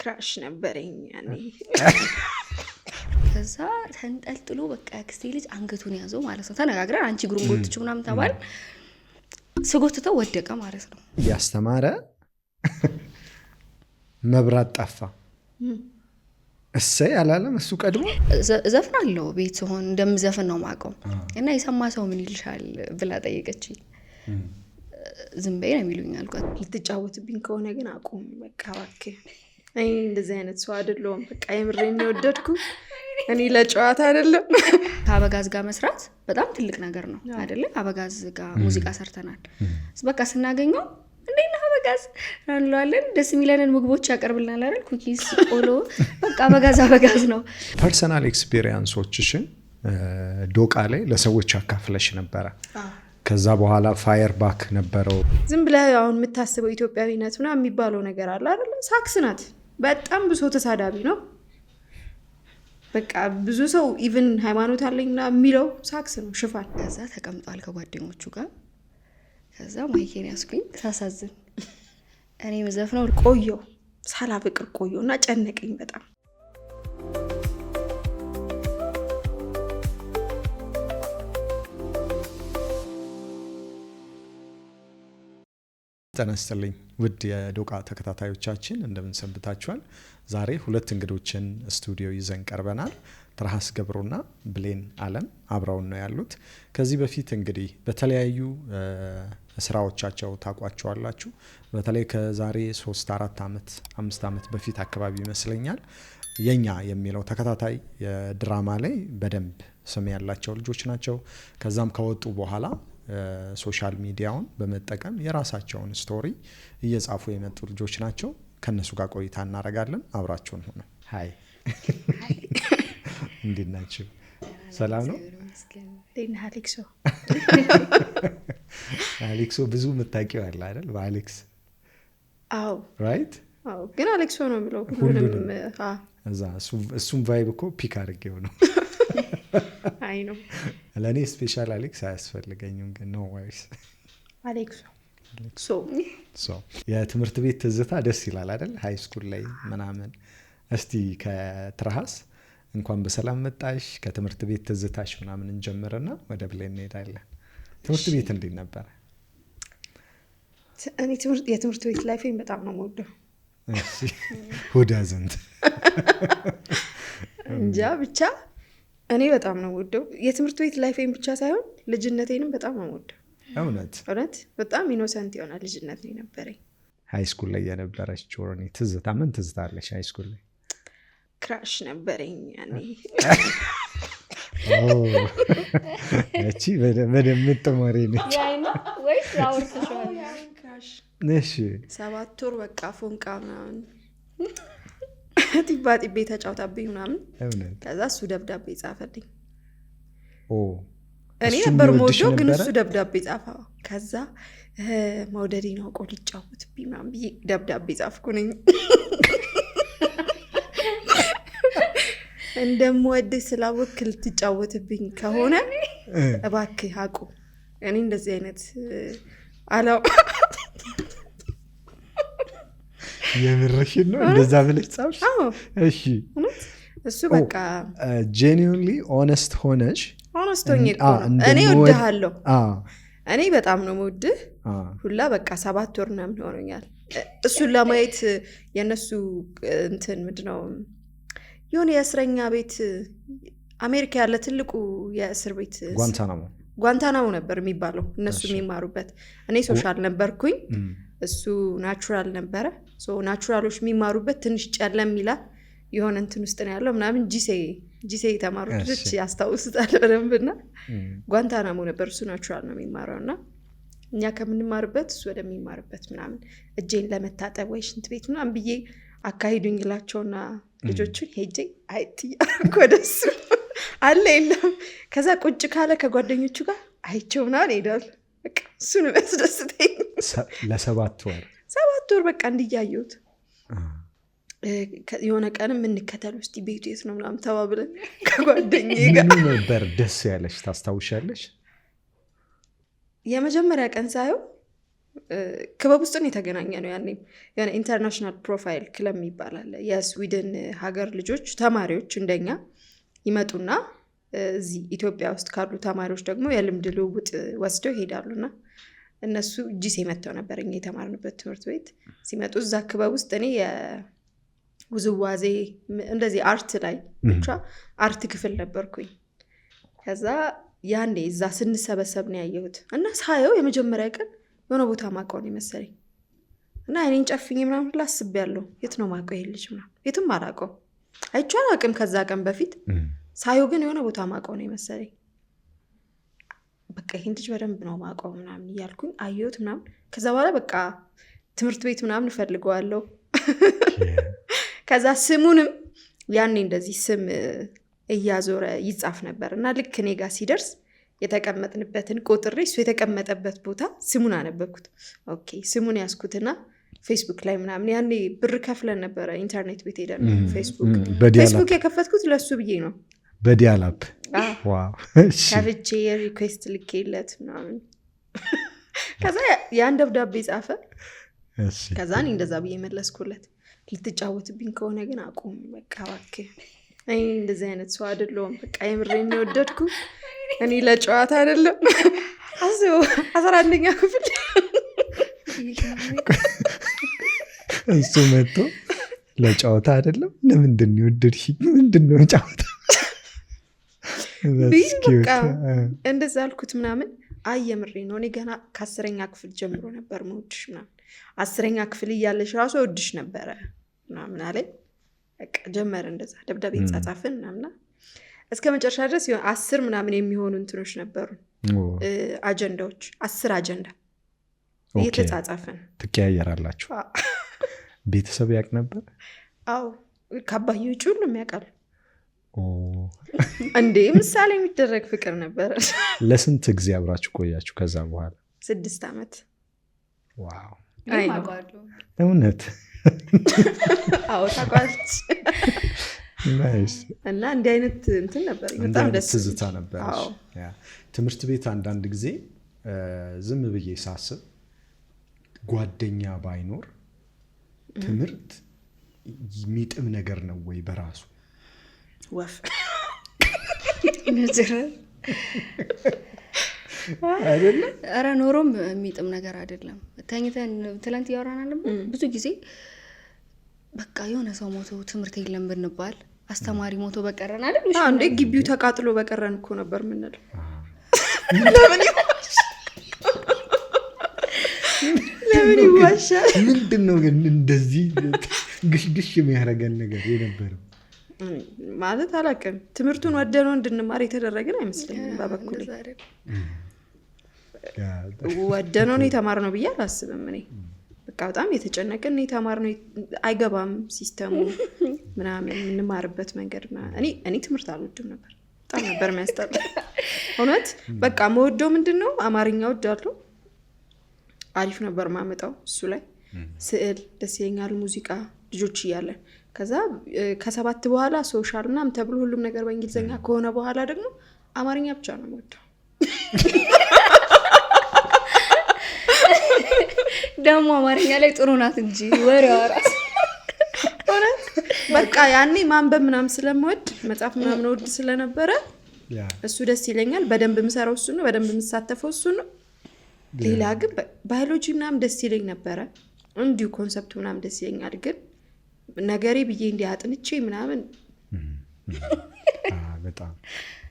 ክራሽ ነበረኝ ያኔ ከዛ ተንጠልጥሎ በቃ አክስቴ ልጅ አንገቱን ያዘው ማለት ነው። ተነጋግረን አንቺ ግሩም ጎትቹ ምናምን ተባል ስጎትተው ወደቀ ማለት ነው። ያስተማረ መብራት ጠፋ እሰይ አላለም እሱ ቀድሞ ዘፍናለሁ ቤት ሆን እንደምዘፍን ነው ማቀው እና የሰማ ሰው ምን ይልሻል ብላ ጠየቀችኝ። ዝም በይ ነው የሚሉኝ አልኳት። ልትጫወትብኝ ከሆነ ግን አቁም በቃ እባክህ። እኔ እንደዚህ አይነት ሰው አይደለሁም። በቃ የምሬን ነው ወደድኩ። እኔ ለጨዋታ አይደለም። ከአበጋዝ ጋር መስራት በጣም ትልቅ ነገር ነው አይደለ? አበጋዝ ጋር ሙዚቃ ሰርተናል። በቃ ስናገኘው እንዴና አበጋዝ እንለዋለን። ደስ የሚለንን ምግቦች ያቀርብልናል አይደል? ኩኪስ፣ ቆሎ በቃ አበጋዝ ነው። ፐርሰናል ኤክስፒሪየንሶችሽን ዶቃ ላይ ለሰዎች አካፍለሽ ነበረ። ከዛ በኋላ ፋየር ባክ ነበረው። ዝም ብለህ አሁን የምታስበው ኢትዮጵያዊነት ምናምን የሚባለው ነገር አለ አይደል? ሳክስ ናት። በጣም ብዙ ተሳዳቢ ነው። በቃ ብዙ ሰው ኢቭን ሃይማኖት አለኝና የሚለው ሳክስ ነው ሽፋን። ከዛ ተቀምጧል ከጓደኞቹ ጋር። ከዛ ማይኬን ያስኩኝ ሳሳዝን እኔ መዘፍነው ቆየው ሳላበቅር ቆየው እና ጨነቀኝ በጣም። ጤና ይስጥልኝ ውድ የዶቃ ተከታታዮቻችን እንደምን ሰንብታችኋል? ዛሬ ሁለት እንግዶችን ስቱዲዮ ይዘን ቀርበናል። ትርሃስ ገብሩና ብሌን አለም አብረውን ነው ያሉት። ከዚህ በፊት እንግዲህ በተለያዩ ስራዎቻቸው ታቋቸዋላችሁ። በተለይ ከዛሬ 3-4 ዓመት 5 ዓመት በፊት አካባቢ ይመስለኛል የኛ የሚለው ተከታታይ ድራማ ላይ በደንብ ስም ያላቸው ልጆች ናቸው። ከዛም ከወጡ በኋላ ሶሻል ሚዲያውን በመጠቀም የራሳቸውን ስቶሪ እየጻፉ የመጡ ልጆች ናቸው። ከነሱ ጋር ቆይታ እናደርጋለን። አብራችሁን ሆነ። ሃይ እንዴት ናችሁ? ሰላም ነው? ዴና አሌክሶ አሌክሶ ብዙ የምታውቂው አለ አይደል? በአሌክስ አዎ ራይት አዎ ግን አሌክሶ ነው የሚለው ሁሉንም እዛ እሱም ቫይብ እኮ ፒክ አድርጌው ነው። አይ ነው ለኔ ስፔሻል አሌክስ አያስፈልገኝም ግን ኖ ወሪስ አሌክሶ ሶ የትምህርት ቤት ትዝታ ደስ ይላል አይደል? ሃይ ስኩል ላይ ምናምን። እስቲ ከትርሃስ እንኳን በሰላም መጣሽ ከትምህርት ቤት ትዝታሽ ምናምን እንጀምርና ወደ ብሌን እንሄዳለን። ትምህርት ቤት እንዴት ነበር? እኔ የትምህርት ቤት ላይፌን በጣም ነው የምወደው። እሺ ሁዳዝንት እንጃ ብቻ እኔ በጣም ነው የምወደው። የትምህርት ቤት ላይፌን ብቻ ሳይሆን ልጅነቴንም በጣም ነው የምወደው። እውነት በጣም ኢኖሰንት የሆነ ልጅነት ነው የነበረኝ። ሃይ ስኩል ላይ የነበረች ጆርኒ ትዝታ ምን ትዝታ አለሽ? ሃይ ስኩል ላይ ክራሽ ነበረኝ ያኔ። እቺ በደም ተማሪ ነች ወይስ አውርተሻል? ክራሽ ነሽ 7 ወር በቃ ፎንቃ ምናምን ጢባ ጢቤ ተጫውታብኝ ምናምን። ከዛ እሱ ደብዳቤ ጻፈልኝ። እኔ ነበር የምወደው ግን እሱ ደብዳቤ ጻፈ። ከዛ መውደዴ ነው ቆ ሊጫወትብኝ ምናምን ብዬ ደብዳቤ ጻፍኩኝ። እንደምወድህ ስላወቅክ ልትጫወትብኝ ከሆነ እባክህ አቁም። እኔ እንደዚህ አይነት አላው የምርሽን ነው እንደዛ ብለሽ ጻፍሽ? እሺ እሱ በቃ ጄኒዩንሊ ኦነስት ሆነሽ ሆነስቶኝ እኮ እኔ እወድሃለሁ። እኔ በጣም ነው የምወድህ ሁላ በቃ 7 ወር ምናምን ሆኖኛል። እሱን ለማየት የነሱ እንትን ምንድነው የሆነ የእስረኛ ቤት አሜሪካ ያለ ትልቁ የእስር ቤት ጓንታናሞ ነበር የሚባለው እነሱ የሚማሩበት። እኔ ሶሻል ነበርኩኝ እሱ ናቹራል ነበረ። ናቹራሎች የሚማሩበት ትንሽ ጨለም ይላል የሆነ እንትን ውስጥ ነው ያለው ምናምን። ጂሴ የተማሩት ልጆች ያስታውሱታል በደንብና ጓንታናሞ ነበር እሱ ናቹራል ነው የሚማረው። እና እኛ ከምንማርበት እሱ ወደሚማርበት ምናምን እጄን ለመታጠብ ወይ ሽንት ቤት ምናምን ብዬ አካሂዱኝ ላቸውና ልጆቹን ሄጄ አይትያርኩ ወደሱ አለ የለም። ከዛ ቁጭ ካለ ከጓደኞቹ ጋር አይቸው ምናምን ሄዳል። በቃ እሱን የሚያስደስተኝ ለ7 ወር በቃ እንዲያየሁት። የሆነ ቀንም እንከተል ውስጥ ቤቱ የት ነው ምናምን ተባብለን ከጓደኛዬ ጋር ምን ነበር ደስ ያለሽ ታስታውሻለሽ? የመጀመሪያ ቀን ሳየው ክበብ ውስጥ ነው የተገናኘ ነው። ያኔ የሆነ ኢንተርናሽናል ፕሮፋይል ክለብ ይባላል። የስዊድን ሀገር ልጆች ተማሪዎች እንደኛ ይመጡና እዚህ ኢትዮጵያ ውስጥ ካሉ ተማሪዎች ደግሞ የልምድ ልውውጥ ወስደው ይሄዳሉና እነሱ ጂሴ መጥተው ነበር እኛ የተማርንበት ትምህርት ቤት። ሲመጡ እዛ ክበብ ውስጥ እኔ የውዝዋዜ እንደዚህ አርት ላይ ብቻ አርት ክፍል ነበርኩኝ። ከዛ ያኔ እዛ ስንሰበሰብ ነው ያየሁት እና ሳየው የመጀመሪያ ቀን የሆነ ቦታ ማውቀው ነው መሰለኝ እና እኔን ጨፍኝ ምናምን ላስቤያለሁ። የት ነው ማውቀው ይሄ ልጅ ምናምን የትም አላውቀው አይቼው አላውቅም ከዛ ቀን በፊት። ሳየው ግን የሆነ ቦታ ማውቀው ነው መሰለኝ። በቃ ይሄን ልጅ በደንብ ነው ማውቀው ምናምን እያልኩኝ አየሁት ምናምን። ከዛ በኋላ በቃ ትምህርት ቤት ምናምን እፈልገዋለሁ። ከዛ ስሙንም ያኔ እንደዚህ ስም እያዞረ ይጻፍ ነበር እና ልክ እኔ ጋር ሲደርስ የተቀመጥንበትን ቆጥሬ እሱ የተቀመጠበት ቦታ ስሙን አነበብኩት። ኦኬ ስሙን ያስኩትና ፌስቡክ ላይ ምናምን ያኔ ብር ከፍለን ነበረ ኢንተርኔት ቤት ሄደን ፌስቡክ የከፈትኩት ለሱ ብዬ ነው። በዲያላፕ ከፍቼ የሪኩዌስት ልኬለት ምናምን ከዛ ያን ደብዳቤ ጻፈ። ከዛ እኔ እንደዛ ብዬ መለስኩለት። ልትጫወትብኝ ከሆነ ግን አቁም በቃ እባክህ፣ እኔ እንደዚህ አይነት ሰው አይደለሁም። በቃ የምሬን የወደድኩ እኔ ለጨዋታ አይደለም። 11ኛ ክፍል እሱ መጥቶ ለጨዋታ አይደለም ለምንድን ነው የወደድሽኝ? ምንድን ነው ጨዋታ? በቃ እንደዛ አልኩት ምናምን። አይ የምሬን ነው እኔ ገና ከ10ኛ ክፍል ጀምሮ ነበር መውድሽ ምናምን 10ኛ ክፍል እያለሽ ራሱ ወድሽ ነበረ ምናምን አለኝ። በቃ ጀመረ እንደዛ ደብዳቤ ጻጻፍን ምናምን እስከ መጨረሻ ድረስ 10 ምናምን የሚሆኑ እንትኖች ነበሩ አጀንዳዎች 10 አጀንዳ እየተጻጻፍን ትቀያየራላችሁ። ቤተሰብ ያውቅ ነበር? አዎ ከአባዬ ውጭ ሁሉም ያውቃል። እንዴ ምሳሌ የሚደረግ ፍቅር ነበር። ለስንት ጊዜ አብራችሁ ቆያችሁ ከዛ በኋላ? 6 ዓመት። ዋው እውነት? አዎ ታውቃለች። እና እንዲህ አይነት እንትን ነበር። በጣም ደስ ትዝታ ነበር። ትምህርት ቤት አንዳንድ ጊዜ ዝም ብዬ ሳስብ ጓደኛ ባይኖር ትምህርት የሚጥም ነገር ነው ወይ በራሱ? ወፍ አይደለም? ኧረ ኖሮም የሚጥም ነገር አይደለም። ተኝተን ትላንት ያወራናል ብዙ ጊዜ በቃ የሆነ ሰው ሞቶ ትምህርት የለም ብንባል አስተማሪ ሞቶ በቀረን አይደል? እንዴ ግቢው ተቃጥሎ በቀረን እኮ ነበር ምንለው። ለምን ይዋሻል? ምንድን ነው ግን እንደዚህ ግሽግሽ የሚያደርገን ነገር የነበረው? ማለት አላውቅም። ትምህርቱን ወደነው እንድንማር የተደረገን አይመስለኝም። በበኩሌ ወደነው ነው የተማርነው ብዬ አላስብም። እኔ በቃ በጣም የተጨነቀን ነው የተማርነው። አይገባም ሲስተሙ ምናምን የምንማርበት መንገድ እኔ ትምህርት አልወድም ነበር። በጣም ነበር የሚያስጠላ እውነት። በቃ መወደው ምንድን ነው አማርኛ ወዳለሁ፣ አሪፍ ነበር ማመጣው እሱ ላይ። ስዕል ደስ ይለኛል፣ ሙዚቃ ልጆች እያለን። ከዛ ከ7 በኋላ ሶሻል ምናምን ተብሎ ሁሉም ነገር በእንግሊዝኛ ከሆነ በኋላ ደግሞ አማርኛ ብቻ ነው የምወደው። ደግሞ አማርኛ ላይ ጥሩ ናት እንጂ ወሬዋ ራስ በቃ ያኔ ማንበብ ምናምን ስለምወድ መጽሐፍ ምናምን ወድ ስለነበረ እሱ ደስ ይለኛል። በደንብ የምሰራው እሱ ነው፣ በደንብ የምሳተፈው እሱ ነው። ሌላ ግን ባዮሎጂ ምናምን ደስ ይለኝ ነበረ፣ እንዲሁ ኮንሰፕቱ ምናምን ደስ ይለኛል። ግን ነገሬ ብዬ እንዲህ አጥንቼ ምናምን በጣም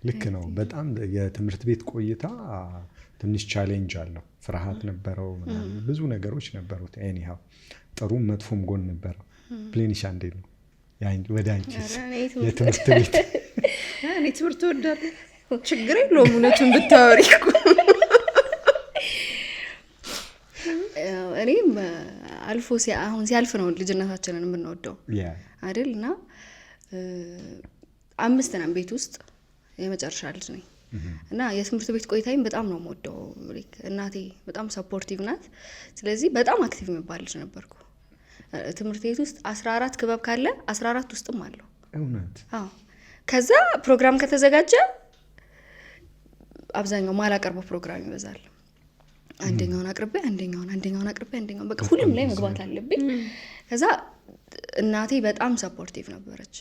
ልክ ነው። በጣም የትምህርት ቤት ቆይታ ትንሽ ቻሌንጅ አለው፣ ፍርሃት ነበረው ምናምን ብዙ ነገሮች ነበሩት። ኤኒሃው ጥሩም መጥፎም ጎን ነበረው። ፕሌኒሻ እንዴት ነው ወደ አንቺስ የትምህርት ቤት? እኔ ትምህርት ወዳለሁ፣ ችግር የለውም እውነቱን ብታወሪ እኮ። እኔም አልፎ አሁን ሲያልፍ ነው ልጅነታችንን የምንወደው አይደል? እና 5 ነን ቤት ውስጥ፣ የመጨረሻ ልጅ ነኝ እና የትምህርት ቤት ቆይታዬም በጣም ነው የምወደው። እናቴ በጣም ሰፖርቲቭ ናት። ስለዚህ በጣም አክቲቭ የሚባል ልጅ ነበርኩ። ትምህርት ቤት ውስጥ 14 ክበብ ካለ 14 ውስጥም አለው። እውነት? አዎ። ከዛ ፕሮግራም ከተዘጋጀ አብዛኛው ማላቀርበው ፕሮግራም ይበዛል። አንደኛውን አቅርቤ በቃ ሁሉም ላይ መግባት አለብኝ። ከዛ እናቴ በጣም ሰፖርቲቭ ነበረች።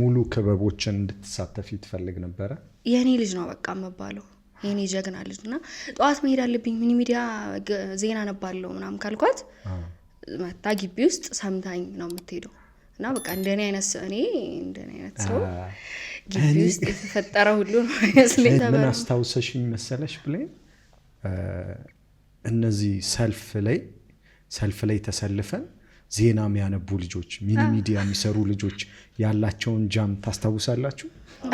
ሙሉ ክበቦችን እንድትሳተፊ ትፈልግ ነበረ። የኔ ልጅ ነው በቃ መባለው የኔ ጀግና ልጅ እና ጠዋት መሄድ አለብኝ ሚኒ ሚዲያ ዜና ነባለው ምናምን ካልኳት መታ ግቢ ውስጥ ሰምታኝ ነው የምትሄደው። እና በቃ እንደኔ አይነት ሰው ግቢ ውስጥ የተፈጠረ ሁሉ ነው ያስለኝ። ምን አስታውሰሽኝ መሰለሽ ብለኝ እነዚህ ሰልፍ ላይ ተሰልፈን ዜና የሚያነቡ ልጆች ሚኒ ሚዲያ የሚሰሩ ልጆች ያላቸውን ጃም ታስታውሳላችሁ?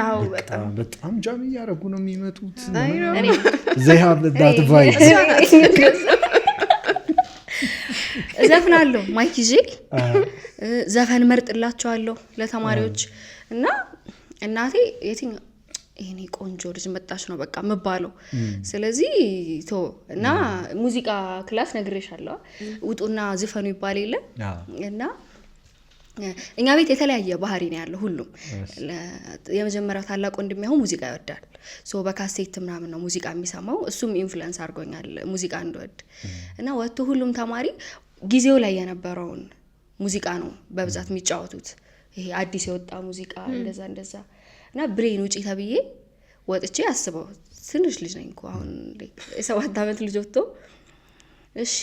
አዎ በጣም ጃም እያደረጉ ነው የሚመጡት። they have that vibe። ዘፍናለሁ ማይክ ይዤ ዘፈን መርጥላቸዋለሁ ለተማሪዎች እና እናቴ የትኛው ይሄኔ ቆንጆ ልጅ መጣች ነው በቃ መባለው። ስለዚህ እና ሙዚቃ ክላስ ነግሬሻለሁ ውጡና ዝፈኑ ይባል የለ እና እኛ ቤት የተለያየ ባህሪ ነው ያለው ሁሉም። የመጀመሪያው ታላቅ ወንድሜ አሁን ሙዚቃ ይወዳል። በካሴት ምናምን ነው ሙዚቃ የሚሰማው። እሱም ኢንፍሉዌንስ አድርጎኛል ሙዚቃ እንድወድ እና ወጥቶ ሁሉም ተማሪ ጊዜው ላይ የነበረውን ሙዚቃ ነው በብዛት የሚጫወቱት። ይሄ አዲስ የወጣ ሙዚቃ እንደዛ እና ብሬን ውጪ ተብዬ ወጥቼ አስበው ትንሽ ልጅ ነኝ እኮ አሁን 7 ዓመት ልጅ ወጥቶ እሺ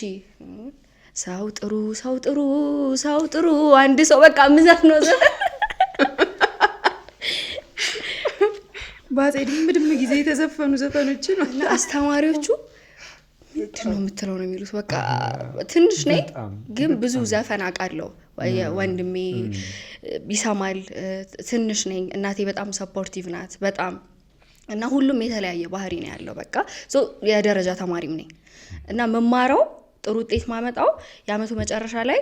ሰው ጥሩ አንድ ሰው በቃ ምዘፍነው ባጼ ድምድም ጊዜ የተዘፈኑ ዘፈኖች ነው እና አስተማሪዎቹ ምንድን ነው የምትለው ነው የሚሉት። በቃ ትንሽ ነኝ ግን ብዙ ዘፈን አውቃለሁ። ወንድሜ ይሰማል። ትንሽ ነኝ። እናቴ በጣም ሰፖርቲቭ ናት በጣም እና ሁሉም የተለያየ ባህሪ ነው ያለው። በቃ የደረጃ ተማሪም ነኝ እና መማረው ጥሩ ውጤት ማመጣው የአመቱ መጨረሻ ላይ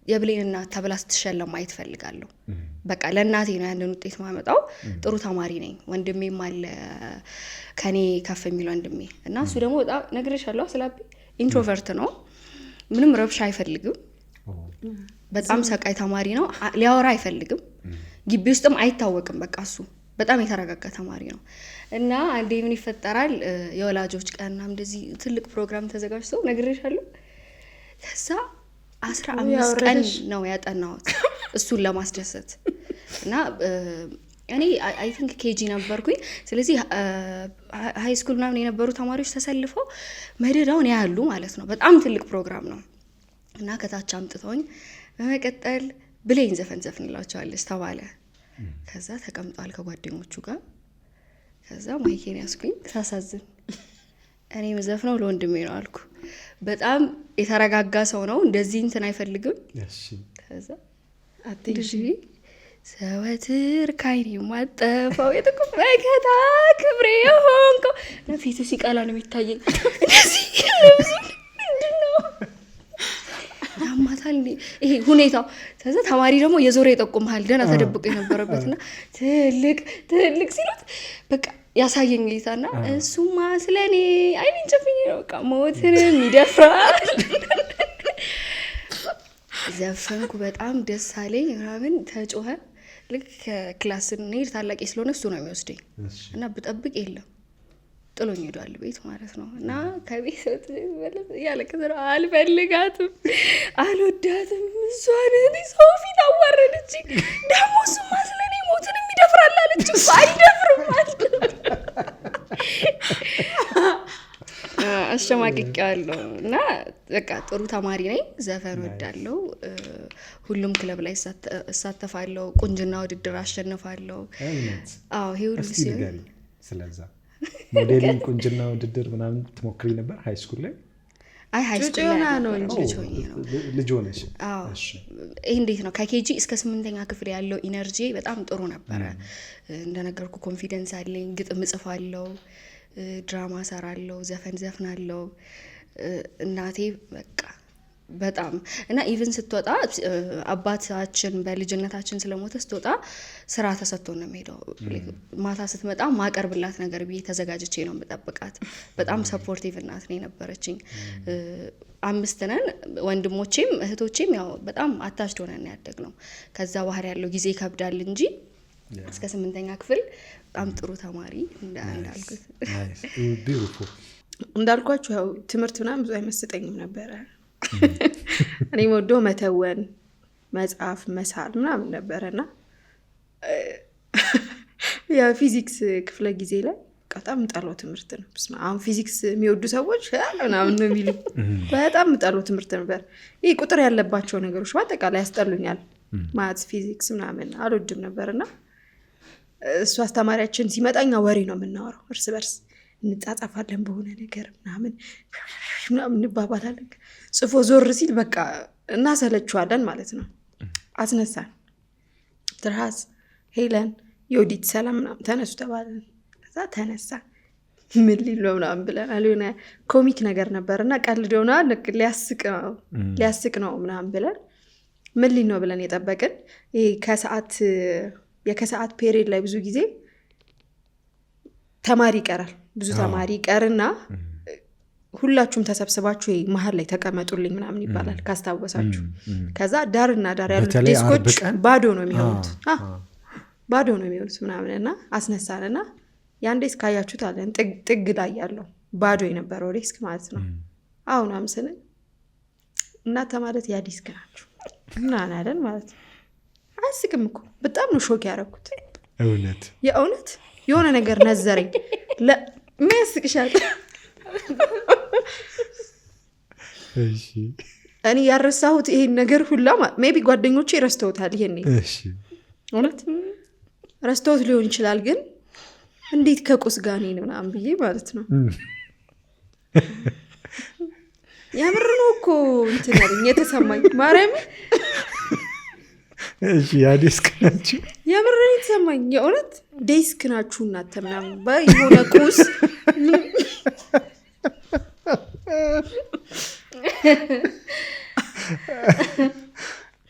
የብሌን እናት ተብላ ስትሸለም ማየት ፈልጋለሁ። በቃ ለእናቴ ነው ያንን ውጤት ማመጣው። ጥሩ ተማሪ ነኝ። ወንድሜም አለ ከኔ ከፍ የሚል ወንድሜ እና እሱ ደግሞ በጣም ነግሬሻለሁ ስላቢ ኢንትሮቨርት ነው። ምንም ረብሻ አይፈልግም። በጣም ሰቃይ ተማሪ ነው። ሊያወራ አይፈልግም። ግቢ ውስጥም አይታወቅም። በቃ እሱ በጣም የተረጋጋ ተማሪ ነው እና አንዴ ምን ይፈጠራል የወላጆች ቀንና እንደዚህ ትልቅ ፕሮግራም ተዘጋጅቶ ነግሬሻለሁ። ከዛ 15 ቀን ነው ያጠናሁት እሱን ለማስደሰት እና እኔ አይ ቲንክ ኬጂ ነበርኩኝ። ስለዚህ ሃይ ስኩል ምናምን የነበሩ ተማሪዎች ተሰልፈው መደዳውን ያያሉ ማለት ነው። በጣም ትልቅ ፕሮግራም ነው እና ከታች አምጥተውኝ በመቀጠል ብሌን ዘፈንላቸዋለች ተባለ። ከዛ ተቀምጧል ከጓደኞቹ ጋር። ከዛ ማይኬን ያስኩኝ ሳሳዝን እኔ መዘፍነው ለወንድሜ ነው አልኩ። በጣም የተረጋጋ ሰው ነው እንደዚህ እንትን አይፈልግም። ከዛ አትጂ ዘወትር ካይኔ ማጠፋው የጥቁር መከታ ክብሬ ሆንከው ነፊቱ ሲቀላ ነው የሚታየኝ እንደዚህ ምንድነው ያማታል ይሄ ሁኔታው። ከዛ ተማሪ ደግሞ የዞረ ይጠቁምሃል ደና ተደብቆ የነበረበትና ትልቅ ሲሉት በቃ ያሳየኝ ጌታና እሱማ ስለኔ አይኔን ጨፍኜ ነው በቃ ሞትንም ይደፍራል። ዘፈንኩ በጣም ደስ አለኝ ምናምን ተጮኸ። ልክ ከክላስ ስንሄድ ታላቄ ስለሆነ እሱ ነው የሚወስደኝ እና ብጠብቅ የለም ጥሎኝ ሄዷል ቤት ማለት ነው። እና ከቤት ያለቀሰ አልፈልጋትም አልወዳትም እሷን ሰው ፊት አዋረደችኝ። ደግሞ እሱማ ስለኔ ሞትንም ይደፍራል አለች። አይደፍርም አሸማቅቄዋለሁ እና በቃ ጥሩ ተማሪ ነኝ። ዘፈን ወዳለሁ። ሁሉም ክለብ ላይ እሳተፋለሁ። ቁንጅና ውድድር አሸንፋለሁ። አዎ ይሄ ሁሉ ሲሆን ስለዛ ሞዴሊንግ ቁንጅና ውድድር ምናምን ትሞክሪ ነበር ሃይ ስኩል ላይ? አይ ሃይ ስኩል ላይ ነው እንጂ ልጅ ሆነሽ? አዎ ይሄ እንዴት ነው ከኬጂ እስከ 8ኛ ክፍል ያለው ኢነርጂ በጣም ጥሩ ነበረ። እንደነገርኩ ኮንፊደንስ አለኝ። ግጥም እጽፋለሁ፣ ድራማ ሰራለሁ፣ ዘፈን ዘፍናለሁ። እናቴ በቃ በጣም እና ኢቭን ስትወጣ አባታችን በልጅነታችን ስለሞተ ስትወጣ ስራ ተሰጥቶ ነው የሚሄደው። ማታ ስትመጣ ማቀርብላት ነገር ብዬ ተዘጋጅቼ ነው የምጠብቃት። በጣም ሰፖርቲቭ እናት ነው የነበረችኝ። 5 ነን ወንድሞቼም እህቶቼም ያው በጣም አታችድ ሆነን ያደግነው። ከዛ ባህር ያለው ጊዜ ይከብዳል እንጂ እስከ 8ኛ ክፍል በጣም ጥሩ ተማሪ እንዳልኩት። ቢዩቲፉል እንዳልኳችሁ ያው ትምህርት ምናምን ብዙ አይመስጠኝም ነበረ። እኔ ወዶ መተወን መጽሐፍ መሳል ምናምን ነበረና ያ ፊዚክስ ክፍለ ጊዜ ላይ በጣም ጠላው ትምህርት ነው። አሁን ፊዚክስ የሚወዱ ሰዎች ምናምን ነው የሚሉ በጣም ጠላው ትምህርት ነበር። ይሄ ቁጥር ያለባቸው ነገሮች በአጠቃላይ ያስጠሉኛል። ማትስ ፊዚክስ ምናምን አልወድም ነበርና እሱ አስተማሪያችን ሲመጣኛ ወሬ ነው የምናወራው እርስ በርስ እንጻጻፋለን በሆነ ነገር ምናምን እንባባላለን። ጽፎ ዞር ሲል በቃ እናሰለችዋለን ማለት ነው። አስነሳን። ትርሃስ ሄለን ዮዲት ሰላም ምናምን ተነሱ ተባለን። ከዛ ተነሳ ምን ሊሉ ምናምን ብለን አልሆነ ኮሚክ ነገር ነበርና ቀልዶና ሊያስቅ ነው ምናምን ብለን ምን ሊል ነው ብለን የጠበቅን። ይሄ የከሰዓት ፔሪድ ላይ ብዙ ጊዜ ተማሪ ይቀራል። ብዙ ተማሪ ይቀርና ሁላችሁም ተሰብስባችሁ መሀል ላይ ተቀመጡልኝ ምናምን ይባላል ካስታወሳችሁ። ከዛ ዳርና ዳር ያሉት ዴስኮች ባዶ ነው የሚሆኑት ምናምንና አስነሳንና ያን ዴስክ ካያችሁት አለን ጥግ ላይ ያለው ባዶ የነበረው ዴስክ ማለት ነው። አሁን አምስልን እናንተ ማለት ያ ዴስክ ናችሁ ምናምን አለን ማለት ነው። አያስቅም እኮ በጣም ነው ሾክ ያደረኩት። የእውነት የሆነ ነገር ነዘረኝ። ምን ያስቅሻል? እኔ ያረሳሁት ይሄን ነገር ሁላ ሜቢ ጓደኞቼ ረስተውታል። ይሄን እውነት ረስተውት ሊሆን ይችላል። ግን እንዴት ከቁስ ጋር ነኝ ምናምን ብዬ ማለት ነው። ያምር ነው እኮ እንትን ያለኝ የተሰማኝ ማርያም። ያ ዴስክ ናችሁ? ያምር ነው የተሰማኝ። የእውነት ዴስክ ናችሁ እናንተ ምናምን የሆነ ቁስ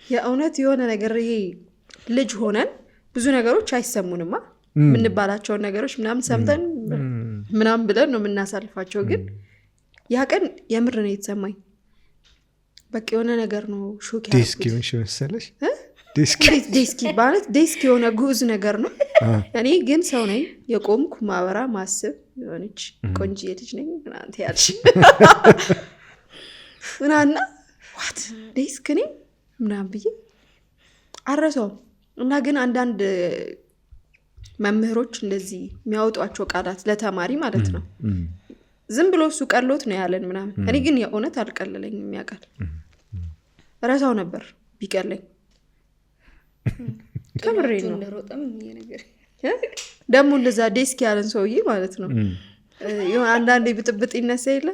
የእውነት የሆነ ነገር ይሄ ልጅ ሆነን ብዙ ነገሮች አይሰሙንማ የምንባላቸውን ነገሮች ምናምን ሰምተን ምናምን ብለን ነው የምናሳልፋቸው። ግን ያ ቀን የምር ነው የተሰማኝ። በቃ የሆነ ነገር ነው ሾክ ያደረኩት። ዴስክ ይሆንሽ መሰለሽ? ዴስክ ማለት ዴስክ የሆነ ጉዝ ነገር ነው። እኔ ግን ሰው ነኝ የቆምኩ ማወራ ማስብ የሆነች ቆንጆ ልጅ ነኝ ምናምን ያልሽ ምናና ዋት ዴስክ ነኝ ምናምን ብዬ አረሰውም። እና ግን አንዳንድ መምህሮች እንደዚህ የሚያወጧቸው ቃላት ለተማሪ ማለት ነው ዝም ብሎ እሱ ቀሎት ነው ያለን ምናምን። እኔ ግን የእውነት አልቀለለኝም። የሚያውቃል ረሳው ነበር ቢቀለኝ ከምሬ ነው። ደግሞ እንደዛ ዴስክ ያለን ሰውዬ ማለት ነው የሆነ አንዳንዴ ብጥብጥ ይነሳ የለ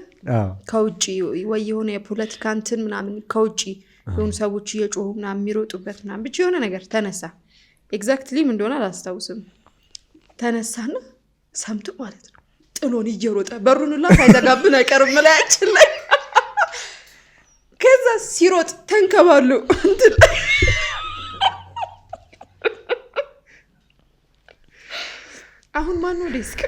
ከውጭ ወይ የሆነ የፖለቲካ እንትን ምናምን ከውጭ የሆኑ ሰዎች እየጮሁ ምናምን የሚሮጡበት ምናምን ብቻ የሆነ ነገር ተነሳ። ኤግዛክትሊ ምን እንደሆነ አላስታውስም። ተነሳና ሰምቶ ማለት ነው ጥሎን እየሮጠ በሩን ሁላ ሳይዘጋብን አይቀርም ላያችን ላይ። ከዛ ሲሮጥ ተንከባሉ እንትን አሁን ማን ነው ዴስክ?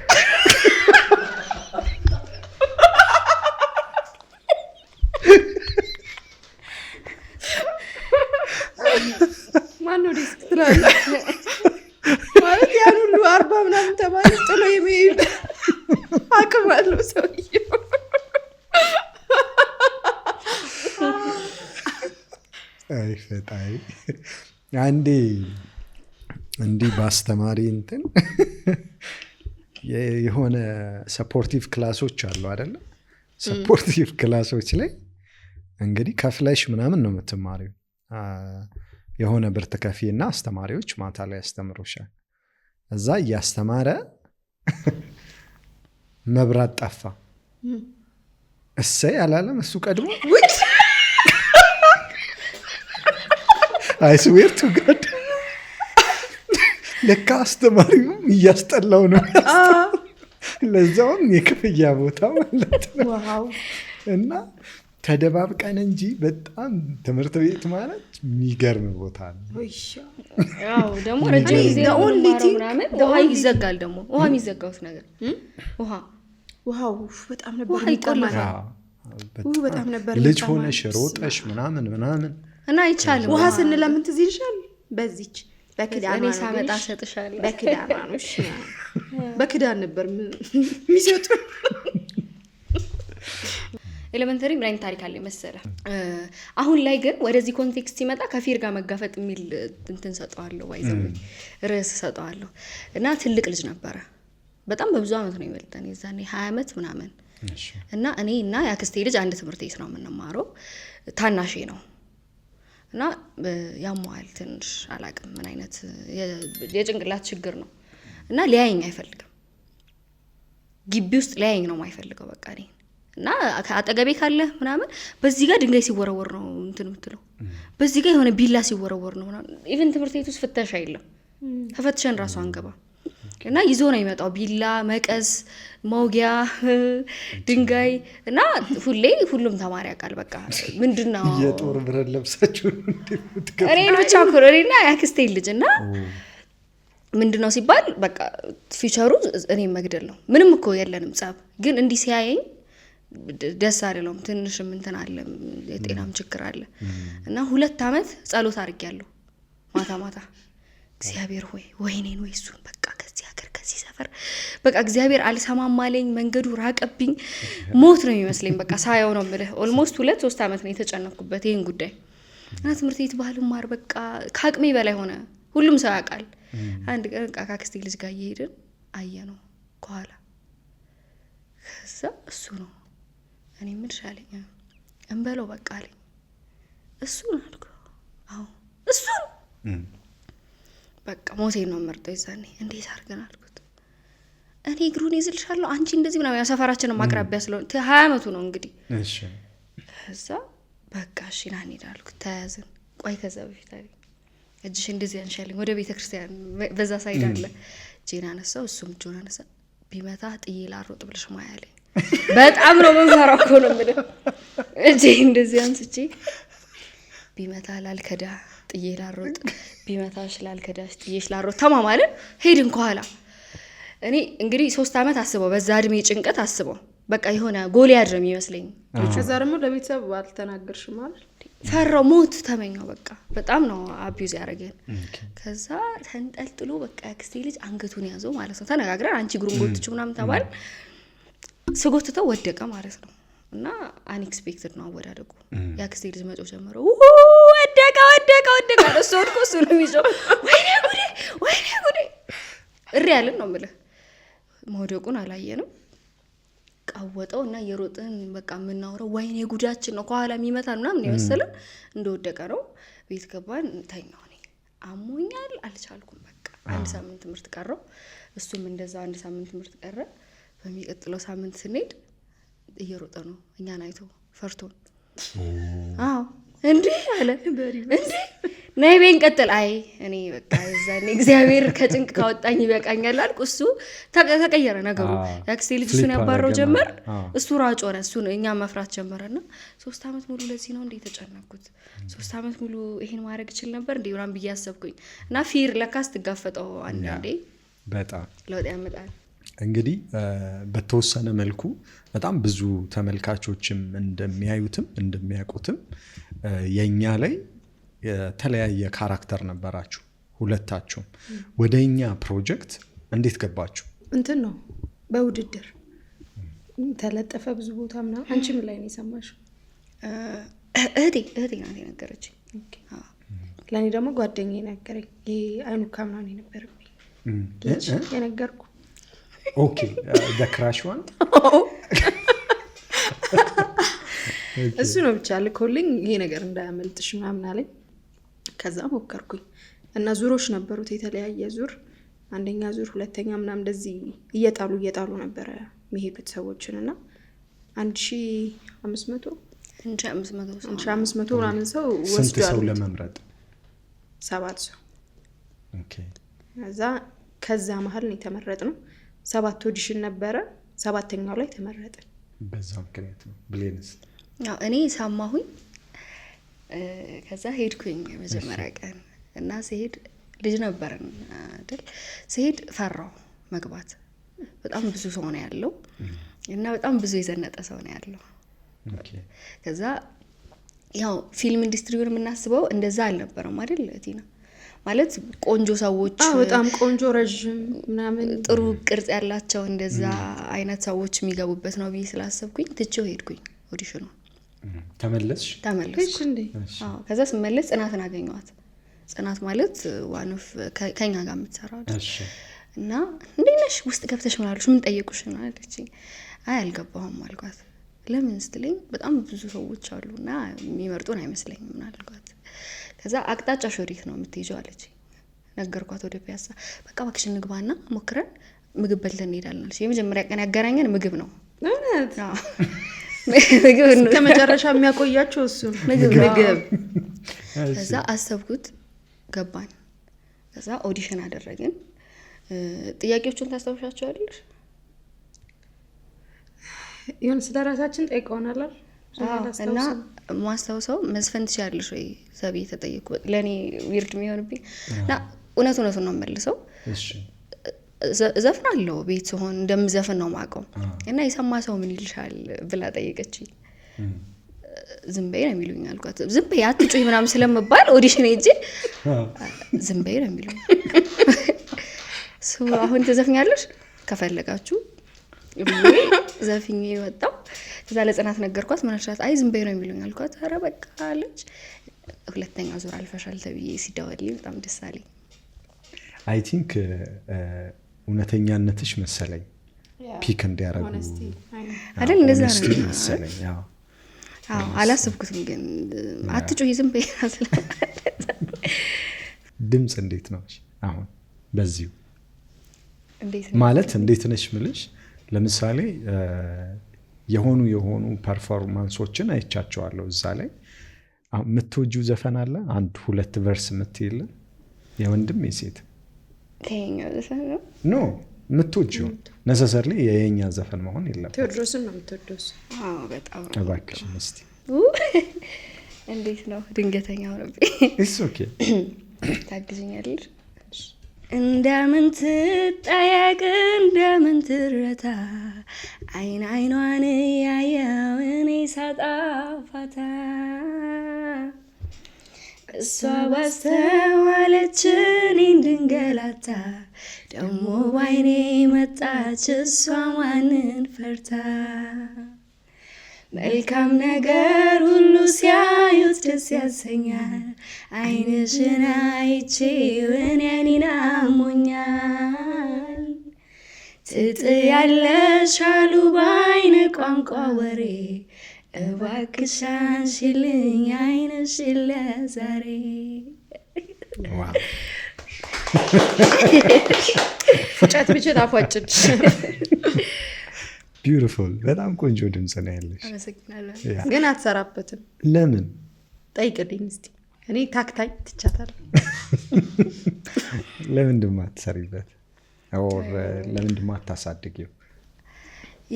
ማን ነው ዴስክ ትላለህ ማለት ያን ሁሉ 40 ምናምን ተማሪ ጥሎ የሚሄድ አቅም አለው ሰውዬው። አይ ፈጣሪ አንዴ እንዲህ በአስተማሪ እንትን የሆነ ሰፖርቲቭ ክላሶች አሉ አይደለ? ሰፖርቲቭ ክላሶች ላይ እንግዲህ ከፍለሽ ምናምን ነው የምትማሪው። የሆነ ብር ትከፊና አስተማሪዎች ማታ ላይ ያስተምሩሻል። እዛ እያስተማረ መብራት ጠፋ። እሰይ አላለም እሱ ቀድሞ። አይ ስዌር ቱ ጋድ ለካ አስተማሪውም እያስጠላው ነው። ለዛውም የክፍያ ቦታ ማለት ነው። እና ተደባብቀን እንጂ በጣም ትምህርት ቤት ማለት የሚገርም ቦታ ነው። ደግሞ ረጅም ጊዜ ምናምን ውሃ ይዘጋል። ደግሞ ውሃ የሚዘጋውት ነገር ውሃው በጣም ነበር የሚጠማል። በጣም ነበር ልጅ ሆነሽ ሮጠሽ ምናምን እና አይቻልም። ውሃ ስንለምን ትዝ ይልሻል? በዚች በክዳን እኔ ሳመጣ ሰጥሻለሁ። በክዳን ነበር የሚሰጡ። ኤሌመንተሪ ምን አይነት ታሪክ አለ መሰለ። አሁን ላይ ግን ወደዚህ ኮንቴክስት ሲመጣ ከፊር ጋር መጋፈጥ የሚል እንትን ሰጠዋለሁ፣ ወይዘው ርዕስ ሰጠዋለሁ። እና ትልቅ ልጅ ነበረ፣ በጣም በብዙ አመት ነው ይበልጠን፣ የዛኔ 20 አመት ምናምን። እና እኔ እና ያክስቴ ልጅ አንድ ትምህርት ቤት ነው የምንማረው፣ ታናሼ ነው። እና ያሟል ትንሽ አላቅም ምን አይነት የጭንቅላት ችግር ነው። እና ሊያየኝ አይፈልግም፣ ግቢ ውስጥ ሊያየኝ ነው የማይፈልገው በቃ እኔ። እና አጠገቤ ካለ ምናምን በዚህ ጋር ድንጋይ ሲወረወር ነው እንትን የምትለው፣ በዚህ ጋር የሆነ ቢላ ሲወረወር ነው ምናምን። ኢቭን ትምህርት ቤት ውስጥ ፍተሻ የለም፣ ተፈትሸን ራሱ አንገባ። እና ይዞ ነው የሚመጣው ቢላ፣ መቀስ፣ መውጊያ፣ ድንጋይ። እና ሁሉም ተማሪ ያውቃል በቃ ምንድነው የጦር ብረት ለብሳችሁ እኔ ብቻ እኮ እኔና ያክስቴ ልጅ። እና ምንድነው ሲባል በቃ ፊቸሩ እኔ መግደል ነው። ምንም እኮ የለንም ጸብ፣ ግን እንዲህ ሲያየኝ ደስ አይደለም። ትንሽ እንትን አለ፣ የጤናም ችግር አለ። እና 2 አመት ጸሎት አድርጌያለሁ ማታ ማታ። እግዚአብሔር ሆይ ወይኔን ወይ እሱን በቃ ከዚህ ሀገር ከዚህ ሰፈር በቃ እግዚአብሔር አልሰማም አለኝ። መንገዱ ራቀብኝ፣ ሞት ነው የሚመስለኝ በቃ ሳየው ነው የምልህ። ኦልሞስት 2-3 አመት ነው የተጨነኩበት ይሄን ጉዳይ። እና ትምህርት ቤት ባህል ማር በቃ ከአቅሜ በላይ ሆነ። ሁሉም ሰው ያውቃል። አንድ ቀን ካክስቴ ልጅ ጋር እየሄድን አየነው ከኋላ። ከዛ እሱ ነው እኔ ምን ሻለኝ እንበለው በቃ አለኝ። እሱ ነው አልኩ። አዎ እሱ ነው በቃ ሞቴን ነው መርጠው። ይዛኔ እንዴት አድርገን አልኩት። እኔ እግሩን ይዝልሻለሁ አንቺ እንደዚህ ምናምን። ያው ሰፈራችንን ማቅረቢያ ስለሆነ 20 አመቱ ነው እንግዲህ። እሺ ከዛ በቃ እሺ ና እንሂድ አልኩት። ተያዝን። ቆይ ከዛ በፊት አለኝ እጅሽ እንደዚህ አንሻለኝ፣ ወደ ቤተ ክርስቲያን በዛ ሳይድ አለ። እጄን አነሳው፣ እሱም እጁን አነሳ። ቢመታ ጥዬ ላሮጥ ብለሽ ማያለኝ። በጣም ነው መንፈራው እኮ ነው የምልህ። እጄ እንደዚህ አንስቼ ቢመታ ላልከዳ ጥዬ ላሮጥ፣ ቢመታሽ ላልከዳሽ ጥዬሽ ላሮጥ ተማማልን። ሄድን ከኋላ። እኔ እንግዲህ 3 አመት አስበው፣ በዛ እድሜ ጭንቀት አስበው በቃ የሆነ ጎልያድ ነው የሚመስለኝ። ከዛ ደግሞ ለቤተሰብ አልተናገርሽም ማለት ፈራው፣ ሞት ተመኘው። በቃ በጣም ነው አቢዩዝ ያደረገን። ከዛ ተንጠልጥሎ በቃ ያክስቴ ልጅ አንገቱን ያዘው ማለት ነው። ተነጋግረን አንቺ እግሩን ጎትቹ ምናምን ተባል። ስጎትተው ወደቀ ማለት ነው። እና አንኤክስፔክትድ ነው አወዳደቁ። ያክስቴ ልጅ መጮህ ጀመረ። ወደቀ እሱ ወድቆ እሱ ነው የሚጮህ። ወይኔ ጉዴ እሪ ያልን ነው የምልህ። መውደቁን አላየንም። ቃወጠው እና የሮጥን በቃ የምናወራው ወይኔ ጉዳችን ነው ከኋላ የሚመታን ምናምን የመሰለን። እንደወደቀ ነው። ቤት ገባን። ተኛው። እኔ አሞኛል፣ አልቻልኩም። በቃ 1 ሳምንት ትምህርት ቀረው። እሱም እንደዛ 1 ሳምንት ትምህርት ቀረ። በሚቀጥለው ሳምንት ስንሄድ እየሮጠ ነው እኛን አይቶ ፈርቶን። አዎ እንዴ አለ እንዴ ነይ ቤን ቀጥል። አይ እኔ በቃ እዛኔ እግዚአብሔር ከጭንቅ ካወጣኝ ይበቃኛል አልኩ። እሱ ተቀየረ ነገሩ። ያክስቴ ልጅ እሱን ያባረው ጀመር። እሱ ራጭ ሆነ። እሱ እኛ መፍራት ጀመረና 3 አመት ሙሉ ለዚህ ነው እንዴ ተጨነኩት። 3 አመት ሙሉ ይሄን ማድረግ ይችል ነበር እንዴ ምናምን ብዬ አሰብኩኝ። እና ፊር ለካስ ትጋፈጠው አንዴ በጣም ለውጥ ያመጣል። እንግዲህ በተወሰነ መልኩ በጣም ብዙ ተመልካቾችም እንደሚያዩትም እንደሚያውቁትም የኛ ላይ የተለያየ ካራክተር ነበራችሁ ሁለታችሁም። ወደኛ ፕሮጀክት እንዴት ገባችሁ? እንትን ነው በውድድር ተለጠፈ ብዙ ቦታ ምናምን። አንቺ ምን ላይ ነው የሰማሽው? እህቴ ናት የነገረችኝ። ለእኔ ደግሞ ጓደኛዬ ነገረኝ። ይሄ አይኑካ ምናምን የነበረብኝ የነገርኩ። ኦኬ the crash one እሱ ነው ብቻ ልኮልኝ ይሄ ነገር እንዳያመልጥሽ ምናምን አለኝ። ከዛ ሞከርኩኝ እና ዙሮች ነበሩት፣ የተለያየ ዙር፣ አንደኛ ዙር፣ ሁለተኛ ምናምን እንደዚህ እየጣሉ ነበረ የሚሄዱት ሰዎችን እና 1500 ምናምን ሰው ወስዷል። ስንት ሰው ለመምረጥ? 7 ሰው። ኦኬ ከዛ መሀል ነው የተመረጥነው። 7 ኦዲሽን ነበረ፣ 7ኛው ላይ ተመረጥን። በዛ ምክንያት ነው። ብሌንስ? ያው እኔ ሰማሁኝ። ከዛ ሄድኩኝ መጀመሪያ ቀን እና ሲሄድ ልጅ ነበርን አይደል? ሲሄድ ፈራው መግባት። በጣም ብዙ ሰው ነው ያለው እና በጣም ብዙ የዘነጠ ሰው ነው ያለው። ከዛ ያው ፊልም ኢንዱስትሪውን የምናስበው እንደዛ አልነበረም አይደል ቲና? ማለት ቆንጆ ሰዎች በጣም ቆንጆ ረጅም ምናምን ጥሩ ቅርጽ ያላቸው እንደዛ አይነት ሰዎች የሚገቡበት ነው ብዬ ስላሰብኩኝ ትቼው ሄድኩኝ ኦዲሽኑ። ተመለስሽ? ተመለስኩ። አዎ። ከዛ ስመለስ ጽናትን አገኘኋት። ጽናት ማለት ዋኖፍ ከኛ ጋር የምትሰራው እና እንዴት ነሽ ውስጥ ገብተሽ ምን አሉሽ ምን ጠየቁሽ ነው አለችኝ። አይ አልገባሁም አልኳት። ለምን ስትለኝ በጣም ብዙ ሰዎች አሉና የሚመርጡን አይመስለኝም ምን አልኳት። ከዛ አቅጣጫሽ ወዴት ነው የምትሄጂው አለችኝ። ነገርኳት ወደ ፒያሳ። በቃ እባክሽ እንግባና ሞክረን ምግብ በልተን እንሄዳለን አለች። የመጀመሪያ ቀን ያገናኘን ምግብ ነው። እውነት? አዎ ምግብ ነው ከመጨረሻ የሚያቆያቸው እሱ ምግብ። ከዛ አሰብኩት ገባን። ከዛ ኦዲሽን አደረግን። ጥያቄዎቹን ታስታውሻቸዋለሽ? ይሁን ስለራሳችን ጠይቀውናል እና ማስታውሰው መዝፈን ትችያለሽ ወይ ዘብዬ ተጠየቅኩ። ለእኔ ዊርድ የሚሆንብኝ እና እውነቱን ነው የምመልሰው። ዘፍናለሁ ቤት ስሆን እንደምዘፍን ነው የማውቀው። እና የሰማ ሰው ምን ይልሻል ብላ ጠየቀችኝ። ዝም በይ ነው የሚሉኝ አልኳት። ዝም በይ አትጩኝ ምናምን ስለምባል ኦዲሽን ሄጄ ዝም በይ ነው የሚሉኝ። አሁን ትዘፍኛለሽ ከፈለጋችሁ ብዬ ዘፍኜ ወጣሁ። ከዛ ለጽናት ነገርኳት። ምን አልሻት? አይ ዝም በይ ነው የሚሉኝ አልኳት። ኧረ በቃ አለች። ሁለተኛ ዙር አልፈሻል ተብዬ ሲደወልልኝ በጣም ደስ አለኝ። አይ ቲንክ እውነተኛነትሽ መሰለኝ ፒክ እንዲያረጉ አይደል? እንደዛ ነው መሰለኝ። አዎ አላሰብኩትም፣ ግን አትጩሂ ዝም በይ። ድምፅ እንዴት ነው አሁን በዚሁ ማለት እንዴት ነሽ ምልሽ? ለምሳሌ የሆኑ ፐርፎርማንሶችን አይቻቸዋለሁ። እዛ ላይ የምትወጂው ዘፈን አለ? አንድ ሁለት ቨርስ የምትይልን የወንድም የሴት ከኛው ዘፈን ነው ኖ የምትወጂው ነሰሰርሊ የኛ ዘፈን መሆን የለም። ቴዎድሮስን ነው የምትወደው? አዎ በጣም እባክሽ እስቲ። እንዴት ነው ድንገተኛ ሆነብኝ። ኢትስ ኦኬ ታግዥኛለሽ? እንደምን ትጠየቅ እንደምን ትረታ አይን አይኗን ያየው እኔ ሳጣፋታ እሷ ባስተዋለች እኔን እንድንገላታ ደሞ ባይኔ መጣች እሷ ማንን ፈርታ መልካም ነገር ሁሉ ሲያዩት ደስ ያሰኛል አይንሽን አይቼ እኔን አሞኛል ትጥያለሽ አሉ በአይነ ቋንቋ ወሬ እባክሽ አንሺልኝ አይንሽን ለዛሬ። ፉጨት ብችል አፏጭች። ቢዩቲፉል በጣም ቆንጆ ድምፅ ነው ያለሽ። አመሰግናለሁ። ግን አትሰራበትም። ለምን? ጠይቅልኝ እስቲ። እኔ ታክታኝ ትቻታለሁ። ለምንድን ነው አትሰሪበት? ኦር ለምንድን ነው አታሳድጊው?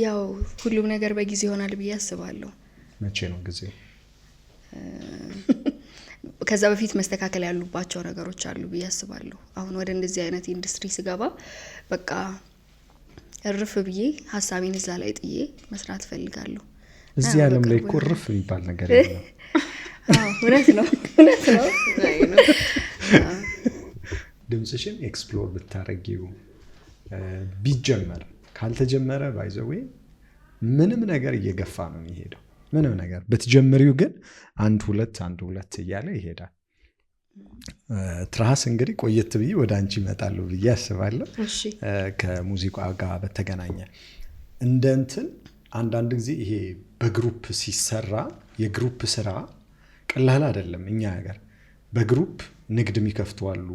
ያው ሁሉም ነገር በጊዜ ይሆናል ብዬ አስባለሁ። መቼ ነው ጊዜው? ከዛ በፊት መስተካከል ያሉባቸው ነገሮች አሉ ብዬ አስባለሁ። አሁን ወደ እንደዚህ አይነት ኢንዱስትሪ ስገባ በቃ እርፍ ብዬ ሀሳቤን እዛ ላይ ጥዬ መስራት ፈልጋለሁ። እዚህ ዓለም ላይ እኮ እርፍ የሚባል ነገር የለም። እውነት ነው። ድምፅሽን ኤክስፕሎር ብታረጊው ቢጀመር ካልተጀመረ ባይዘዌ ምንም ነገር እየገፋ ነው የሚሄደው። ምንም ነገር ብትጀምሪው ግን አንድ ሁለት እያለ ይሄዳል። ትራስ እንግዲህ ቆየት ብዬ ወደ አንቺ ይመጣሉ ብዬ አስባለሁ። ከሙዚቃ ጋር በተገናኘ እንደ እንትን አንዳንድ ጊዜ ይሄ በግሩፕ ሲሰራ የግሩፕ ስራ ቀላል አይደለም። እኛ ሀገር በግሩፕ ንግድ የሚከፍቱ አሉ፣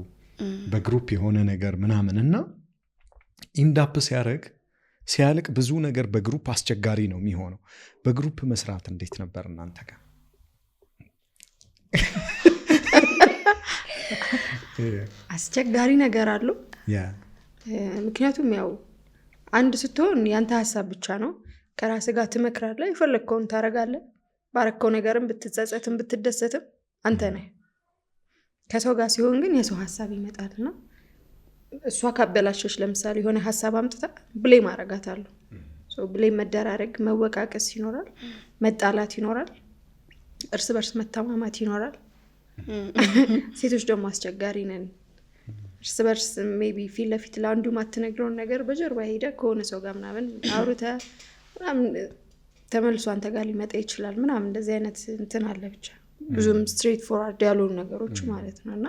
በግሩፕ የሆነ ነገር ምናምን እና ኢንዳፕ ሲያልቅ ብዙ ነገር በግሩፕ አስቸጋሪ ነው የሚሆነው። በግሩፕ መስራት እንዴት ነበር እናንተ ጋር? አስቸጋሪ ነገር አለው። ምክንያቱም ያው አንድ ስትሆን ያንተ ሀሳብ ብቻ ነው። ከራስ ጋር ትመክራለህ፣ የፈለግከውን ታረጋለህ። ባረከው ነገርም ብትጸጸትም ብትደሰትም አንተ ነህ። ከሰው ጋር ሲሆን ግን የሰው ሀሳብ ይመጣልና እሷ ካበላሸች ለምሳሌ የሆነ ሀሳብ አምጥታ ብሌም አረጋታለሁ። ብሌም መደራረግ፣ መወቃቀስ ይኖራል፣ መጣላት ይኖራል፣ እርስ በርስ መተማማት ይኖራል። ሴቶች ደግሞ አስቸጋሪ ነን። እርስ በርስ ሜቢ ፊት ለፊት ለአንዱ ማትነግረውን ነገር በጀርባ ሄደ ከሆነ ሰው ጋር ምናምን አውርተ ምናምን ተመልሶ አንተ ጋር ሊመጣ ይችላል ምናምን እንደዚህ አይነት እንትን አለ ብቻ ብዙም ስትሬት ፎርዋርድ ያልሆኑ ነገሮች ማለት ነው። እና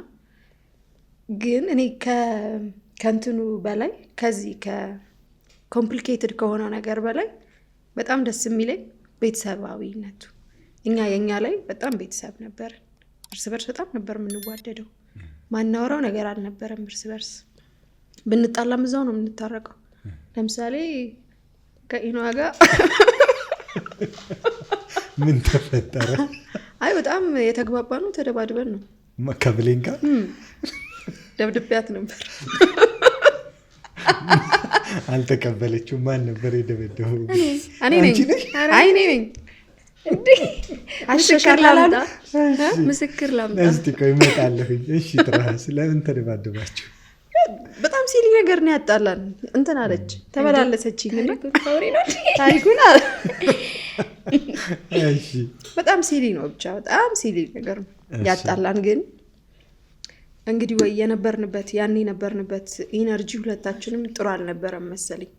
ግን እኔ ከእንትኑ በላይ ከዚህ ከኮምፕሊኬትድ ከሆነ ነገር በላይ በጣም ደስ የሚለኝ ቤተሰባዊነቱ። የኛ ላይ በጣም ቤተሰብ ነበር፣ እርስ በርስ በጣም ነበር የምንዋደደው። ማናወራው ነገር አልነበረም እርስ በርስ። ብንጣላም እዛው ነው የምንታረቀው። ለምሳሌ ከኢኖዋ ጋር ምን ተፈጠረ? አይ በጣም የተግባባ ነው፣ ተደባድበን ነው። ከብሌን ጋር ደብድቤያት ነበር። አልተቀበለችው። ማን ነበር የደበደበው? እኔ ነኝ። ምስክር ላምጣ። እስቲ ቆይ እመጣለሁኝ። እሺ ትራስ ለምን ተደባደባችሁ? በጣም ሲሊ ነገር ነው ያጣላን። እንትን አለች ተመላለሰችኝ እና ታሪኩን እሺ በጣም ሲሊ ነው ብቻ በጣም ሲሊ ነገር ነው ያጣላን። ግን እንግዲህ ወይ ያኔ የነበርንበት ኢነርጂ ሁለታችንም ጥሩ አልነበረም መሰለኝ።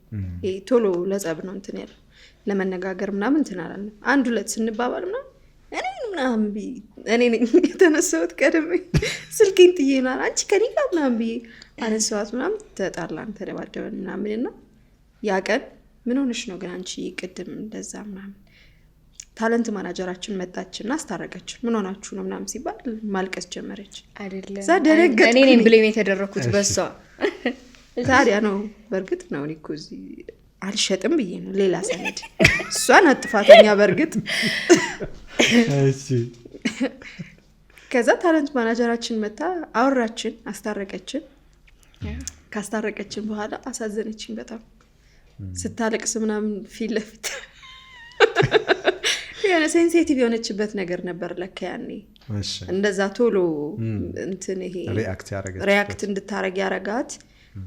ቶሎ ለጸብ ነው እንትን ያለው ለመነጋገር ምናምን እንትን አላለም። አንድ ሁለት ስንባባል ምናምን እኔ ነኝ የተነሳሁት ቀድሜ ስልኬን ጥዬ ምናምን አንቺ ከኔ ጋር ምናምን ብዬ አነሳኋት ምናምን ተጣላን፣ ተደባደበን ምናምን እና ያ ቀን ምን ሆነሽ ነው ግን አንቺ ቅድም እንደዛ ምናምን። ታለንት ማናጀራችን መጣችና አስታረቀችን። ምን ሆናችሁ ነው ምናምን ሲባል ማልቀስ ጀመረች። አይደለም እዛ ደነገጥኩ። እኔ ነኝ ብሌም የተደረኩት በሷ። ታዲያ ነው በእርግጥ ነው እኔ እኮ እዚህ አልሸጥም ብዬ ነው ሌላ ሰነድ። እሷን አጥፋተኛ በእርግጥ። እሺ ከዛ ታለንት ማናጀራችን መጣ አወራችን፣ አስታረቀችን። ካስታረቀችን በኋላ አሳዘነችን በጣም ስታለቅስ ምናምን ፊት ለፊት የሆነ ሴንሲቲቭ የሆነችበት ነገር ነበር ለካ ያኔ። እንደዛ ቶሎ እንትን ይሄ ሪያክት እንድታረግ ያረጋት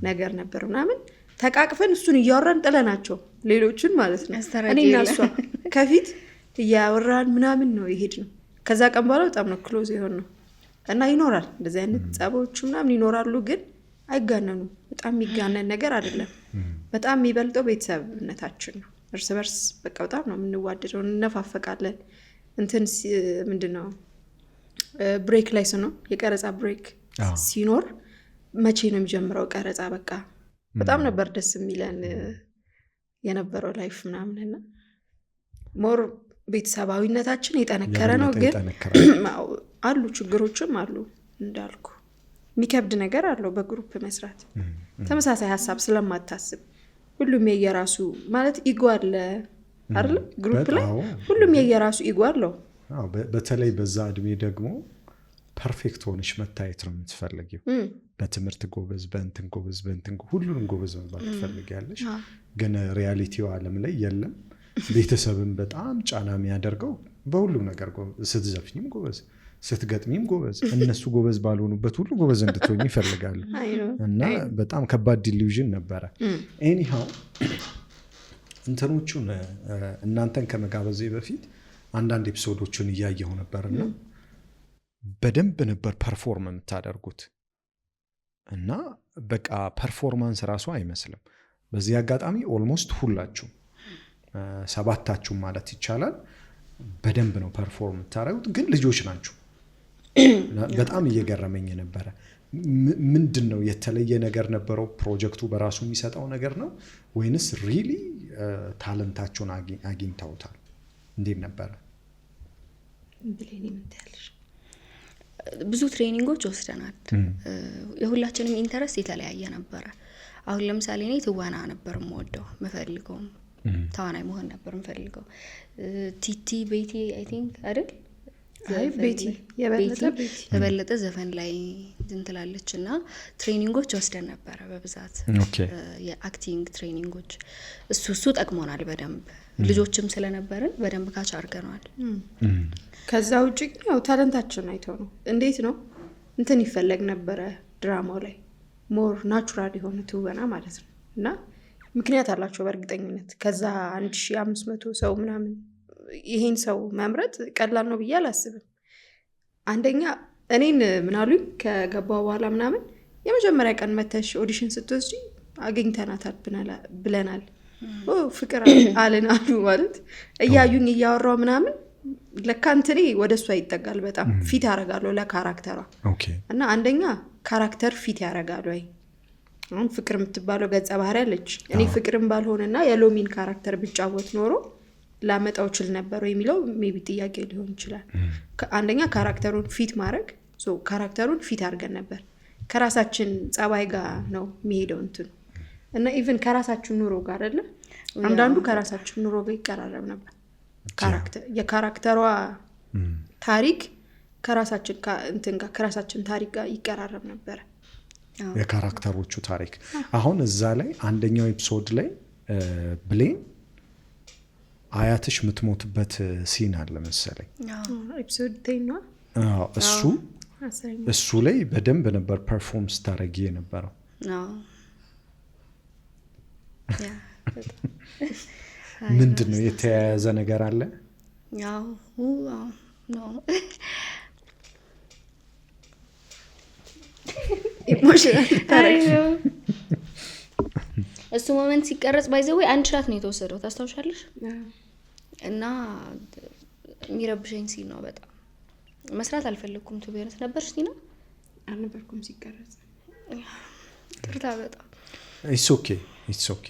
ነገር ነበር ምናምን። ተቃቅፈን እሱን እያወራን ጥለናቸው ሌሎችን ማለት ነው። እኔና እሷ ከፊት እያወራን ምናምን ነው ይሄድ ነው። ከዛ ቀን በኋላ በጣም ነው ክሎዝ የሆን ነው። እና ይኖራል እንደዚህ አይነት ጸቦች ምናምን ይኖራሉ፣ ግን አይጋነኑም። በጣም የሚጋነን ነገር አይደለም። በጣም የሚበልጠው ቤተሰብነታችን ነው። እርስ በርስ በቃ በጣም ነው የምንዋደደው፣ እንነፋፈቃለን። እንትን ምንድነው ብሬክ ላይ ነው የቀረጻ ብሬክ ሲኖር መቼ ነው የሚጀምረው ቀረጻ? በቃ በጣም ነበር ደስ የሚለን የነበረው ላይፍ ምናምንና ሞር ቤተሰባዊነታችን የጠነከረ ነው። ግን አሉ ችግሮችም አሉ እንዳልኩ፣ የሚከብድ ነገር አለው በግሩፕ መስራት። ተመሳሳይ ሀሳብ ስለማታስብ ሁሉም የየራሱ ማለት ኢጎ አለ አይደል? ግሩፕ ላይ ሁሉም የየራሱ ኢጎ አለው። በተለይ በዛ እድሜ ደግሞ ፐርፌክት ሆነሽ መታየት ነው የምትፈልጊው። በትምህርት ጎበዝ፣ በእንትን ጎበዝ፣ በእንትን ሁሉንም ጎበዝ መባል ትፈልጊያለሽ። ግን ሪያሊቲው ዓለም ላይ የለም። ቤተሰብም በጣም ጫና የሚያደርገው በሁሉም ነገር ስትዘፍኝም ጎበዝ፣ ስትገጥሚም ጎበዝ፣ እነሱ ጎበዝ ባልሆኑበት ሁሉ ጎበዝ እንድትሆኝ ይፈልጋሉ። እና በጣም ከባድ ዲሉዥን ነበረ። ኤኒሃው እንትኖቹን እናንተን ከመጋበዜ በፊት አንዳንድ ኤፒሶዶችን እያየሁ ነበርና በደንብ ነበር ፐርፎርም የምታደርጉት እና በቃ ፐርፎርማንስ ራሱ አይመስልም። በዚህ አጋጣሚ ኦልሞስት ሁላችሁ ሰባታችሁ ማለት ይቻላል በደንብ ነው ፐርፎርም የምታደርጉት፣ ግን ልጆች ናችሁ። በጣም እየገረመኝ ነበረ። ምንድን ነው የተለየ ነገር ነበረው? ፕሮጀክቱ በራሱ የሚሰጠው ነገር ነው ወይንስ ሪሊ ታለንታቸውን አግኝተውታል? እንዴት ነበረ? ብዙ ትሬኒንጎች ወስደናል። የሁላችንም ኢንተረስት የተለያየ ነበረ። አሁን ለምሳሌ እኔ ትወና ነበር የምወደው ምፈልገውም፣ ተዋናይ መሆን ነበር ምፈልገው። ቲቲ ቤቲ አይ ቲንክ አይደል? አይ ቤቲ የበለጠ ዘፈን ላይ እንትላለች እና ትሬኒንጎች ወስደን ነበረ በብዛት የአክቲንግ ትሬኒንጎች። እሱ ጠቅሞናል በደንብ። ልጆችም ስለነበርን በደንብ ካች አድርገናል። ከዛ ውጭ ግን ያው ታለንታችን አይተው ነው እንዴት ነው እንትን ይፈለግ ነበረ ድራማው ላይ ሞር ናቹራል የሆነ ትወና ማለት ነው። እና ምክንያት አላቸው በእርግጠኝነት። ከዛ 1500 ሰው ምናምን ይሄን ሰው መምረጥ ቀላል ነው ብዬ አላስብም። አንደኛ እኔን ምናሉኝ ከገባው በኋላ ምናምን የመጀመሪያ ቀን መተሽ ኦዲሽን ስትወስጂ አግኝተናታል ብለናል ፍቅር አለን አሉ ማለት እያዩኝ እያወራው ምናምን ለካ እንትኔ ወደሷ ይጠጋል በጣም ፊት ያረጋሉ ለካራክተሯ እና አንደኛ ካራክተር ፊት ያረጋሉ ወይ አሁን ፍቅር የምትባለው ገጸ ባህሪ አለች እኔ ፍቅርን ባልሆነና የሎሚን ካራክተር ብጫወት ኖሮ ላመጣው ይችል ነበር የሚለው ሜቢ ጥያቄ ሊሆን ይችላል አንደኛ ካራክተሩን ፊት ማድረግ ካራክተሩን ፊት አድርገን ነበር ከራሳችን ጸባይ ጋር ነው የሚሄደው እንትን እና ኢቭን ከራሳችን ኑሮ ጋር አይደለ አንዳንዱ ከራሳችን ኑሮ ጋር ይቀራረብ ነበር የካራክተሯ ታሪክ ከራሳችን እንትን ጋር ከራሳችን ታሪክ ጋር ይቀራረብ ነበር የካራክተሮቹ ታሪክ አሁን እዛ ላይ አንደኛው ኤፒሶድ ላይ ብሌን አያትሽ የምትሞትበት ሲን አለ መሰለኝ ኤፒሶድ 10 ነው እሱ ላይ በደንብ ነበር ፐርፎርምስ ታረጊ የነበረው ምንድነው የተያያዘ ነገር አለ ኢሞሽናል ታሪክ እሱ ሞመንት ሲቀረጽ ባይዘው አንድ ሻት ነው የተወሰደው ታስታውሻለሽ እና የሚረብሸኝ ሲን ነው በጣም መስራት አልፈለኩም ቢሆንስ ነበርሽ ሲና አልነበርኩም ሲቀረጽ ቅርታ በጣም ኢትስ ኦኬ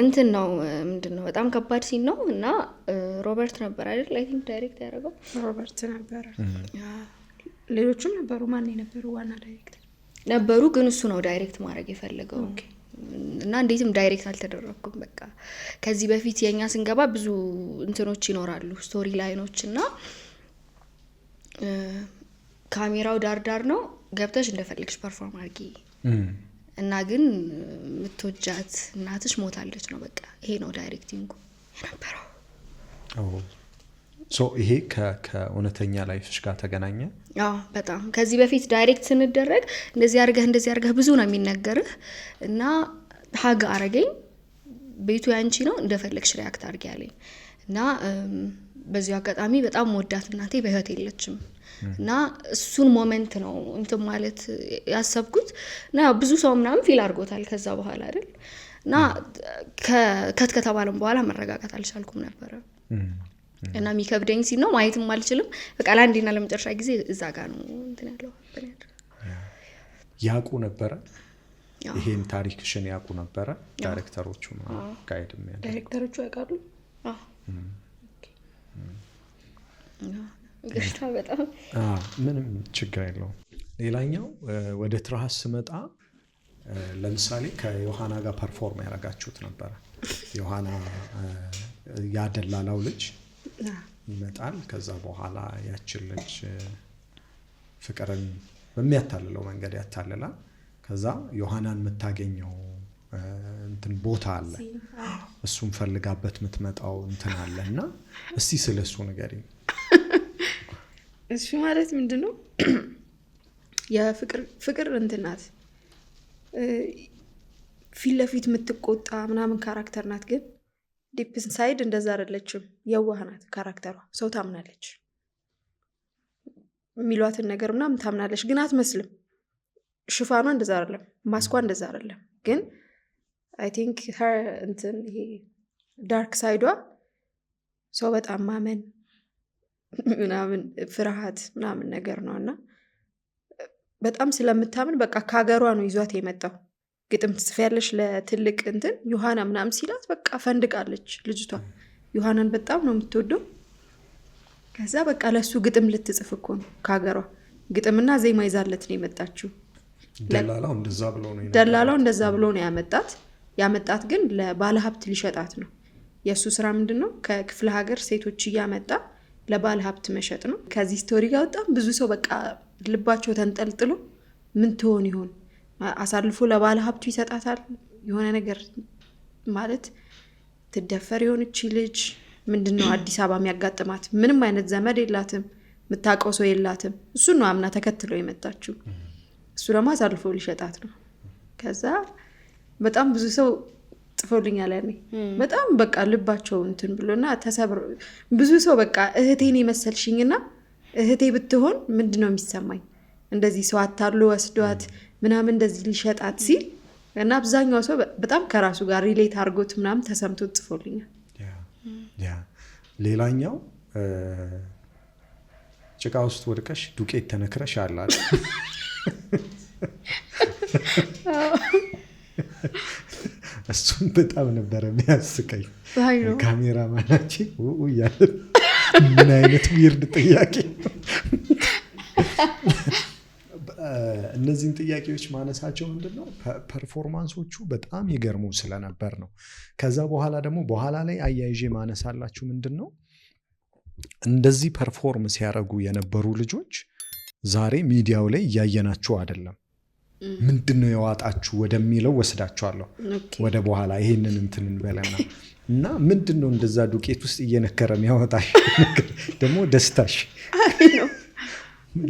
እንትን ነው ምንድነው በጣም ከባድ ሲን ነው እና ሮበርት ነበር አይደል አይ ቲንክ ዳይሬክት ያደረገው ሮበርት ነበር ሌሎችም ነበሩ ማን የነበሩ ዋና ዳይሬክተር ነበሩ ግን እሱ ነው ዳይሬክት ማድረግ የፈለገው እና እንዴትም ዳይሬክት አልተደረኩም በቃ ከዚህ በፊት የኛ ስንገባ ብዙ እንትኖች ይኖራሉ ስቶሪ ላይኖች እና ካሜራው ዳር ነው ገብተሽ እንደፈለግሽ ፐርፎርም አድርጊ እና ግን ምትወጃት እናትሽ ሞታለች ነው በቃ ይሄ ነው ዳይሬክቲንጉ የነበረው ይሄ ከእውነተኛ ላይፍሽ ጋር ተገናኘ በጣም ከዚህ በፊት ዳይሬክት ስንደረግ እንደዚህ አርገህ ብዙ ነው የሚነገርህ እና ሀግ አረገኝ ቤቱ ያንቺ ነው እንደፈለግሽ ሪያክት አድርጊ ያለኝ እና በዚህ አጋጣሚ በጣም ወዳት እናቴ በህይወት የለችም እና እሱን ሞመንት ነው እንትን ማለት ያሰብኩት እና ብዙ ሰው ምናምን ፊል አድርጎታል ከዛ በኋላ አይደል እና ከተባለም በኋላ መረጋጋት አልቻልኩም ነበር እና የሚከብደኝ ሲል ነው ማየትም አልችልም በቃ ለአንዴና ለመጨረሻ ጊዜ እዛ ጋር ነው እንትን ያለው ያቁ ነበረ ይሄን ታሪክሽን ያቁ ነበረ ዳይሬክተሮቹ ጋይድም ያለው ዳይሬክተሮቹ ያውቃሉ ግሽታ በጣም ምንም ችግር የለውም ሌላኛው ወደ ትራሃስ ስመጣ ለምሳሌ ከዮሐና ጋር ፐርፎርም ያረጋችሁት ነበር ዮሐና ያደላላው ልጅ ይመጣል ከዛ በኋላ ያችን ልጅ ፍቅርን በሚያታልለው መንገድ ያታልላል ከዛ ዮሐናን የምታገኘው እንትን ቦታ አለ እሱም ፈልጋበት የምትመጣው እንትን አለና እስቲ ስለሱ ንገሪኝ እሱ ማለት ምንድነው የፍቅር እንትናት ፊት ለፊት የምትቆጣ ምናምን ካራክተር ናት ግን ዲፕ ኢንሳይድ እንደዛ አይደለችም የዋህ ናት ካራክተሯ ሰው ታምናለች የሚሏትን ነገር ምናምን ታምናለች ግን አትመስልም ሽፋኗ እንደዛ አይደለም ማስኳ እንደዛ አይደለም ግን አይ ቲንክ her እንትን ይሄ ዳርክ ሳይዷ ሰው በጣም ማመን ምናምን ፍርሃት ምናምን ነገር ነውና በጣም ስለምታምን በቃ ካገሯ ነው ይዟት የመጣው ግጥም ትጽፊያለሽ ለትልቅ እንትን ዮሐና ምናምን ሲላት በቃ ፈንድቃለች ልጅቷ ዮሐናን በጣም ነው የምትወደው ከዛ በቃ ለሱ ግጥም ልትጽፍ እኮ ነው ካገሯ ግጥምና ዜማ ይዛለት ነው የመጣችው ደላላው እንደዛ ብሎ ነው ያመጣት ግን ለባለ ሀብት ሊሸጣት ነው የሱ ስራ ምንድነው ከክፍለ ሀገር ሴቶች እያመጣ ለባለ ሀብት መሸጥ ነው ከዚህ ስቶሪ ጋር በጣም ብዙ ሰው በቃ ልባቸው ተንጠልጥሎ ምን ትሆን ይሆን አሳልፎ ለባለ ሀብቱ ይሰጣታል የሆነ ነገር ማለት ትደፈር ይሆንች ልጅ ምንድነው አዲስ አበባ የሚያጋጥማት ምንም አይነት ዘመድ የላትም ምታቀው ሰው የላትም እሱ ነው አምና ተከትሎ የመጣችው እሱ ደግሞ አሳልፎ ሊሸጣት ነው ከዛ በጣም ብዙ ሰው ጽፎልኛል ያኔ በጣም በቃ ልባቸው እንትን ብሎና ተሰብሮ ብዙ ሰው በቃ እህቴን የመሰልሽኝና እህቴ ብትሆን ምንድነው የሚሰማኝ እንደዚህ ሰው አታሎ ወስዷት ምናምን እንደዚህ ሊሸጣት ሲል እና አብዛኛው ሰው በጣም ከራሱ ጋር ሪሌት አድርጎት ምናምን ተሰምቶት ጽፎልኛል። ሌላኛው ጭቃ ውስጥ ወድቀሽ ዱቄት ተነክረሽ አላል እሱም በጣም ነበረ የሚያስቀኝ። ካሜራ ማናችን እያለ ምን አይነት ዊርድ ጥያቄ። እነዚህን ጥያቄዎች ማነሳቸው ምንድን ነው ፐርፎርማንሶቹ በጣም ይገርሙ ስለነበር ነው። ከዛ በኋላ ደግሞ በኋላ ላይ አያይዤ ማነሳላችሁ ምንድን ነው እንደዚህ ፐርፎርም ሲያደርጉ የነበሩ ልጆች ዛሬ ሚዲያው ላይ እያየናቸው አይደለም። ምንድን ነው የዋጣችሁ ወደሚለው ወስዳችኋለሁ ወደ በኋላ ይሄንን እንትን እንበለና እና ምንድን ነው እንደዛ ዱቄት ውስጥ እየነከረ የሚያወጣሽ ደግሞ ደስታሽ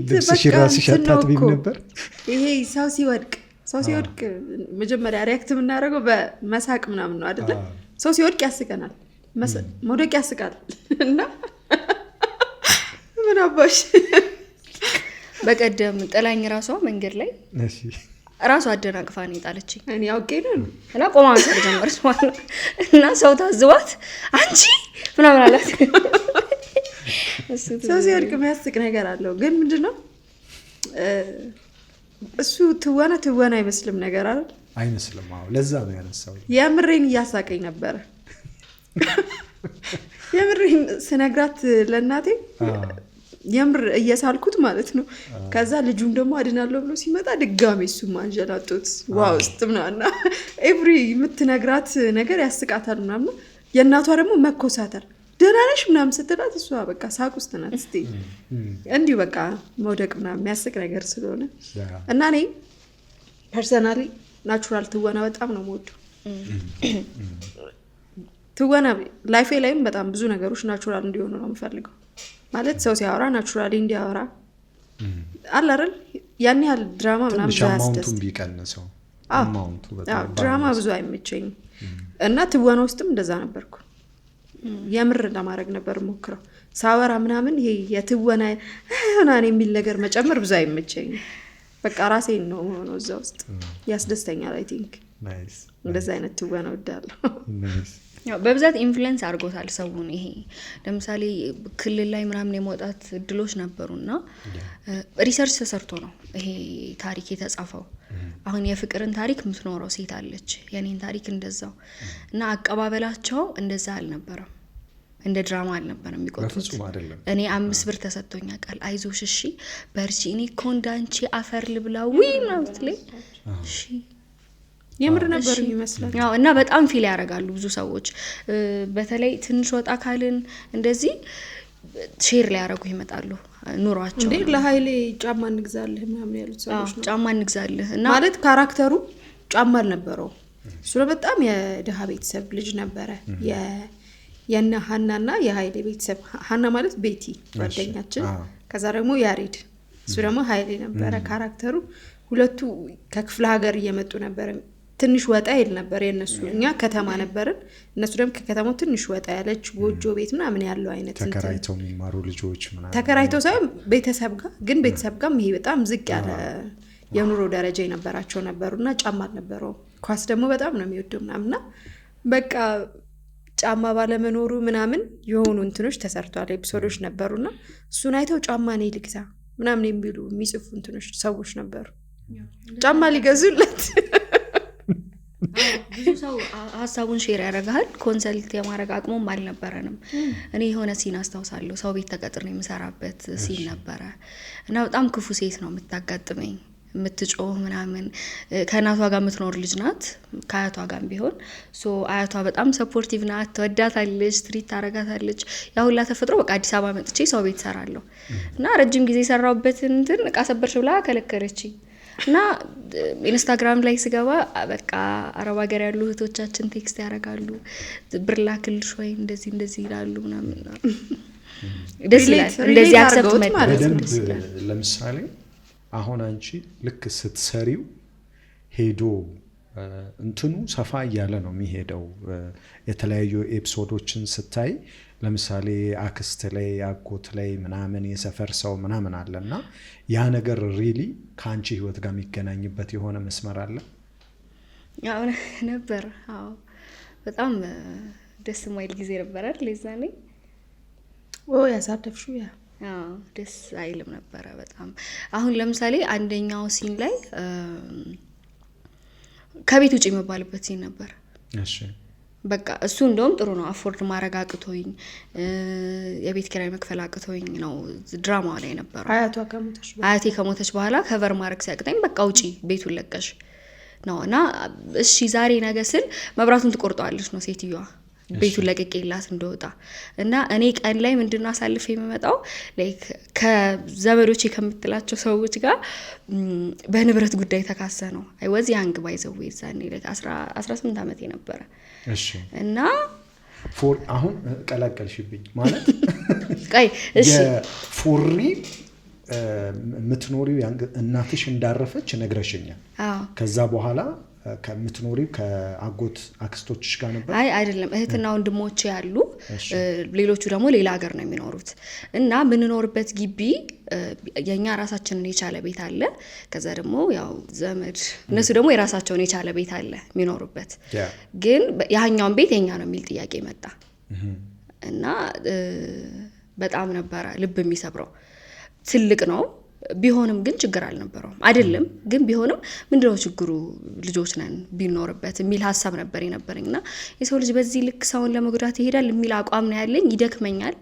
ልብስሽ ራስሽ አታጥቢም ነበር? ይሄ ሰው ሲወድቅ መጀመሪያ ሪያክት የምናደርገው በመሳቅ ምናምን ነው አይደለ? ሰው ሲወድቅ ያስቀናል፣ መውደቅ ያስቃል። እና ምን አባሽ በቀደም ጥላኝ ራሷ መንገድ ላይ ራሷ አደናቅፋ ነው የጣለችኝ። እኔ አውቄ ነው እና ቆማ መሳቅ ጀመረች ማለት ነው። እና ሰው ታዝባት አንቺ ምናምን አላት። ሰው ሲወድቅ የሚያስቅ ነገር አለው። ግን ምንድነው እሱ ትወና አይመስልም ነገር አይደል? አይመስልም። አዎ ለዛ ነው ያነሳው። የምሬን እያሳቀኝ ነበረ። የምሬን ስነግራት ለእናቴ የምር እየሳልኩት ማለት ነው። ከዛ ልጁም ደግሞ አድናለሁ ብሎ ሲመጣ ድጋሜ እሱ ማንጀላጦት ዋው ውስጥ ምናና ኤቭሪ የምትነግራት ነገር ያስቃታል ምናምን። የእናቷ ደግሞ መኮሳተር ደህና ነሽ ምናምን ስትላት እሷ በቃ ሳቅ ውስጥ ናት። እስቲ እንዲሁ በቃ መውደቅ ምናምን የሚያስቅ ነገር ስለሆነ እና እኔ ፐርሰናሊ ናቹራል ትወና በጣም ነው የምወደው። ትወና ላይፌ ላይም በጣም ብዙ ነገሮች ናቹራል እንዲሆኑ ነው የምፈልገው። ማለት ሰው ሲያወራ ናቹራሊ እንዲያወራ አለ አይደል? ያን ያህል ድራማ ምናምን ዛስደስ ቢቀንሰው አማውንቱ በጣም ድራማ ብዙ አይመቸኝም። እና ትወና ውስጥም እንደዛ ነበርኩ። የምር ለማድረግ ነበር ሞክረው ሳወራ ምናምን ይሄ የትወና ሆናን የሚል ነገር መጨመር ብዙ አይመቸኝም። በቃ ራሴን ነው ሆኖ እዛ ውስጥ ያስደስተኛል። አይ ቲንክ ናይስ እንደዛ አይነት ትወና ወዳለሁ። ናይስ ያው በብዛት ኢንፍሉዌንስ አድርጎታል ሰውን። ይሄ ለምሳሌ ክልል ላይ ምናምን የመውጣት እድሎች ነበሩና ሪሰርች ተሰርቶ ነው ይሄ ታሪክ የተጻፈው። አሁን የፍቅርን ታሪክ የምትኖረው ሴት አለች፣ የኔን ታሪክ እንደዛው እና አቀባበላቸው እንደዛ አልነበረም፣ እንደ ድራማ አልነበረም የሚቆጡት። እኔ 5 ብር ተሰጥቶኝ ያውቃል። አይዞሽ እሺ በርቺ፣ እኔ እኮ እንዳንቺ አፈር ልብላው ነው ትለኝ። እሺ የምር ነበር ይመስላል። ያው እና በጣም ፊል ያደርጋሉ ብዙ ሰዎች። በተለይ ትንሽ ወጣ ካልን እንደዚህ ሼር ሊያደርጉ ይመጣሉ ኑሯቸው። እንዴ ለኃይሌ ጫማ እንግዛልህ ምናምን ያሉት ሰዎች ነው። ጫማ እንግዛልህ እና ማለት ካራክተሩ ጫማ አልነበረው። እሱ በጣም የደሃ ቤተሰብ ልጅ ነበረ። የነ ሀናና የኃይሌ ቤተሰብ፣ ሀና ማለት ቤቲ ጓደኛችን፣ ከዛ ደግሞ ያሬድ፣ እሱ ደግሞ ኃይሌ ነበረ ካራክተሩ። ሁለቱ ከክፍለ ሀገር እየመጡ ነበረ። ትንሽ ወጣ ይል ነበር የነሱ። እኛ ከተማ ነበርን፣ እነሱ ደግሞ ከከተማው ትንሽ ወጣ ያለች ጎጆ ቤት ምናምን ያለው አይነት ተከራይተው የሚማሩ ልጆች ምናምን ተከራይተው ሳይሆን ቤተሰብ ጋር ግን ቤተሰብ ጋር ይሄ በጣም ዝቅ ያለ የኑሮ ደረጃ የነበራቸው ነበሩና ጫማ አልነበረው። ኳስ ደግሞ በጣም ነው የሚወደው ምናምንና በቃ ጫማ ባለመኖሩ ምናምን የሆኑ እንትኖች ተሰርቷል፣ ኤፒሶዶች ነበሩና እሱን አይተው ጫማ ነው ልግዛ ምናምን የሚሉ የሚጽፉ እንትኖች ሰዎች ነበሩ። ጫማ ሊገዙለት ብዙ ሰው ሀሳቡን ሼር ያደርጋል። ኮንሰልት የማድረግ አቅሙም አልነበረንም። እኔ የሆነ ሲን አስታውሳለሁ። ሰው ቤት ተቀጥሬ የምሰራበት ሲን ነበረ እና በጣም ክፉ ሴት ነው የምታጋጥመኝ፣ የምትጮህ ምናምን። ከእናቷ ጋር የምትኖር ልጅ ናት፣ ከአያቷ ጋር ቢሆን አያቷ በጣም ሰፖርቲቭ ናት፣ ትወዳታለች፣ ትሪት ታረጋታለች። ያ ሁላ ተፈጥሮ በቃ አዲስ አበባ መጥቼ ሰው ቤት ሰራለሁ እና ረጅም ጊዜ የሰራሁበትን እንትን እቃ ሰበርሽ ብላ ከለከለችኝ። እና ኢንስታግራም ላይ ስገባ በቃ አረብ ሀገር ያሉ እህቶቻችን ቴክስት ያደርጋሉ፣ ብር ላክልሽ ወይ እንደዚህ ይላሉ ምናምን። ደስ ይላል እንደዚህ አክሰፕት ማለት ነው። ለምሳሌ አሁን አንቺ ልክ ስትሰሪው ሄዶ እንትኑ ሰፋ እያለ ነው የሚሄደው። የተለያዩ ኤፒሶዶችን ስታይ ለምሳሌ አክስት ላይ አጎት ላይ ምናምን የሰፈር ሰው ምናምን አለና ያ ነገር ሪሊ ከአንቺ ህይወት ጋር የሚገናኝበት የሆነ መስመር አለ። ያው ነበር። አዎ በጣም ደስ የማይል ጊዜ ነበር አይደል የዛኔ? ያሳደፍሽው ያ ደስ አይልም ነበረ በጣም። አሁን ለምሳሌ አንደኛው ሲን ላይ ከቤት ውጭ የመባልበት ሲን ነበር። እሺ በቃ እሱ እንደውም ጥሩ ነው። አፎርድ ማድረግ አቅቶኝ የቤት ኪራይ መክፈል አቅቶኝ ነው ድራማው ላይ ነበረው። አያቴ ከሞተች በኋላ ከቨር ማድረግ ሲያቅተኝ በቃ ውጪ ቤቱን ለቀሽ ነው እና እሺ ዛሬ ነገ ስል መብራቱን ትቆርጠዋለች ነው ሴትዮዋ ቤቱን ለቅቄላት እንደወጣ እና እኔ ቀን ላይ ምንድነው አሳልፌ የምመጣው ላይክ ከዘመዶቼ ከምትላቸው ሰዎች ጋር በንብረት ጉዳይ ተካሰ ነው። አይ ዋዝ ያንግ ባይ ዘ ዌይ ዛኔ ላይክ 18 ዓመቴ ነበረ። እሺ እና አሁን ቀላቀልሽብኝ ማለት እሺ ፎሪ ምትኖሪው እናትሽ እንዳረፈች ነግረሽኛል። ከዛ በኋላ ከምትኖሪው ከአጎት አክስቶችሽ ጋር ነበር? አይ አይደለም፣ እህትና ወንድሞቼ ያሉ፣ ሌሎቹ ደግሞ ሌላ ሀገር ነው የሚኖሩት እና የምንኖርበት ግቢ የኛ ራሳችንን የቻለ ቤት አለ። ከዛ ደግሞ ያው ዘመድ እነሱ ደግሞ የራሳቸውን የቻለ ቤት አለ የሚኖሩበት። ግን ያኛውን ቤት የኛ ነው የሚል ጥያቄ መጣ እና በጣም ነበረ ልብ የሚሰብረው። ትልቅ ነው ቢሆንም ግን ችግር አልነበረውም። አይደለም ግን ቢሆንም ምንድነው ችግሩ ልጆች ነን ቢኖርበት የሚል ሀሳብ ነበር የነበረኝና የሰው ልጅ በዚህ ልክ ሰውን ለመጉዳት ይሄዳል የሚል አቋም ነው ያለኝ። ይደክመኛል።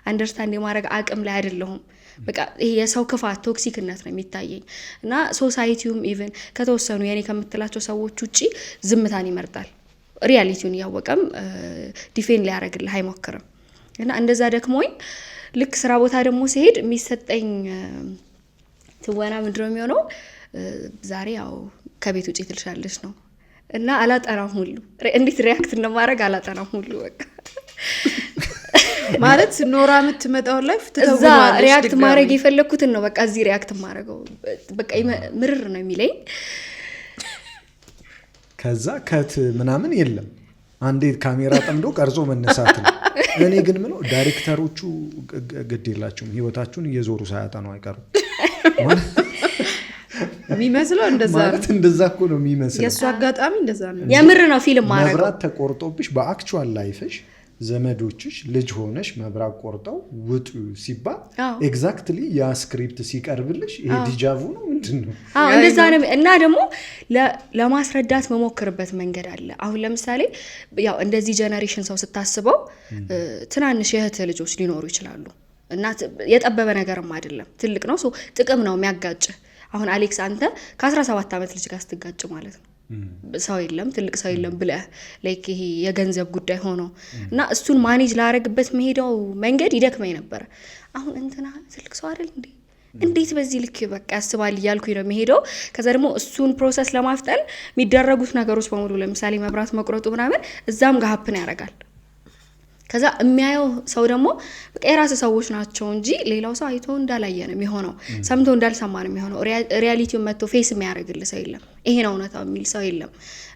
አንደርስታንድ የማድረግ አቅም ላይ አይደለሁም። በቃ ይሄ የሰው ክፋት ቶክሲክነት ነው የሚታየኝ እና ሶሳይቲውም ኢቭን ከተወሰኑ የኔ ከምትላቸው ሰዎች ውጪ ዝምታን ይመርጣል። ሪያሊቲውን እያወቀም ዲፌንድ ሊያደርግልህ አይሞክርም እና እንደዛ ደክሞኝ ልክ ስራ ቦታ ደግሞ ሲሄድ የሚሰጠኝ ትወና ምንድነው የሚሆነው? ዛሬ ያው ከቤት ውጪ ትልሻለሽ ነው እና አላጠናም ሁሉ እንዴት ሪያክት እንደማድረግ አላጠናም ሁሉ በቃ ማለት ኖራ የምትመጣው ላይ እዛ ሪያክት ማድረግ የፈለኩትን ነው በቃ እዚህ ሪያክት ማድረገው በቃ ምርር ነው የሚለኝ። ከዛ ከት ምናምን የለም አንዴ ካሜራ ጠምዶ ቀርጾ መነሳት ነው። እኔ ግን ምነው ዳይሬክተሮቹ ግድ የላቸውም ህይወታችሁን እየዞሩ ሳያጠኑ አይቀሩም የሚመስለው እንደዛ ማለት እንደዛ እኮ ነው የሚመስለው። የእሱ አጋጣሚ እንደዛ ነው። የምር ነው ፊልም ማድረግ። መብራት ተቆርጦብሽ በአክቹዋል ላይፍሽ ዘመዶችሽ ልጅ ሆነሽ መብራት ቆርጠው ውጡ ሲባል ኤግዛክትሊ ያ ስክሪፕት ሲቀርብልሽ ይሄ ዲጃvu ነው ምንድነው? እንደዛ ነው። እና ደግሞ ለማስረዳት መሞክርበት መንገድ አለ። አሁን ለምሳሌ ያው እንደዚህ ጀነሬሽን ሰው ስታስበው ትናንሽ የእህት ልጆች ሊኖሩ ይችላሉ እና የጠበበ ነገርም አይደለም ትልቅ ነው። ሶ ጥቅም ነው የሚያጋጭ። አሁን አሌክስ አንተ ከ17 ዓመት ልጅ ጋር ስትጋጭ ማለት ነው ሰው የለም ትልቅ ሰው የለም ብለህ ላይክ ይሄ የገንዘብ ጉዳይ ሆኖ እና እሱን ማኔጅ ላረግበት መሄደው መንገድ ይደክመኝ ነበር። አሁን እንትና ትልቅ ሰው አይደል እንዴ እንዴት በዚህ ልክ በቃ ያስባል እያልኩኝ ነው የሚሄደው። ከዛ ደግሞ እሱን ፕሮሰስ ለማፍጠን የሚደረጉት ነገሮች በሙሉ ለምሳሌ መብራት መቁረጡ ምናምን እዛም ጋር ሀፕን ያደርጋል። ከዛ የሚያየው ሰው ደግሞ በቃ የራስ ሰዎች ናቸው እንጂ ሌላው ሰው አይቶ እንዳላየ ነው የሚሆነው፣ ሰምቶ እንዳልሰማ ነው የሚሆነው። ሪያሊቲውን መጥቶ ፌስ የሚያደርግልህ ሰው የለም፣ ይሄ ነው እውነታው የሚል ሰው የለም።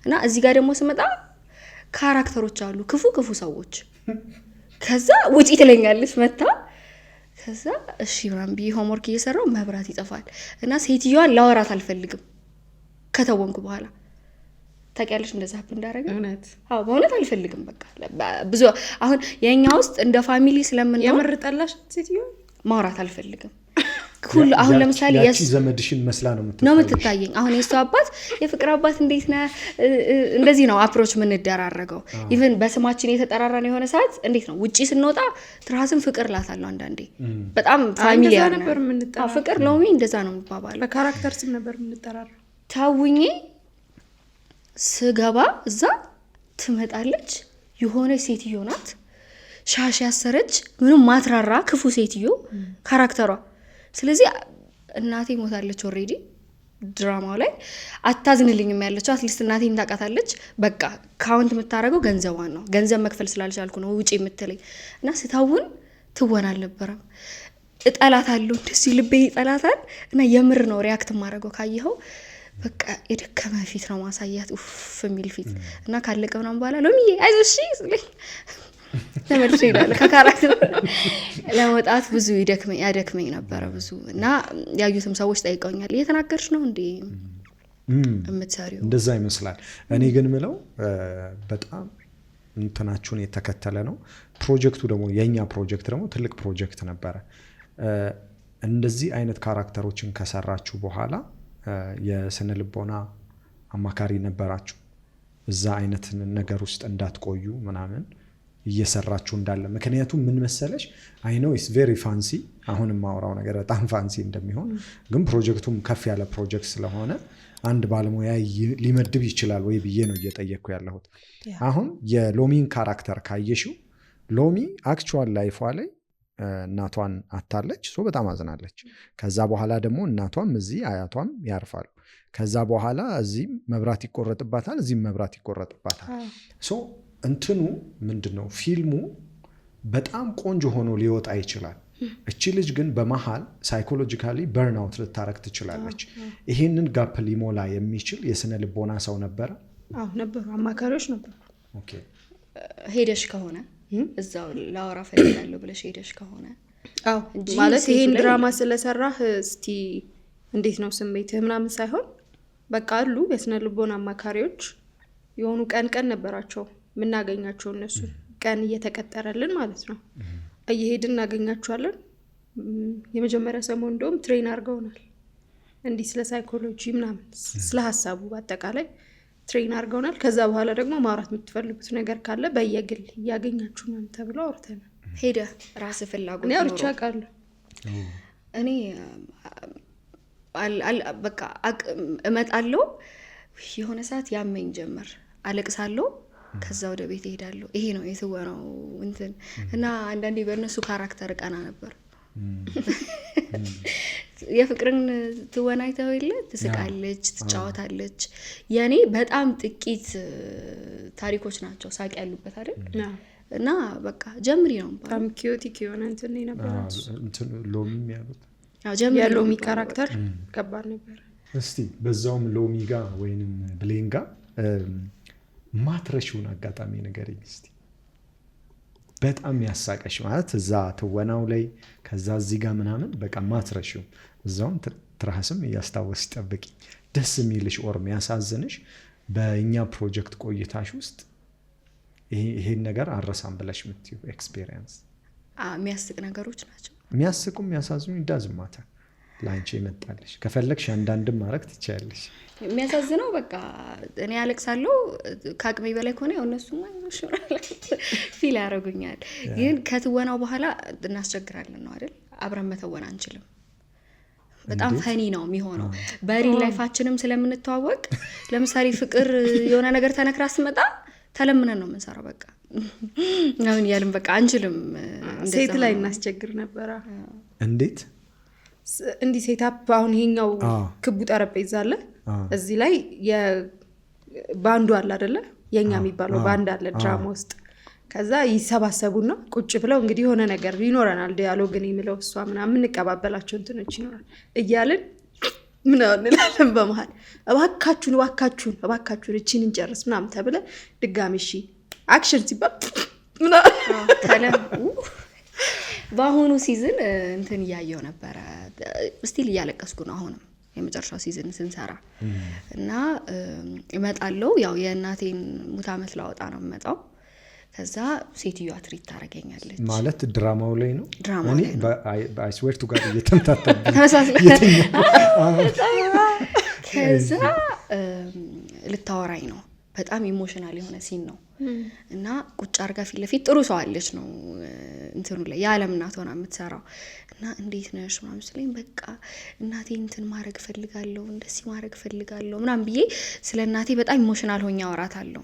እና እዚህ ጋር ደግሞ ስመጣ ካራክተሮች አሉ ክፉ ክፉ ሰዎች። ከዛ ውጪ ትለኛለች መታ። ከዛ እሺ ብራን ቢ ሆምወርክ እየሰራው መብራት ይጠፋል እና ሴትዮዋን ላወራት አልፈልግም ከተወንኩ በኋላ ታውቂያለሽ እንደዛ ሀፕ እንዳደረገ እውነት በእውነት አልፈልግም። በቃ ብዙ አሁን የኛ ውስጥ እንደ ፋሚሊ ስለምን የምርጠላሽ ሴትዮ ማውራት አልፈልግም ሁሉ። አሁን ለምሳሌ ያቺ ዘመድሽን መስላ ነው የምትታየኝ። አሁን የሱ አባት የፍቅር አባት እንዴት ነህ እንደዚህ ነው አፕሮች ምን እንደራረገው። ኢቭን በስማችን የተጠራራን የሆነ ሰዓት እንዴት ነው ውጪ ስንወጣ ትራስን ፍቅር ላታለው አንዳንዴ በጣም ፋሚሊያር ነው። ፍቅር ሎሚ እንደዛ ነው የሚባባለው። በካራክተር ስም ነበር የምንጠራራው። ታውኜ ስገባ እዛ ትመጣለች የሆነ ሴትዮ ናት፣ ሻሽ ያሰረች ምንም ማትራራ ክፉ ሴትዮ ካራክተሯ። ስለዚህ እናቴ ሞታለች ኦሬዲ ድራማው ላይ አታዝንልኝም ያለችው አትሊስት እናቴን ታውቃታለች። በቃ ካውንት የምታደርገው ገንዘቧን ነው። ገንዘብ መክፈል ስላልቻልኩ ነው ውጪ የምትለኝ እና ስታውን ትወና አልነበረም። እጠላታለሁ እንደዚህ ልቤ ይጠላታል እና የምር ነው ሪያክት ማድረገው ካየኸው በቃ የደከመ ፊት ነው ማሳያት ኡፍ የሚል ፊት እና ካለቀ ምናምን በኋላ ሎሚዬ አይዞሽ ስለኝ ተመልሼ ይላል ከካራክተር ለመውጣት ብዙ ያደክመኝ ነበረ ብዙ። እና ያዩትም ሰዎች ጠይቀውኛል እየተናገርሽ ነው እንዴ የምትሰሪው እንደዛ ይመስላል። እኔ ግን ምለው በጣም እንትናችሁን የተከተለ ነው። ፕሮጀክቱ ደግሞ የኛ ፕሮጀክት ደግሞ ትልቅ ፕሮጀክት ነበረ። እንደዚህ አይነት ካራክተሮችን ከሰራችሁ በኋላ የስነ ልቦና አማካሪ ነበራችሁ እዛ አይነት ነገር ውስጥ እንዳትቆዩ ምናምን እየሰራችሁ እንዳለ። ምክንያቱም ምን መሰለሽ አይ ኖ ኢትስ ቬሪ ፋንሲ፣ አሁን የማወራው ነገር በጣም ፋንሲ እንደሚሆን ግን ፕሮጀክቱም ከፍ ያለ ፕሮጀክት ስለሆነ አንድ ባለሙያ ሊመድብ ይችላል ወይ ብዬ ነው እየጠየቅኩ ያለሁት። አሁን የሎሚን ካራክተር ካየሽው ሎሚ አክቹዋል ላይፏ ላይ እናቷን አታለች፣ ሶ በጣም አዝናለች። ከዛ በኋላ ደግሞ እናቷም እዚህ አያቷም ያርፋሉ። ከዛ በኋላ እዚህም መብራት ይቆረጥባታል፣ እዚህም መብራት ይቆረጥባታል። ሶ እንትኑ ምንድነው ፊልሙ በጣም ቆንጆ ሆኖ ሊወጣ ይችላል። እቺ ልጅ ግን በመሃል ሳይኮሎጂካሊ በርንአውት ልታረግ ትችላለች። ይሄንን ጋፕ ሊሞላ የሚችል የስነ ልቦና ሰው ነበረ? አዎ ነበሩ፣ አማካሪዎች ነበሩ። ኦኬ ሄደሽ ከሆነ እዛው ላወራ ፈልጋለሁ ብለሽ ሄደሽ ከሆነ አዎ ማለት ይሄን ድራማ ስለሰራህ እስቲ እንዴት ነው ስሜትህ ምናምን ሳይሆን በቃ አሉ የስነ ልቦና አማካሪዎች የሆኑ ቀን ነበራቸው ምናገኛቸው። እነሱ ቀን እየተቀጠረልን ማለት ነው እየሄድን እናገኛቸዋለን። የመጀመሪያ ሰሞን እንደውም ትሬን አድርገውናል እንዲህ ስለ ሳይኮሎጂ ምናምን ስለ ሀሳቡ በአጠቃላይ ትሬን አድርገውናል። ከዛ በኋላ ደግሞ ማውራት የምትፈልጉት ነገር ካለ በየግል እያገኛችሁ ምናምን ተብለው አውርተናል። ሄደ ራስ ፍላጎት እኔ አውርቼ አውቃለሁ። እኔ በቃ እመጣለሁ፣ የሆነ ሰዓት ያመኝ ጀመር፣ አለቅሳለሁ፣ ከዛ ወደ ቤት እሄዳለሁ። ይሄ ነው የትወናው እንትን እና አንዳንዴ በእነሱ ካራክተር ቀና ነበር። የፍቅርን ትወና አይተው የለ ትስቃለች፣ ትጫወታለች። የኔ በጣም ጥቂት ታሪኮች ናቸው ሳቂ ያሉበት አይደል? እና በቃ ጀምሪ ነው በጣም ኪዮቲክ የሆነ እንትን ነበር። ሎሚ ያሉት የሎሚ ካራክተር ከባድ ነበር። እስቲ በዛውም ሎሚ ጋር ወይንም ብሌን ጋር ማትረሽውን አጋጣሚ ንገሪኝ እስቲ። በጣም ያሳቀሽ ማለት እዛ ትወናው ላይ ከዛ እዚህ ጋር ምናምን በቃ ማትረሽው እዛውም ትራስም እያስታወስ ጠብቂ ደስ የሚልሽ ኦር የሚያሳዝንሽ በእኛ ፕሮጀክት ቆይታሽ ውስጥ ይሄን ነገር አረሳም ብለሽ የምትይው ኤክስፔሪየንስ? የሚያስቅ ነገሮች ናቸው። የሚያስቁ የሚያሳዝኑ ይዳዝማታ ላንቺ ይመጣልሽ። ከፈለግሽ አንዳንድም ማድረግ ትችያለሽ። የሚያሳዝነው በቃ እኔ አለቅሳለሁ ከአቅሜ በላይ ከሆነ ያው እነሱ ፊል ያደርጉኛል። ግን ከትወናው በኋላ እናስቸግራለን ነው አይደል? አብረን መተወን አንችልም። በጣም ፈኒ ነው የሚሆነው። በሪል ላይፋችንም ስለምንተዋወቅ ለምሳሌ ፍቅር የሆነ ነገር ተነክራ ስትመጣ ተለምነን ነው የምንሰራው። በቃ አሁን ያልን በቃ አንችልም። ሴት ላይ እናስቸግር ነበረ። እንዴት እንዲህ ሴታፕ አሁን ይሄኛው ክቡ ጠረጴዛ አለ፣ እዚህ ላይ የባንዱ አለ አይደለ? የኛ የሚባለው ባንድ አለ ድራማ ውስጥ። ከዛ ይሰባሰቡና ቁጭ ብለው እንግዲህ የሆነ ነገር ይኖረናል፣ ዲያሎግን የሚለው እሷ ምናምን እንቀባበላቸው እንትኖች ይኖራል እያልን ምናምን እንላለን በመሃል እባካችሁን እቺን እንጨርስ ምናምን ተብለ ድጋሚ እሺ አክሽን ሲባል ምናምን በአሁኑ ሲዝን እንትን እያየው ነበረ። ስቲል እያለቀስኩ ነው አሁንም የመጨረሻው ሲዝን ስንሰራ እና እመጣለሁ። ያው የእናቴን ሙት ዓመት ላወጣ ነው የምመጣው። ከዛ ሴትዮዋ ትሪት ታደርገኛለች። ማለት ድራማው ላይ ነው። ድራማው ላይ ነው። በአይስዌርቱ ጋር እየተምታታብኝ ከዛ ልታወራኝ ነው። በጣም ኢሞሽናል የሆነ ሲን ነው እና ቁጭ አርጋ ፊት ለፊት ጥሩ ሰው አለች ነው እንትኑ ላይ የዓለም እናት ሆና የምትሰራው እና እንዴት ነሽ ምናምን ስለኝ በቃ እናቴ እንትን ማድረግ ፈልጋለሁ እንደዚህ ማድረግ ፈልጋለሁ ምናምን ብዬ ስለ እናቴ በጣም ኢሞሽናል ሆኜ አወራታለሁ።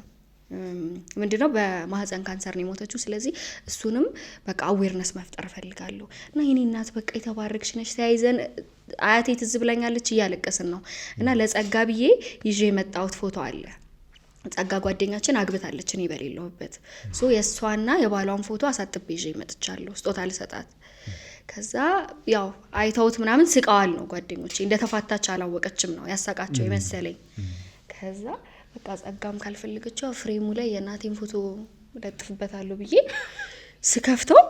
ምንድነው በማህፀን ካንሰር ነው የሞተችው። ስለዚህ እሱንም በቃ አዌርነስ መፍጠር ፈልጋለሁ እና የኔ እናት በቃ የተባረክሽ ነሽ። ተያይዘን አያቴ ትዝ ብላኛለች እያለቀስን ነው እና ለጸጋ ብዬ ይዤ የመጣሁት ፎቶ አለ። ጸጋ ጓደኛችን አግብታለች እኔ በሌለሁበት። ሶ የሷና የባሏን ፎቶ አሳጥቤ ይዤ መጥቻለሁ ስጦታ ልሰጣት። ከዛ ያው አይተውት ምናምን ስቀዋል ነው ጓደኞቼ። እንደተፋታች አላወቀችም ነው ያሳቃቸው የመሰለኝ። ከዛ በቃ ጸጋም ካልፈልገችው ፍሬሙ ላይ የእናቴን ፎቶ ለጥፍበታለሁ ብዬ ስከፍተው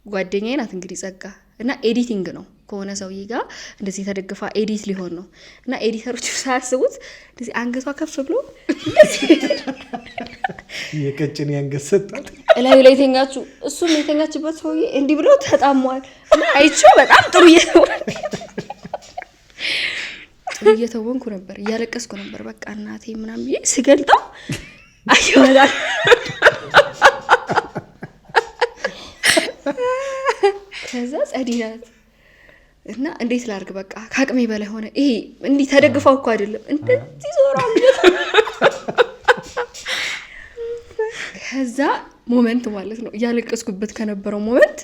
ጓደኛዬ ናት እንግዲህ ጸጋ እና ኤዲቲንግ ነው ከሆነ ሰውዬ ጋር እንደዚህ ተደግፋ ኤዲት ሊሆን ነው እና ኤዲተሮቹ ሳያስቡት እንደዚህ አንገቷ ከፍ ብሎ የቀጭን ያንገት ሰጣት እላዩ ላይ የተኛችው እሱም የተኛችበት ሰውዬ እንዲህ ብሎ ተጣሟል እና አይቼው በጣም ጥሩ እየተወንኩ ነበር እያለቀስኩ ነበር በቃ እናቴ ምናምን ብዬ ስገልጣው አየዋላል ከዛ ጸዲናት እና እንዴት ላርግ በቃ ካቅሜ በላይ ሆነ ይሄ እንዲህ ተደግፋው እኮ አይደለም እንደዚህ ዞራ ከዛ ሞመንት ማለት ነው እያለቀስኩበት ከነበረው ሞመንት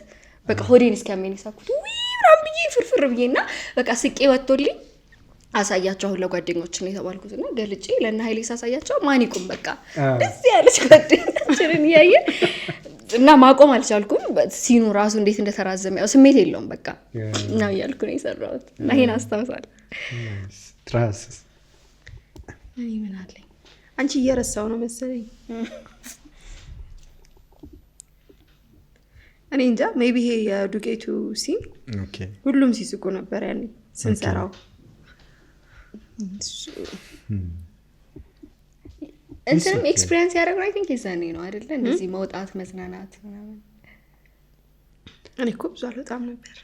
በቃ ሆዴን እስኪያመኝ ሳኩት ምናምን ብዬ ፍርፍር ብዬና በቃ ስቄ ወጥቶልኝ አሳያቸው አሁን ለጓደኞችን የተባልኩትና ገልጬ ለእነ ኃይሌ ሳሳያቸው ማን ይቁም በቃ ደስ ያለች ጓደኛችንን እያየ እና ማቆም አልቻልኩም ሲኑ ራሱ እንዴት እንደተራዘመ ያው ስሜት የለውም በቃ ነው ያልኩ ነው የሰራሁት እና ይሄን አስታውሳለሁ ትራስ እኔ ምን አለኝ አንቺ እየረሳው ነው መሰለኝ እኔ እንጃ ሜቢ ይሄ የዱቄቱ ሲን ሁሉም ሲስቁ ነበር ያኔ ስንሰራው እንትንም ኤክስፒሪየንስ ያደረገው አይ ቲንክ የዛኔ ነው አይደለ እንደዚህ መውጣት መዝናናት ምናምን እኔ እኮ ብዙ አልወጣም ነበር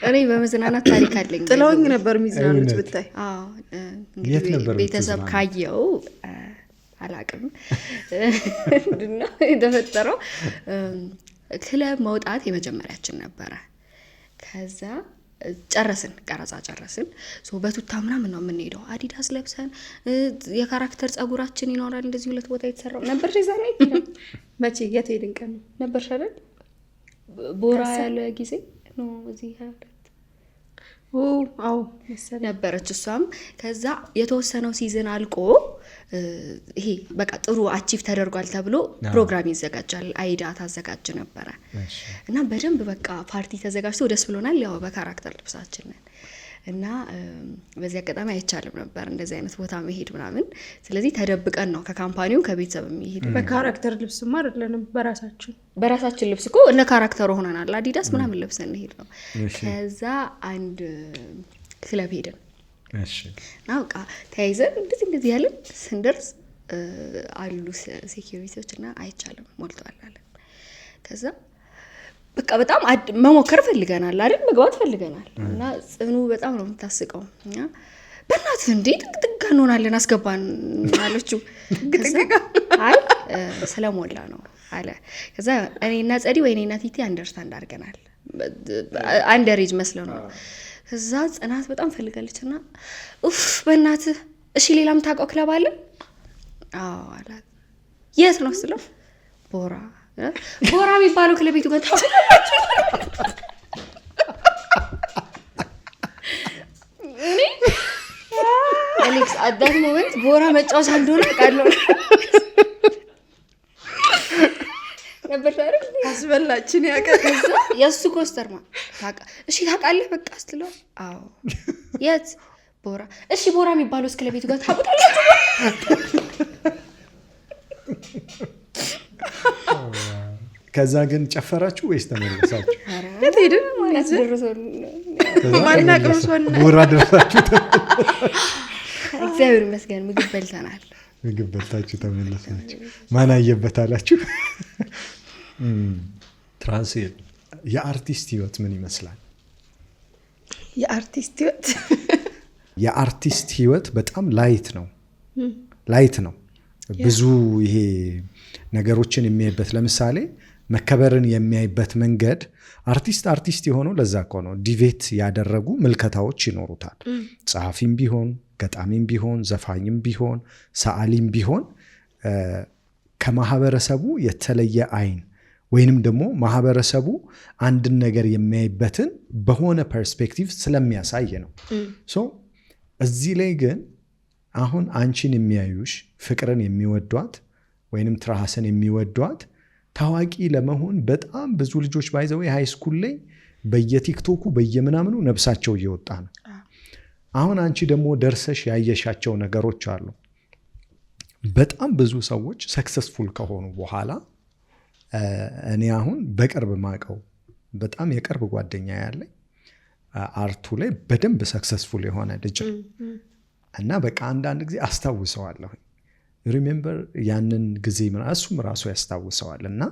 እኔ በመዝናናት ታሪክ አለኝ ጥለውኝ ነበር የሚዝናኑት ብታይ አዎ እንግዲህ ቤተሰብ ካየው አላቅም እና የተፈጠረው ክለብ መውጣት የመጀመሪያችን ነበረ ከዛ ጨረስን ቀረጻ ጨረስን ሶ በቱታ ምናምን ነው የምንሄደው አዲዳስ ለብሰን የካራክተር ጸጉራችን ይኖራል እንደዚህ ሁለት ቦታ የተሰራው ነበር ዛኔ መቼ የት ሄድን ቀን ነበር ሻለል ቦራ ያለ ጊዜ ነው እዚህ አዎ መሰለኝ ነበረች እሷም ከዛ የተወሰነው ሲዝን አልቆ ይሄ በቃ ጥሩ አቺቭ ተደርጓል ተብሎ ፕሮግራም ይዘጋጃል አይዳ ታዘጋጅ ነበር እና በደንብ በቃ ፓርቲ ተዘጋጅቶ ደስ ብሎናል ያው በካራክተር ልብሳችን ነን እና በዚህ አጋጣሚ አይቻልም ነበር እንደዚህ አይነት ቦታ መሄድ ምናምን ስለዚህ ተደብቀን ነው ከካምፓኒው ከቤተሰብ የሚሄድ በካራክተር ልብስ ማርለንም በራሳችን ልብስ እኮ እነ ካራክተሩ ሆነናል አዲዳስ ምናምን ለብሰን እንሄድ ነው ከዛ አንድ ክለብ ሄደን እሺ እና በቃ ተያይዘን እንደዚህ ያለን ስንደርስ አሉ ሴኩሪቲዎች እና አይቻልም ሞልቷል አለ ከዛ በቃ በጣም መሞከር ፈልገናል አይደል መግባት ፈልገናል እና ጽኑ በጣም ነው የምታስቀው እና በእናትህ እንዴ ጥቅጥቅ እንሆናለን አስገባን አለችው አይ ስለሞላ ነው አለ ከዛ እኔና ጸዲ ወይኔና ቲቲ አንደርስታንድ አድርገናል አንደሬጅ መስለው ነው ከዛ ጽናት በጣም ፈልጋለችና ኡፍ በእናትህ እሺ ሌላም ታውቀው ክለብ አለ አዎ አላት የት ነው ስለው ቦራ የሚባለው ክለብ ቤቱ ጋር እኔ አሌክስ አዳት ሞመንት ቦራ መጫወቻ እንደሆነ አውቃለሁ ነበር ታሪክ አስበላችን ያቀርዛ የሱ ኮስተርማ እሺ ታውቃለህ በቃ ስትለው አዎ የት ቦራ እሺ ቦራ የሚባለው ክለብ ቤቱ ጋር ታውቃላችሁ ከዛ ግን ጨፈራችሁ ወይስ ተመለሳችሁ የት ሄድን ማለት ማናቀምሶን ቦራ ደርሳችሁ እግዚአብሔር ይመስገን ምግብ በልተናል ምግብ በልታችሁ ተመለሳችሁ ማን አየበት አላችሁ ትራንስሌት የአርቲስት ህይወት ምን ይመስላል የአርቲስት ህይወት በጣም ላይት ነው ብዙ ይሄ ነገሮችን የሚያይበት ለምሳሌ መከበርን የሚያይበት መንገድ አርቲስት የሆነው ለዛ እኮ ነው ዲቬት ያደረጉ ምልከታዎች ይኖሩታል ጸሐፊም ቢሆን ገጣሚም ቢሆን ዘፋኝም ቢሆን ሰዓሊም ቢሆን ከማህበረሰቡ የተለየ አይን ወይንም ደግሞ ማህበረሰቡ አንድን ነገር የሚያይበትን በሆነ ፐርስፔክቲቭ ስለሚያሳይ ነው ሶ እዚህ ላይ ግን አሁን አንቺን የሚያዩሽ ፍቅርን የሚወዷት ወይንም ትራሃስን የሚወዷት ታዋቂ ለመሆን በጣም ብዙ ልጆች ባይዘው ሃይ ስኩል ላይ በየቲክቶኩ በየምናምኑ ነብሳቸው እየወጣ ነው አሁን አንቺ ደግሞ ደርሰሽ ያየሻቸው ነገሮች አሉ በጣም ብዙ ሰዎች ሰክሰስፉል ከሆኑ በኋላ እኔ አሁን በቅርብ ማቀው በጣም የቅርብ ጓደኛ ያለኝ አርቱ ላይ በደንብ ሰክሰስፉል የሆነ ልጅ እና በቃ አንዳንድ ጊዜ አስታውሰዋለሁ። ሪሜምበር ያንን ጊዜ እሱም ራሱ ያስታውሰዋል እና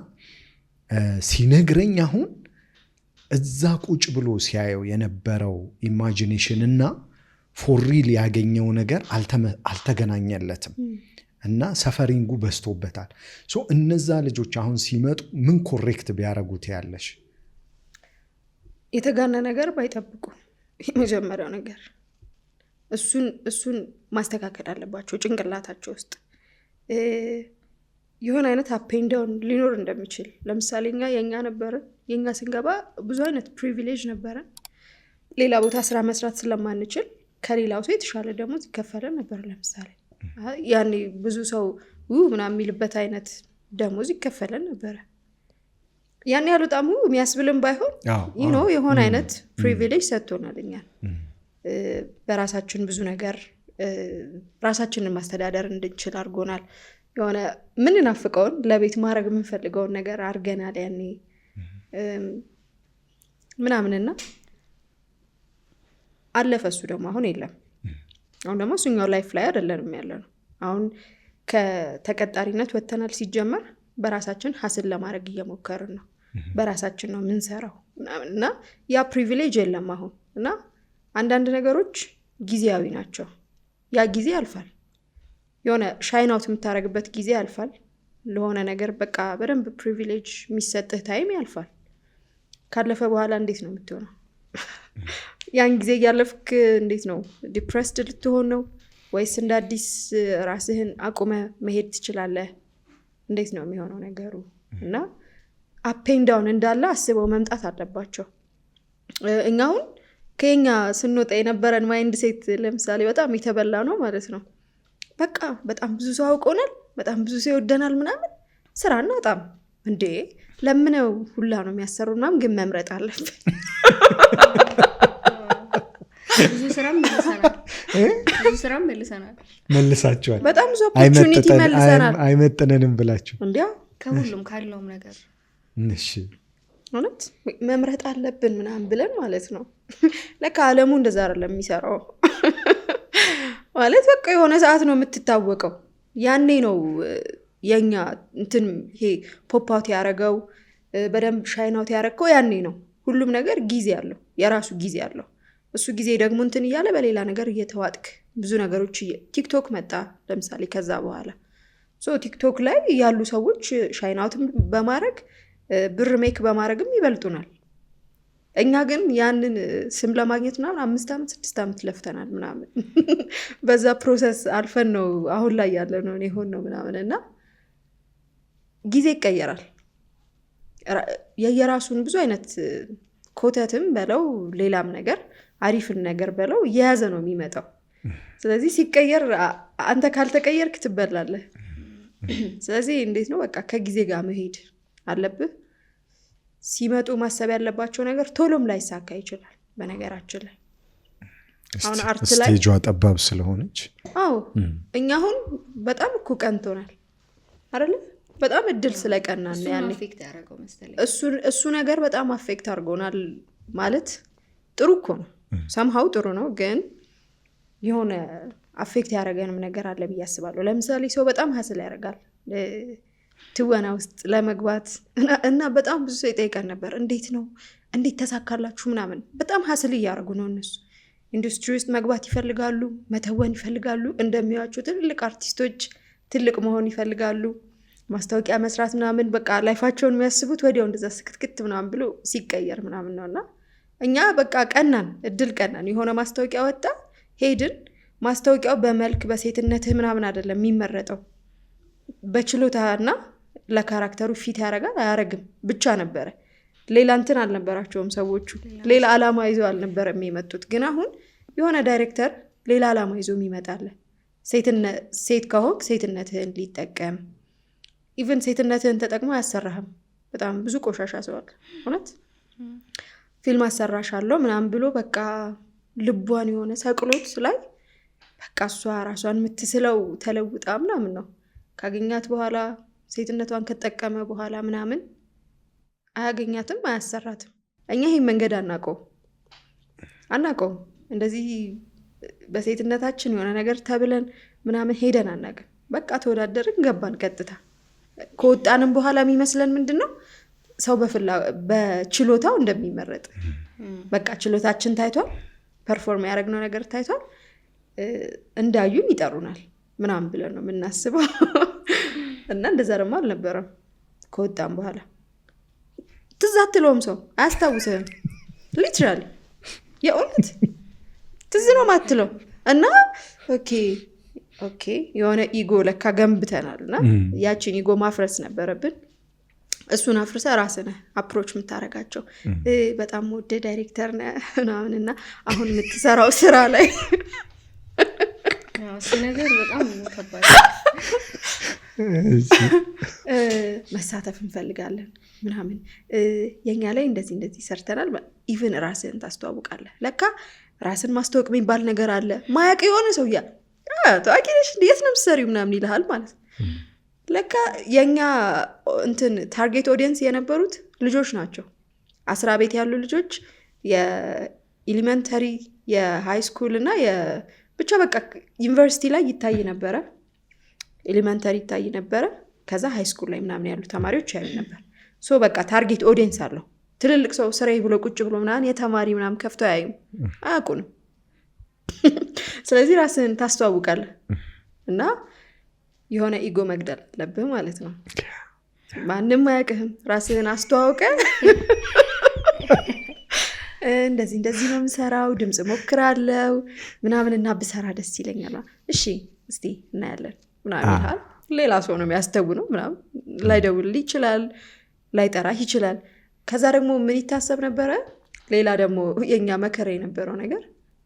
ሲነግረኝ አሁን እዛ ቁጭ ብሎ ሲያየው የነበረው ኢማጂኔሽን እና ፎሪል ያገኘው ነገር አልተገናኘለትም እና ሰፈሪንጉ በዝቶበታል። እነዛ ልጆች አሁን ሲመጡ ምን ኮሬክት ቢያደርጉት ያለሽ? የተጋነ ነገር ባይጠብቁ የመጀመሪያው ነገር እሱን ማስተካከል አለባቸው። ጭንቅላታቸው ውስጥ የሆነ አይነት አፔንዳውን ሊኖር እንደሚችል ለምሳሌ የኛ ነበረን። የኛ ስንገባ ብዙ አይነት ፕሪቪሌጅ ነበረን። ሌላ ቦታ ስራ መስራት ስለማንችል ከሌላው ሰው የተሻለ ደሞዝ ይከፈለን ነበር። ለምሳሌ ያኔ ብዙ ሰው ምናምን የሚልበት አይነት ደሞዝ ይከፈለን ነበረ። ያኔ ያሉ በጣም የሚያስብልም ባይሆን የሆነ አይነት ፕሪቪሌጅ ሰጥቶናል። እኛን በራሳችን ብዙ ነገር ራሳችንን ማስተዳደር እንድንችል አድርጎናል። የሆነ ምንናፍቀውን ለቤት ማድረግ የምንፈልገውን ነገር አድርገናል ያኔ ምናምንና አለፈ። እሱ ደግሞ አሁን የለም። አሁን ደግሞ እሱኛው ላይፍ ላይ አይደለንም ያለ ነው። አሁን ከተቀጣሪነት ወጥተናል። ሲጀመር በራሳችን ሀስል ለማድረግ እየሞከርን ነው። በራሳችን ነው ምንሰራው እና ያ ፕሪቪሌጅ የለም አሁን። እና አንዳንድ ነገሮች ጊዜያዊ ናቸው። ያ ጊዜ ያልፋል። የሆነ ሻይን አውት የምታደርግበት ጊዜ ያልፋል። ለሆነ ነገር በቃ በደንብ ፕሪቪሌጅ የሚሰጥህ ታይም ያልፋል። ካለፈ በኋላ እንዴት ነው የምትሆነው? ያን ጊዜ እያለፍክ እንዴት ነው ዲፕሬስድ ልትሆን ነው ወይስ እንደ አዲስ ራስህን አቁመ መሄድ ትችላለህ? እንዴት ነው የሚሆነው ነገሩ? እና አፔን ዳውን እንዳለ አስበው መምጣት አለባቸው። እኛ አሁን ከኛ ስንወጣ የነበረን ማይንድ ሴት ለምሳሌ በጣም የተበላ ነው ማለት ነው። በቃ በጣም ብዙ ሰው አውቆናል፣ በጣም ብዙ ሰው ይወደናል ምናምን፣ ስራና በጣም እንዴ ለምነው ሁላ ነው የሚያሰሩ ምናምን፣ ግን መምረጥ አለብን። ብዙ ስራም መልሳችኋል። በጣም ብዙ ኦፖርቹኒቲ መልሰናል። አይመጥነንም ብላችሁ እንዲያ ከሁሉም ካለውም ነገር እሺ ማለት መምረጥ አለብን ምናምን ብለን ማለት ነው። ለካ ዓለሙ እንደዛ አይደለም የሚሰራው ማለት በቃ የሆነ ሰዓት ነው የምትታወቀው። ያኔ ነው የኛ እንትን ይሄ ፖፕ አውት ያደረገው በደንብ ሻይን አውት ያደረገው ያኔ ነው። ሁሉም ነገር ጊዜ አለው፣ የራሱ ጊዜ አለው። እሱ ጊዜ ደግሞ እንትን እያለ በሌላ ነገር እየተዋጥክ ብዙ ነገሮች ቲክቶክ መጣ ለምሳሌ። ከዛ በኋላ ቲክቶክ ላይ ያሉ ሰዎች ሻይን አውት በማድረግ ብር ሜክ በማድረግም ይበልጡናል። እኛ ግን ያንን ስም ለማግኘት ምናምን 5 ዓመት 6 ዓመት ለፍተናል ምናምን። በዛ ፕሮሰስ አልፈን ነው አሁን ላይ ያለ ነው የሆን ነው ምናምን። እና ጊዜ ይቀየራል። የየራሱን ብዙ አይነት ኮተትም በለው ሌላም ነገር አሪፍን ነገር በለው እየያዘ ነው የሚመጣው። ስለዚህ ሲቀየር አንተ ካልተቀየርክ ትበላለህ። ስለዚህ እንዴት ነው በቃ ከጊዜ ጋር መሄድ አለብህ። ሲመጡ ማሰብ ያለባቸው ነገር ቶሎም ላይሳካ ይችላል። በነገራችን ላይ አሁን አርት ላይ ስቴጇ ጠባብ ስለሆነች እኛ አሁን በጣም እኮ ቀንቶናል አይደል? በጣም እድል ስለቀናን ያኔ አፌክት ያደረገው መሰለኝ። እሱ ነገር በጣም አፌክት አድርጎናል ማለት ጥሩ እኮ ነው፣ ሰምሃው ጥሩ ነው። ግን የሆነ አፌክት ያደረገንም ነገር አለ ብዬ አስባለሁ። ለምሳሌ ሰው በጣም ሀስል ያደርጋል ትወና ውስጥ ለመግባት እና በጣም ብዙ ሰው ይጠይቀን ነበር፣ እንዴት ነው እንዴት ተሳካላችሁ ምናምን። በጣም ሀስል እያደረጉ ነው እነሱ። ኢንዱስትሪ ውስጥ መግባት ይፈልጋሉ፣ መተወን ይፈልጋሉ፣ እንደሚያዩዋቸው ትልቅ አርቲስቶች ትልቅ መሆን ይፈልጋሉ፣ ማስታወቂያ መስራት ምናምን። በቃ ላይፋቸውን የሚያስቡት ወዲያው እንደዛ ስክትክት ምናምን ብሎ ሲቀየር ምናምን ነውና እኛ በቃ ቀናን፣ እድል ቀናን። የሆነ ማስታወቂያ ወጣ ሄድን። ማስታወቂያው በመልክ በሴትነትህ ምናምን አይደለም የሚመረጠው፣ በችሎታና ለካራክተሩ ፊት ያደርጋል አያረግም ብቻ ነበረ። ሌላ እንትን አልነበራቸውም ሰዎቹ፣ ሌላ አላማ ይዘው አልነበረም የመጡት። ግን አሁን የሆነ ዳይሬክተር ሌላ አላማ ይዞ የሚመጣለ፣ ሴት ከሆንክ ሴትነትህን ሊጠቀም፣ ኢቨን ሴትነትህን ተጠቅሞ አያሰራህም። በጣም ብዙ ቆሻሻ ሰዋል እውነት። ፊልም አሰራሻለሁ ምናምን ብሎ በቃ ልቧን የሆነ ሰቅሎት ላይ በቃ እሷ ራሷን የምትስለው ተለውጣ ምናምን ነው ካገኛት በኋላ ሴትነቷን ከተጠቀመ በኋላ ምናምን አያገኛትም፣ አያሰራትም። እኛ ይሄን መንገድ አናውቀው እንደዚህ በሴትነታችን የሆነ ነገር ተብለን ምናምን ሄደን አናውቅም። በቃ ተወዳደርን ገባን ቀጥታ። ከወጣንም በኋላ የሚመስለን ምንድነው ሰው በችሎታው እንደሚመረጥ በቃ ችሎታችን ታይቷል፣ ፐርፎርም ያደረግነው ነገር ታይቷል፣ እንዳዩን ይጠሩናል ምናምን ብለን ነው የምናስበው። እና እንደዛ ደግሞ አልነበረም። ከወጣን በኋላ ትዝ አትለውም፣ ሰው አያስታውስህም። ሊትራሊ የእውነት ትዝ ነው ማትለው። እና ኦኬ የሆነ ኢጎ ለካ ገንብተናል እና ያችን ኢጎ ማፍረስ ነበረብን። እሱን አፍርሰ ራስነህ አፕሮች የምታረጋቸው በጣም ወደ ዳይሬክተር ነህ ምናምን እና አሁን የምትሰራው ስራ ላይ እሱ ነገር በጣም ከባድ መሳተፍ እንፈልጋለን ምናምን የኛ ላይ እንደዚህ ሰርተናል። ኢቭን ራስን ታስተዋውቃለህ። ለካ ራስን ማስተዋወቅ የሚባል ነገር አለ። ማያውቅ የሆነ ሰው ታዋቂ ነሽ እንዴት ነው የምትሰሪው ምናምን ይልሃል ማለት ነው። ለካ የኛ ታርጌት ኦዲየንስ የነበሩት ልጆች ናቸው። 10 ቤት ያሉ ልጆች የኤሊመንተሪ የሃይ ስኩል እና ብቻ በቃ ዩኒቨርሲቲ ላይ ይታይ ነበረ፣ ኤሊመንተሪ ይታይ ነበረ፣ ከዛ ሃይ ስኩል ላይ ምናምን ያሉ ተማሪዎች ያዩ ነበር። ሶ በቃ ታርጌት ኦዲየንስ አለው። ትልልቅ ሰው ስራዬ ብሎ ቁጭ ብሎ ምናምን የተማሪ ምናምን ከፍቶ አያዩም፣ አያውቁንም። ስለዚህ ራስን ታስተዋውቃለህ እና የሆነ ኢጎ መግደል አለብህ ማለት ነው። ማንም አያውቅህም፣ ራስህን አስተዋውቀ እንደዚህ ነው የምሰራው፣ ድምፅ ሞክራለሁ ምናምን እና ብሰራ ደስ ይለኛል። እሺ እስቲ እናያለን ምናምን ይልሃል። ሌላ ሰው ነው የሚያስተውነው ምናምን። ላይደውልልህ ይችላል፣ ላይጠራህ ይችላል። ከዛ ደግሞ ምን ይታሰብ ነበረ? ሌላ ደግሞ የኛ መከራ የነበረው ነገር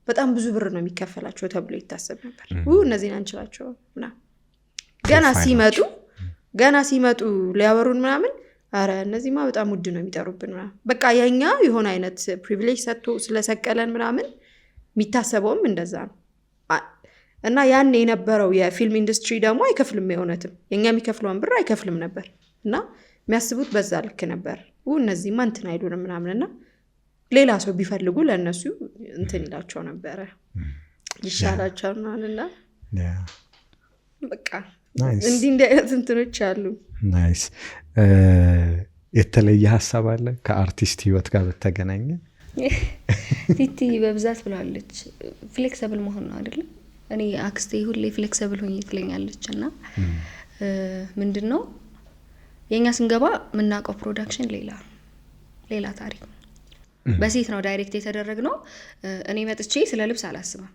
በጣም ብዙ ብር ነው የሚከፈላቸው ተብሎ ይታሰብ ነበር። እነዚህን አንችላቸው ምናምን። ገና ሲመጡ ሊያወሩን ምናምን አረ እነዚህማ በጣም ውድ ነው የሚጠሩብን ምናምን። በቃ የኛ የሆነ አይነት ፕሪቪሌጅ ሰጥቶ ስለሰቀለን ምናምን የሚታሰበውም እንደዛ ነው። እና ያን የነበረው የፊልም ኢንዱስትሪ ደግሞ አይከፍልም፣ የእውነትም የኛ የሚከፍለውን ብር አይከፍልም ነበር። እና የሚያስቡት በዛ ልክ ነበር። እነዚህማ እንትን አይሉንም ምናምን። እና ሌላ ሰው ቢፈልጉ ለእነሱ ይላቸው ነበረ፣ ይሻላቸዋል ምናምን። እና በቃ እንዲህ አይነት እንትኖች አሉ። ናይስ። የተለየ ሀሳብ አለ ከአርቲስት ህይወት ጋር በተገናኘ? ቲቲ በብዛት ብላለች ፍሌክሰብል መሆን ነው አይደለም። እኔ አክስቴ ሁሌ ፍሌክሰብል ሆኜ ትለኛለች። እና ምንድን ነው የኛ ስንገባ የምናውቀው ፕሮዳክሽን ሌላ ታሪክ ነው። በሴት ነው ዳይሬክት የተደረግነው። እኔ መጥቼ ስለ ልብስ አላስብም።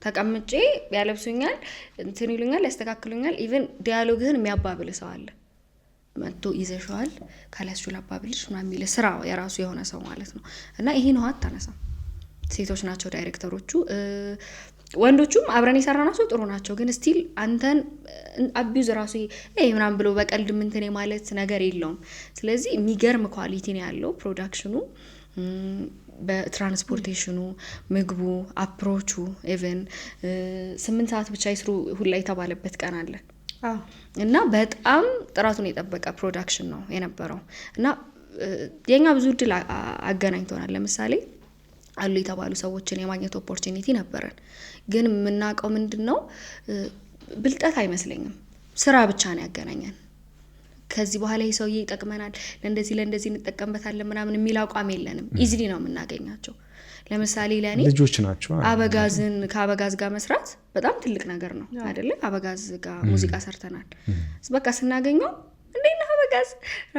ተቀምጬ ያለብሱኛል፣ እንትን ይሉኛል፣ ያስተካክሉኛል። ኢቨን ዲያሎግህን የሚያባብል ሰው አለ። መጥቶ ይዘሽዋል ካላስቹ ላባብልሽ ምናምን የሚል ስራ የራሱ የሆነ ሰው ማለት ነው። እና ይሄ ነው አታነሳም። ሴቶች ናቸው ዳይሬክተሮቹ። ወንዶቹም አብረን የሰራናቸው ጥሩ ናቸው። ግን ስቲል አንተን አቢዩዝ ራሱ ምናምን ብሎ በቀልድ ምንትን ማለት ነገር የለውም። ስለዚህ የሚገርም ኳሊቲ ነው ያለው ፕሮዳክሽኑ፣ በትራንስፖርቴሽኑ፣ ምግቡ፣ አፕሮቹ። ኢቨን 8 ሰዓት ብቻ ይስሩ ሁላ የተባለበት ቀን አለ። እና በጣም ጥራቱን የጠበቀ ፕሮዳክሽን ነው የነበረው። እና የኛ ብዙ እድል አገናኝቶናል። ለምሳሌ አሉ የተባሉ ሰዎችን የማግኘት ኦፖርቹኒቲ ነበረን። ግን የምናውቀው ምንድን ነው ብልጠት አይመስለኝም፣ ስራ ብቻ ነው ያገናኘን። ከዚህ በኋላ ይህ ሰውዬ ይጠቅመናል፣ ለእንደዚህ እንጠቀምበታለን ምናምን የሚል አቋም የለንም። ኢዚሊ ነው የምናገኛቸው። ለምሳሌ ለእኔ ልጆች ናቸው። ከአበጋዝ ጋር መስራት በጣም ትልቅ ነገር ነው አይደለ? አበጋዝ ጋር ሙዚቃ ሰርተናል። በቃ ስናገኘው እንዴት ነው አበጋዝ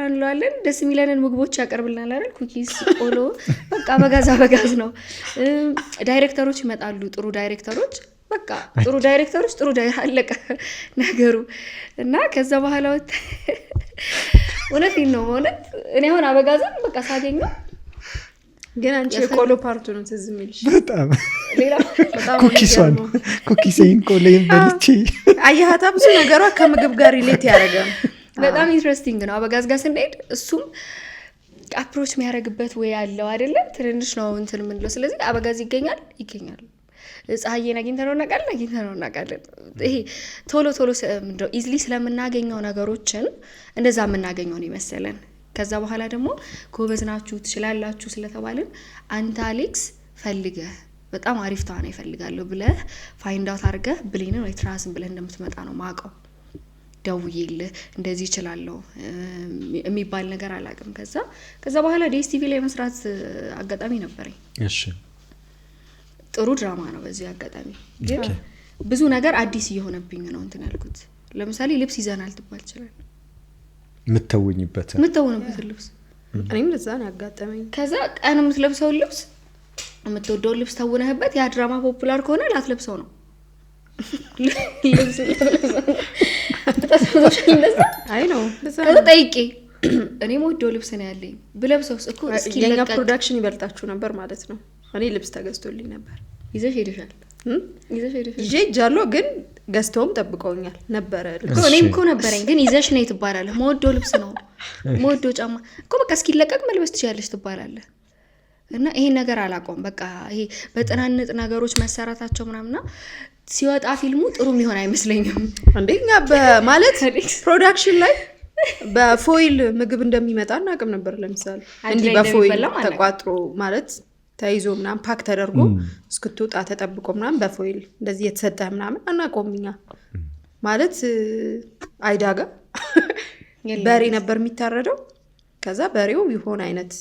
እንለዋለን። ደስ የሚለንን ምግቦች ያቀርብልናል አይደል? ኩኪስ፣ ቆሎ። በቃ አበጋዝ ነው። ዳይሬክተሮች ይመጣሉ፣ ጥሩ ዳይሬክተሮች። በቃ ጥሩ ዳይሬክተሮች አለቀ ነገሩ። እና ከዛ በኋላ እውነቴን ነው ማለት እኔ አሁን አበጋዝን በቃ ሳገኘው ግን አንቺ የቆሎ ፓርቱ ነው ትዝ የሚልሽ በጣም ኩኪሴን ቆሎዬን በልቼ አየሃታ። ብዙ ነገሯ ከምግብ ጋር ሪሌት ያደርጋል። በጣም ኢንትረስቲንግ ነው። አበጋዝ ጋር ስንሄድ እሱም አፕሮች የሚያደርግበት ወይ ያለው አይደለም። ትንንሽ ነው እንትን የምንለው። ስለዚህ አበጋዝ ይገኛል። ፀሐዬን አግኝተነው እናውቃለን። ይሄ ቶሎ ኢዝሊ ስለምናገኘው ነገሮችን እንደዛ የምናገኘው ነው ይመስለን። ከዛ በኋላ ደግሞ ጎበዝ ናችሁ ትችላላችሁ ስለተባልን አንተ አሌክስ ፈልገህ በጣም አሪፍ ተዋናይ እፈልጋለሁ ብለህ ፋይንድ አውት አድርገህ ብሌንን ወይ ትራስን ብለህ እንደምትመጣ ነው ማውቀው። ደውዬልህ እንደዚህ እችላለሁ የሚባል ነገር አላውቅም። ከዛ በኋላ ዲኤስቲቪ ላይ መስራት አጋጣሚ ነበረኝ። እሺ ጥሩ ድራማ ነው። በዚህ አጋጣሚ ግን ብዙ ነገር አዲስ እየሆነብኝ ነው እንትን ያልኩት። ለምሳሌ ልብስ ይዘናል ትባል ይችላል የምትተውኝበት ልብስ እኔም ለዛ ነው ያጋጠመኝ። ከዛ ቀን የምትለብሰው ልብስ የምትወደው ልብስ ተውነህበት ያ ድራማ ፖፑላር ከሆነ ላትለብሰው ነው። ልብስ አይ ነው ከዛ ጠይቄ እኔ የምወደው ልብስ ነው ያለኝ ብለብሰውስ እኮ እስኪ የኛ ፕሮዳክሽን ይበልጣችሁ ነበር ማለት ነው። እኔ ልብስ ተገዝቶልኝ ነበር። ይዘሽ ሄደሻል? ይዤ ሄጃለሁ፣ ግን ገዝተውም ጠብቀውኛል ነበረ። እኔም እኮ ነበረኝ፣ ግን ይዘሽ ነይ ትባላለህ። የምወደው ልብስ ነው የምወደው ጫማ እኮ በቃ እስኪለቀቅ መልበስ ትችያለሽ ትባላለህ። እና ይሄን ነገር አላውቀውም። በቃ ይሄ በጥናንጥ ነገሮች መሰራታቸው ምናምና ሲወጣ ፊልሙ ጥሩ የሚሆን አይመስለኝም። አንደኛ በማለት ፕሮዳክሽን ላይ በፎይል ምግብ እንደሚመጣ እናቅም ነበር። ለምሳሌ እንዲህ በፎይል ተቋጥሮ ማለት ተይዞ ምናምን ፓክ ተደርጎ እስክትወጣ ተጠብቆ ምናምን በፎይል እንደዚህ የተሰጠ ምናምን አናውቀውም እኛ። ማለት አይዳጋ በሬ ነበር የሚታረደው። ከዛ በሬው ይሆን አይነት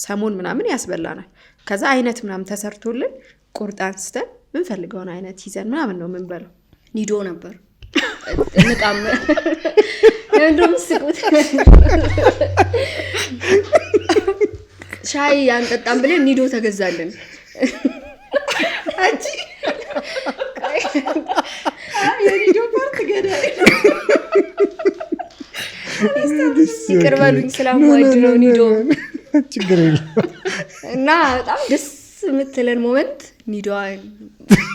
ሰሞን ምናምን ያስበላናል። ከዛ አይነት ምናምን ተሰርቶልን ቁርጥ አንስተን ምንፈልገውን አይነት ይዘን ምናምን ነው ምንበለው። ኒዶ ነበር እንቃም እንደውም ስቁት ሻይ አንጠጣም ብለን ኒዶ ተገዛልን። አንቺ የኒዶ ፓርት ገዳይ ይቅር በሉኝ ስለማወድ ነው ኒዶ ችግር የለም። እና በጣም ደስ የምትለን ሞመንት ኒዶዋን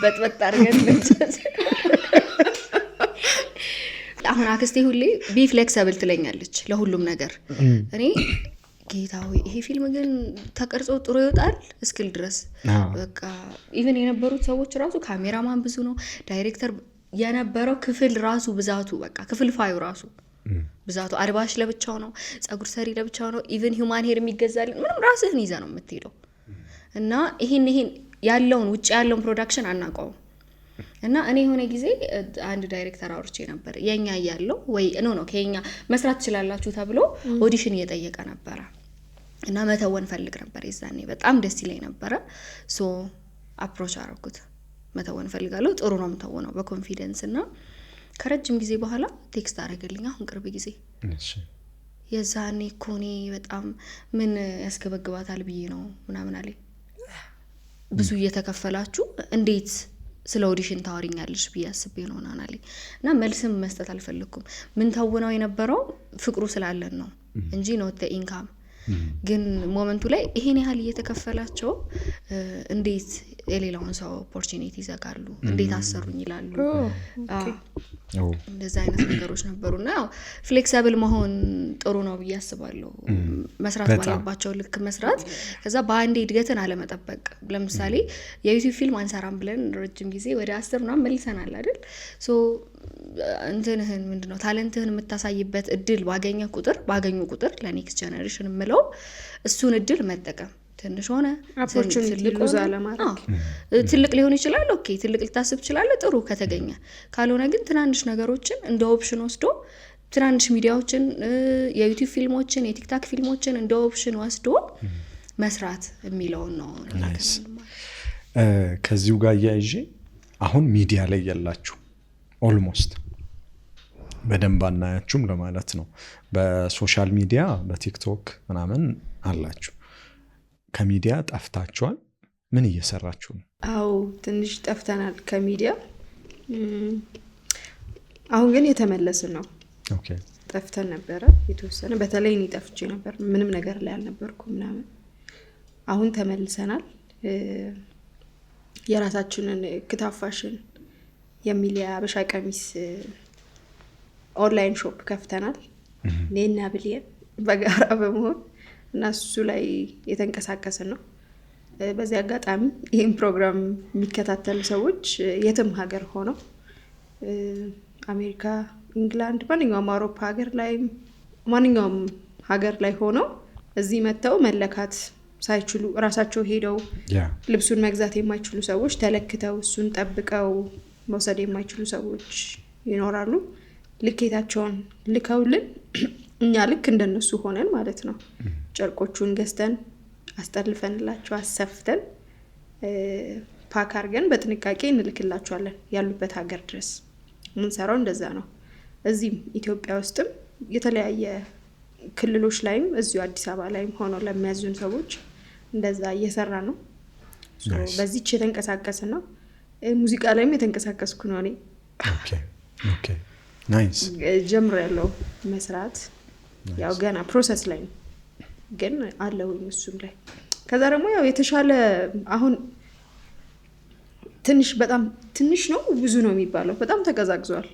በጥበጥ አድርገን አሁን አክስቴ ሁሌ ቢ ፍሌክሰብል ትለኛለች ለሁሉም ነገር። እኔ ጌታዊ ይሄ ፊልም ግን ተቀርጾ ጥሩ ይወጣል እስክል ድረስ በቃ ኢቭን የነበሩት ሰዎች ራሱ ካሜራማን ብዙ ነው፣ ዳይሬክተር የነበረው ክፍል ራሱ ብዛቱ በቃ ክፍል ፋዩ ራሱ ብዛቱ አርባሽ ለብቻው ነው፣ ጸጉር ሰሪ ለብቻው ነው፣ ኢቭን ሂውማን ሄር የሚገዛልን ምንም ራስህን ይዘህ ነው የምትሄደው። እና ይሄን ያለውን ውጭ ያለውን ፕሮዳክሽን አናውቀውም። እና እኔ የሆነ ጊዜ አንድ ዳይሬክተር አውርቼ ነበር የኛ ያለው ወይ ነው ከኛ መስራት ትችላላችሁ ተብሎ ኦዲሽን እየጠየቀ ነበር እና መተወን ፈልግ ነበር። ይዛኔ በጣም ደስ ይለኝ ነበር። ሶ አፕሮች አደረኩት። መተወን ፈልጋለሁ፣ ጥሩ ነው የምተወነው በኮንፊደንስ። እና ከረጅም ጊዜ በኋላ ቴክስት አደረገልኝ አሁን ቅርብ ጊዜ። የዛኔ እኮ እኔ በጣም ምን ያስገበግባታል ብዬ ነው ምናምን አለኝ። ብዙ እየተከፈላችሁ እንዴት ስለ ኦዲሽን ታወሪኛለሽ ብዬ አስቤ ነው ናናለኝ። እና መልስም መስጠት አልፈልኩም። ምን ተውነው የነበረው ፍቅሩ ስላለን ነው እንጂ ነው ኢንካም። ግን ሞመንቱ ላይ ይሄን ያህል እየተከፈላቸው እንዴት የሌላውን ሰው ኦፖርቹኒቲ ይዘጋሉ፣ እንዴት አሰሩኝ ይላሉ። እንደዛ አይነት ነገሮች ነበሩና ያው ፍሌክሲብል መሆን ጥሩ ነው ብዬ አስባለሁ። መስራት ባለባቸው ልክ መስራት፣ ከዛ በአንዴ እድገትን አለመጠበቅ። ለምሳሌ የዩቲዩብ ፊልም አንሰራም ብለን ረጅም ጊዜ ወደ 10 ምናምን መልሰናል አይደል? ሶ እንትንህን ምንድነው ታለንትህን የምታሳይበት እድል ባገኙ ቁጥር ለኔክስት ጀነሬሽን የምለው እሱን እድል መጠቀም። ትንሽ ሆነ ትልቅ ሊሆን ይችላል። ኦኬ ትልቅ ልታስብ ይችላል፣ ጥሩ ከተገኘ። ካልሆነ ግን ትናንሽ ነገሮችን እንደ ኦፕሽን ወስዶ ትናንሽ ሚዲያዎችን፣ የዩቲዩብ ፊልሞችን፣ የቲክታክ ፊልሞችን እንደ ኦፕሽን ወስዶ መስራት የሚለውን ነው። ከዚሁ ጋር እያይዤ አሁን ሚዲያ ላይ ያላችሁ ኦልሞስት በደንብ አናያችሁም ለማለት ነው። በሶሻል ሚዲያ በቲክቶክ ምናምን አላችሁ። ከሚዲያ ጠፍታችኋል። ምን እየሰራችሁ ነው? አዎ ትንሽ ጠፍተናል ከሚዲያ። አሁን ግን የተመለስን ነው። ጠፍተን ነበረ የተወሰነ። በተለይ እኔ ጠፍቼ ነበር፣ ምንም ነገር ላይ አልነበርኩም ምናምን። አሁን ተመልሰናል። የራሳችንን ክታብ ፋሽን የሚል የአበሻ ቀሚስ ኦንላይን ሾፕ ከፍተናል። እኔና ብሌን በጋራ በመሆን እና እሱ ላይ የተንቀሳቀስን ነው። በዚህ አጋጣሚ ይህን ፕሮግራም የሚከታተሉ ሰዎች የትም ሀገር ሆነው አሜሪካ፣ ኢንግላንድ፣ ማንኛውም አውሮፓ ሀገር ላይ ማንኛውም ሀገር ላይ ሆነው እዚህ መተው መለካት ሳይችሉ ራሳቸው ሄደው ልብሱን መግዛት የማይችሉ ሰዎች ተለክተው እሱን ጠብቀው መውሰድ የማይችሉ ሰዎች ይኖራሉ። ልኬታቸውን ልከውልን እኛ ልክ እንደነሱ ሆነን ማለት ነው ጨርቆቹን ገዝተን አስጠልፈንላቸው አሰፍተን ፓክ አድርገን በጥንቃቄ እንልክላቸዋለን ያሉበት ሀገር ድረስ። ምንሰራው እንደዛ ነው። እዚህም ኢትዮጵያ ውስጥም የተለያየ ክልሎች ላይም እዚሁ አዲስ አበባ ላይም ሆኖ ለሚያዙን ሰዎች እንደዛ እየሰራ ነው። በዚህች የተንቀሳቀስ ነው። ሙዚቃ ላይም የተንቀሳቀስኩ ነው እኔ። ኦኬ ናይስ። ጀምሬያለሁ መስራት። ያው ገና ፕሮሰስ ላይ ነው ግን አለሁኝ እሱም ላይ። ከዛ ደግሞ ያው የተሻለ አሁን ትንሽ በጣም ትንሽ ነው ብዙ ነው የሚባለው በጣም ተቀዛቅዟል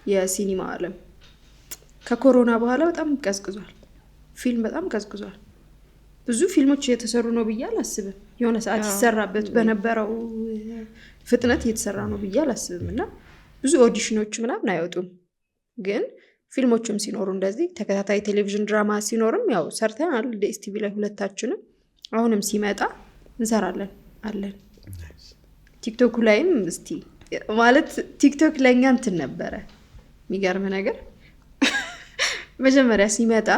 የሲኒማ ዓለም። ከኮሮና በኋላ በጣም ቀዝቅዟል። ፊልም በጣም ቀዝቅዟል። ብዙ ፊልሞች እየተሰሩ ነው ብዬ አላስብም። የሆነ ሰዓት ይሰራበት በነበረው ፍጥነት እየተሰራ ነው ብዬ አላስብም። እና ብዙ ኦዲሽኖች ምናምን አይወጡም። ግን ፊልሞችም ሲኖሩ እንደዚህ ተከታታይ ቴሌቪዥን ድራማ ሲኖርም ያው ሰርተናል ዲኤስቲቪ ላይ ሁለታችንም። አሁንም ሲመጣ እንሰራለን አለን። ቲክቶክ ላይም እስቲ ማለት ቲክቶክ ለኛ እንትን ነበረ የሚገርም ነገር። መጀመሪያ ሲመጣ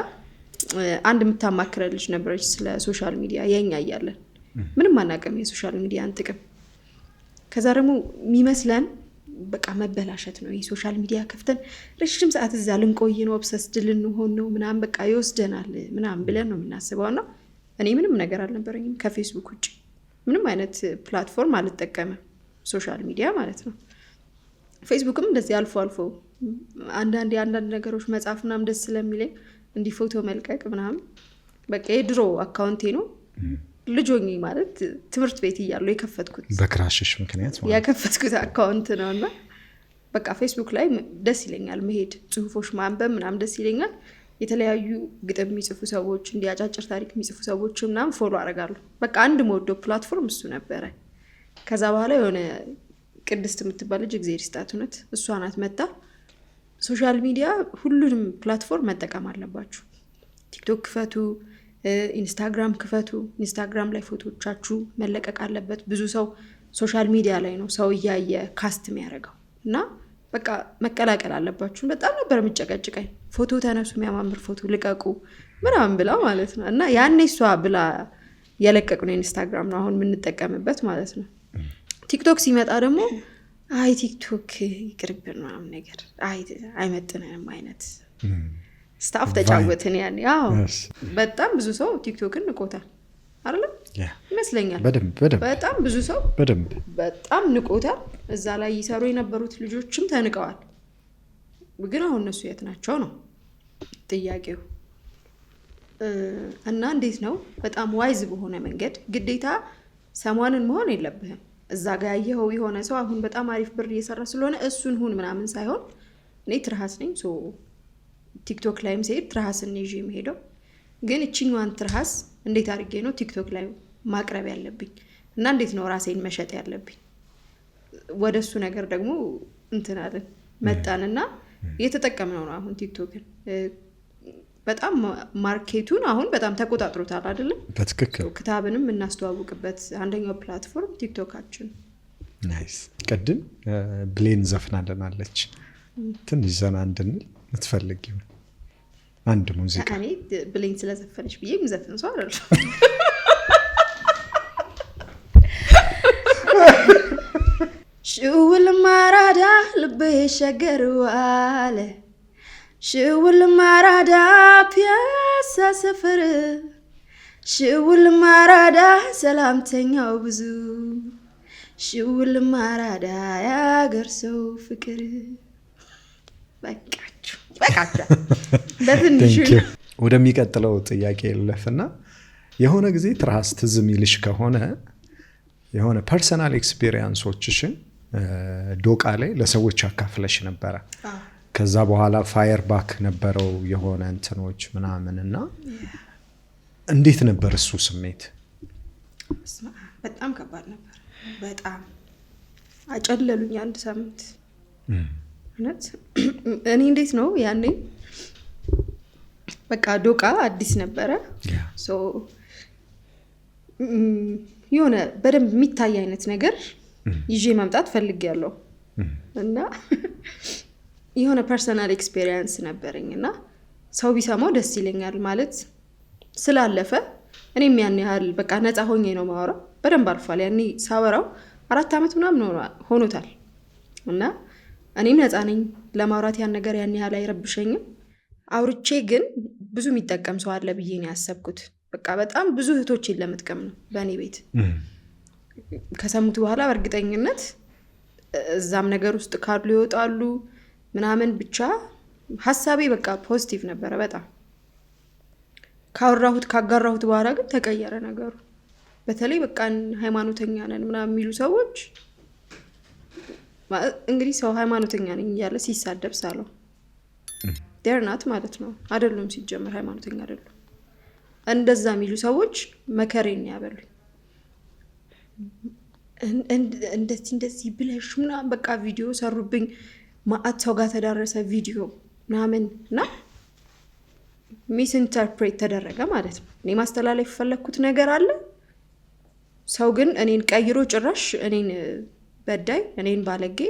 አንድ የምታማክረ ልጅ ነበረች ስለ ሶሻል ሚዲያ የኛ እያለን ምንም አናውቅም የሶሻል ሚዲያን ጥቅም። ከዛ ደግሞ የሚመስለን በቃ መበላሸት ነው የሶሻል ሚዲያ ከፍተን ረጅም ሰዓት እዛ ልንቆይ ነው ኦብሰስድ ልንሆን ነው ምናምን በቃ ይወስደናል ምናምን ብለን ነው የምናስበው። እና እኔ ምንም ነገር አልነበረኝም ከፌስቡክ ውጭ ምንም አይነት ፕላትፎርም አልጠቀምም ሶሻል ሚዲያ ማለት ነው። ፌስቡክም እንደዚህ አልፎ አልፎ አንዳንድ ነገሮች መጻፍ ምናምን ደስ ስለሚለኝ እንዲህ ፎቶ መልቀቅ ምናምን በቃ የድሮ አካውንቴ ነው። ልጆኝ ማለት ትምህርት ቤት እያለሁ የከፈትኩት በክራሽሽ ምክንያት ማለት ያከፈትኩት አካውንት ነውና በቃ ፌስቡክ ላይ ደስ ይለኛል መሄድ ጽሁፎች ማንበብ ምናምን ደስ ይለኛል። የተለያዩ ግጥም የሚጽፉ ሰዎች እንዲያጫጭር ታሪክ የሚጽፉ ሰዎች ምናምን ፎሎ አደርጋለሁ። በቃ አንድ የምወደው ፕላትፎርም እሱ ነበረ። ከዛ በኋላ የሆነ ቅድስት የምትባል ልጅ እግዚአብሔር ይስጣት እውነት እሷ ናት መጣ ሶሻል ሚዲያ ሁሉንም ፕላትፎርም መጠቀም አለባችሁ። ቲክቶክ ክፈቱ፣ ኢንስታግራም ክፈቱ። ኢንስታግራም ላይ ፎቶዎቻችሁ መለቀቅ አለበት። ብዙ ሰው ሶሻል ሚዲያ ላይ ነው ሰው እያየ ካስት የሚያደርገው እና በቃ መቀላቀል አለባችሁ። በጣም ነበር የምጨቀጭቀኝ ፎቶ ተነሱ የሚያማምር ፎቶ ልቀቁ ምናምን ብላ ማለት ነው። እና ያኔ እሷ ብላ የለቀቅ ነው ኢንስታግራም ነው አሁን የምንጠቀምበት ማለት ነው። ቲክቶክ ሲመጣ ደግሞ አይ ቲክቶክ ይቅርብን ምናምን ነገር አይመጥነንም አይነት ስታፍ ተጫወትን ያኔ። አዎ በጣም ብዙ ሰው ቲክቶክን ንቆታል አይደል ይመስለኛል። በጣም ብዙ ሰው በጣም ንቆታል። እዛ ላይ ይሰሩ የነበሩት ልጆችም ተንቀዋል። ግን አሁን እነሱ የት ናቸው ነው ጥያቄው። እና እንዴት ነው በጣም ዋይዝ በሆነ መንገድ ግዴታ ሰሞኑን መሆን የለብህም። እዛ ጋር ያየኸው የሆነ ሰው አሁን በጣም አሪፍ ብር እየሰራ ስለሆነ እሱን ሁን ምናምን ሳይሆን እኔ ትርሃስ ነኝ ሶ ቲክቶክ ላይም ሲሄድ ትርሃስን ይዤ የምሄደው። ግን እቺኛዋን ትርሃስ እንዴት አድርጌ ነው ቲክቶክ ላይ ማቅረብ ያለብኝ እና እንዴት ነው ራሴን መሸጥ ያለብኝ ወደሱ ነገር ደግሞ እንትናለን መጣንና እየተጠቀምነው ነው አሁን ቲክቶክን። በጣም ማርኬቱን አሁን በጣም ተቆጣጥሮታል አይደለም? በትክክል ክታብንም እናስተዋውቅበት አንደኛው ፕላትፎርም ቲክቶካችን። ናይስ። ቅድም ብሌን ዘፍናለናለች ትንሽ ዘና እንድንል ምትፈልጊው አንድ ሙዚቃ? እኔ ብሌን ስለዘፈነች ብዬ ምዘፍን ሰው አይደለም። ሽውል ማራዳ ልቤ ሸገርዋለ ሽውል ማራዳ ፒያሳ ሰፈር ሽውል ማራዳ ሰላምተኛው ብዙ ሽውል ማራዳ ያገር ሰው ፍቅር። በቃችሁ በትንሹ ወደሚቀጥለው ጥያቄ ልለፍና የሆነ ጊዜ ትርሃስ ትዝ የሚልሽ ከሆነ የሆነ ፐርሰናል ኤክስፒሪየንሶችሽን ዶቃ ላይ ለሰዎች አካፍለሽ ነበረ። ከዛ በኋላ ፋየር ባክ ነበረው የሆነ እንትኖች ምናምን እና እንዴት ነበር እሱ ስሜት? በጣም ከባድ ነበር። በጣም አጨለሉኝ አንድ ሳምንት እውነት። እኔ እንዴት ነው ያኔ በቃ ዶቃ አዲስ ነበረ። ሶ የሆነ በደንብ የሚታይ አይነት ነገር ይዤ መምጣት ፈልጌያለሁ እና የሆነ ፐርሰናል ኤክስፒሪየንስ ነበረኝ እና ሰው ቢሰማው ደስ ይለኛል ማለት ስላለፈ እኔም ያን ያህል በቃ ነፃ ሆኜ ነው ማወራው። በደንብ አልፏል። ያኔ ሳወራው 4 ዓመት ምናምን ሆኖታል እና እኔም ነፃ ነኝ ለማውራት። ያን ነገር ያን ያህል አይረብሸኝም። አውርቼ ግን ብዙ የሚጠቀም ሰው አለ ብዬ ነው ያሰብኩት። በቃ በጣም ብዙ እህቶችን ለመጥቀም ነው በእኔ ቤት ከሰሙት በኋላ በእርግጠኝነት እዛም ነገር ውስጥ ካሉ ይወጣሉ ምናምን። ብቻ ሀሳቤ በቃ ፖዚቲቭ ነበረ በጣም። ካጋራሁት በኋላ ግን ተቀየረ ነገሩ። በተለይ በቃ ሃይማኖተኛ ነን ምናምን የሚሉ ሰዎች እንግዲህ ሰው ሃይማኖተኛ ነኝ እያለ ሲሳደብ ሳለው ደርናት ማለት ነው አይደሉም። ሲጀምር ሃይማኖተኛ አይደሉም። እንደዛ የሚሉ ሰዎች መከሬን ያበሉኝ። እንደዚህ ብለሽ ምናምን በቃ ቪዲዮ ሰሩብኝ። ማአት ሰው ጋር ተዳረሰ ቪዲዮ ምናምን እና ሚስ ኢንተርፕሬት ተደረገ ማለት ነው። እኔ ማስተላለፍ የፈለኩት ነገር አለ። ሰው ግን እኔን ቀይሮ ጭራሽ እኔን በዳይ እኔን ባለጌ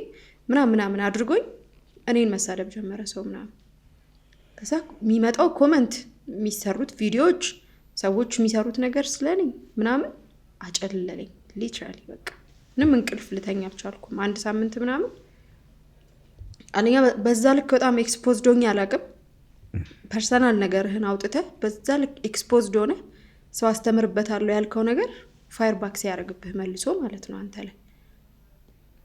ምናምን አድርጎኝ እኔን መሳደብ ጀመረ ሰው ምናምን። ከዛ የሚመጣው ኮመንት፣ የሚሰሩት ቪዲዮዎች፣ ሰዎች የሚሰሩት ነገር ስለኔ ምናምን አጨለለኝ። ሊትራሊ በቃ ምንም እንቅልፍ ልተኛ አልቻልኩም 1 ሳምንት ምናምን። አንኛ በዛ ልክ በጣም ኤክስፖዝድ ሆኜ አላውቅም። ፐርሰናል ነገርህን አውጥተህ በዛ ልክ ኤክስፖዝድ ሆነ ሰው አስተምርበታለሁ ያልከው ነገር ፋየር ባክ ሲያደርግብህ መልሶ ማለት ነው አንተ ላይ።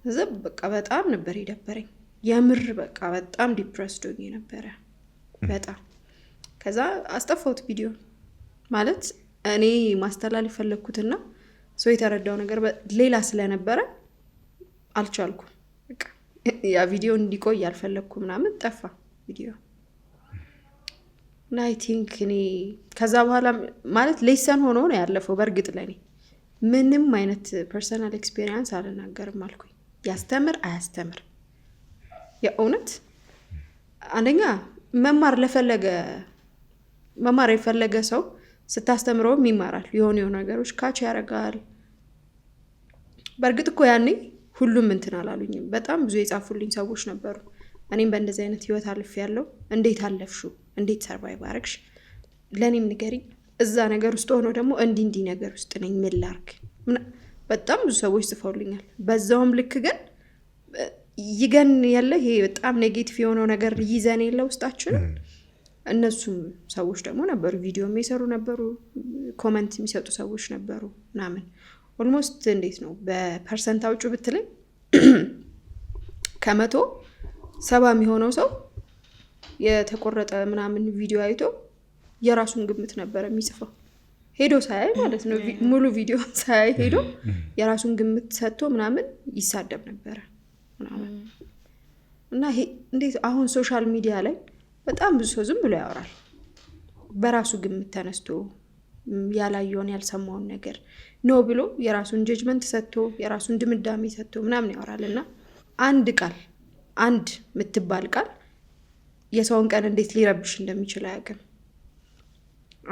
እዛ በቃ በጣም ነበር የደበረኝ የምር በቃ በጣም ዲፕረስድ ሆኜ ነበረ በጣም። ከዛ አስጠፋሁት ቪዲዮ ማለት እኔ ማስተላለፍ ፈለኩትና ሰው የተረዳው ነገር ሌላ ስለነበረ አልቻልኩም። በቃ ያ ቪዲዮ እንዲቆይ አልፈለኩም ምናምን ጠፋ ቪዲዮ። እና አይ ቲንክ እኔ ከዛ በኋላ ማለት ሌሰን ሆኖ ነው ያለፈው። በእርግጥ ለኔ ምንም አይነት ፐርሰናል ኤክስፒሪየንስ አልናገርም አልኩኝ። ያስተምር አያስተምር የእውነት አንደኛ መማር የፈለገ ሰው ስታስተምረውም ይማራል። የሆኑ ነገሮች ካች ያደርጋል። በእርግጥ እኮ ያኔ ሁሉም እንትን አላሉኝም። በጣም ብዙ የጻፉልኝ ሰዎች ነበሩ። እኔም በእንደዚህ አይነት ህይወት አልፍ ያለው እንዴት አለፍሹ፣ እንዴት ሰርቫይቭ አረግሽ፣ ለኔም ንገሪኝ። እዛ ነገር ውስጥ ሆኖ ደግሞ እንዲህ ነገር ውስጥ ነኝ ምን ላድርግ። በጣም ብዙ ሰዎች ጽፈውልኛል። በዛውም ልክ ግን ይገን ያለ ይሄ በጣም ኔጌቲቭ የሆነው ነገር ይዘን የለ ውስጣችን። እነሱም ሰዎች ደግሞ ነበሩ፣ ቪዲዮ የሚሰሩ ነበሩ፣ ኮሜንት የሚሰጡ ሰዎች ነበሩ ምናምን። ኦልሞስት እንዴት ነው በፐርሰንት አውጩ ብትለኝ 170 የሚሆነው ሰው የተቆረጠ ምናምን ቪዲዮ አይቶ የራሱን ግምት ነበር የሚጽፈው። ሄዶ ሳያይ ማለት ነው ሙሉ ቪዲዮ ሳያይ ሄዶ የራሱን ግምት ሰጥቶ ምናምን ይሳደብ ነበር ምናምን። እና ይሄ እንዴት አሁን ሶሻል ሚዲያ ላይ በጣም ብዙ ሰው ዝም ብሎ ያወራል በራሱ ግምት ተነስቶ ያላየውን ያልሰማውን ነገር ነው ብሎ የራሱን ጀጅመንት ሰጥቶ የራሱን ድምዳሜ ሰጥቶ ምናምን ያወራልና አንድ የምትባል ቃል የሰውን ቀን እንዴት ሊረብሽ እንደሚችል አያውቅም።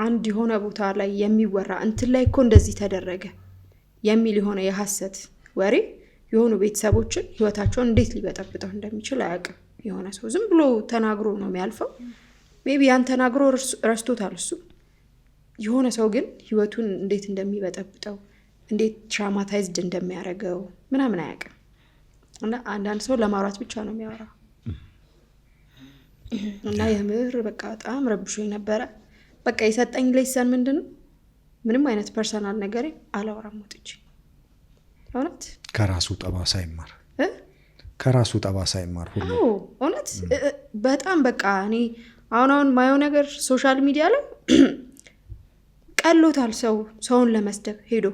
አንድ የሆነ ቦታ ላይ የሚወራ እንትን ላይ እኮ እንደዚህ ተደረገ የሚል የሆነ የሐሰት ወሬ የሆኑ ቤተሰቦችን ህይወታቸውን እንዴት ሊበጠብጠው እንደሚችል አያውቅም። የሆነ ሰው ዝም ብሎ ተናግሮ ነው የሚያልፈው። ሜቢ ያን ተናግሮ ረስቶታል እሱ። የሆነ ሰው ግን ህይወቱን እንዴት እንደሚበጠብጠው እንዴት ትራውማታይዝድ እንደሚያደርገው ምናምን አያውቅም። እና አንዳንድ ሰው ለማውራት ብቻ ነው የሚያወራው። እና የምር በቃ በጣም ረብሾኝ ነበረ። በቃ የሰጠኝ ሌሰን ምንድነው? ምንም አይነት ፐርሰናል ነገር አላወራም ወጥቼ። እውነት ከራሱ ጠባሳ ይማር ሁሉ። እውነት በጣም በቃ እኔ አሁን ማየው ነገር ሶሻል ሚዲያ ላይ ቀሎታል። ሰውን ለመስደብ ሄዶ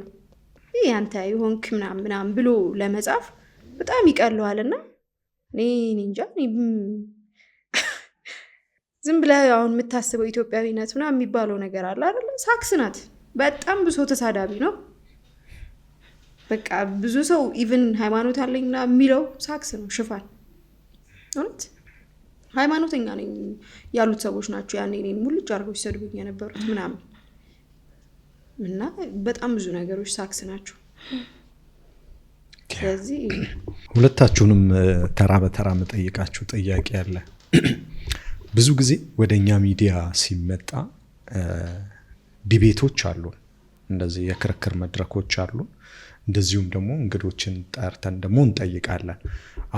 ይሄ አንተ ይሆንክ ምናምን ብሎ ለመጻፍ በጣም ይቀለዋልና እኔ እንጃ ዝም ብለህ አሁን የምታስበው ኢትዮጵያዊነት ምናምን የሚባለው ነገር አለ አይደል? ሳክስ ናት። በጣም ብዙ ሰው ተሳዳቢ ነው። በቃ ብዙ ሰው ኢቭን ሃይማኖት አለኝና የሚለው ሳክስ ነው፣ ሽፋን። እውነት ሃይማኖተኛ ነኝ ያሉት ሰዎች ናቸው ያኔ እኔን ሙልጭ አድርገው ሲሰድቡኝ የነበሩት ምናምን እና በጣም ብዙ ነገሮች ሳክስ ናቸው። ስለዚህ ሁለታችሁንም ተራ በተራ መጠይቃችሁ ጥያቄ አለ። ብዙ ጊዜ ወደኛ ሚዲያ ሲመጣ ዲቤቶች አሉ፣ እንደዚህ የክርክር መድረኮች አሉ። እንደዚሁም ደግሞ እንግዶችን ጠርተን ደግሞ እንጠይቃለን።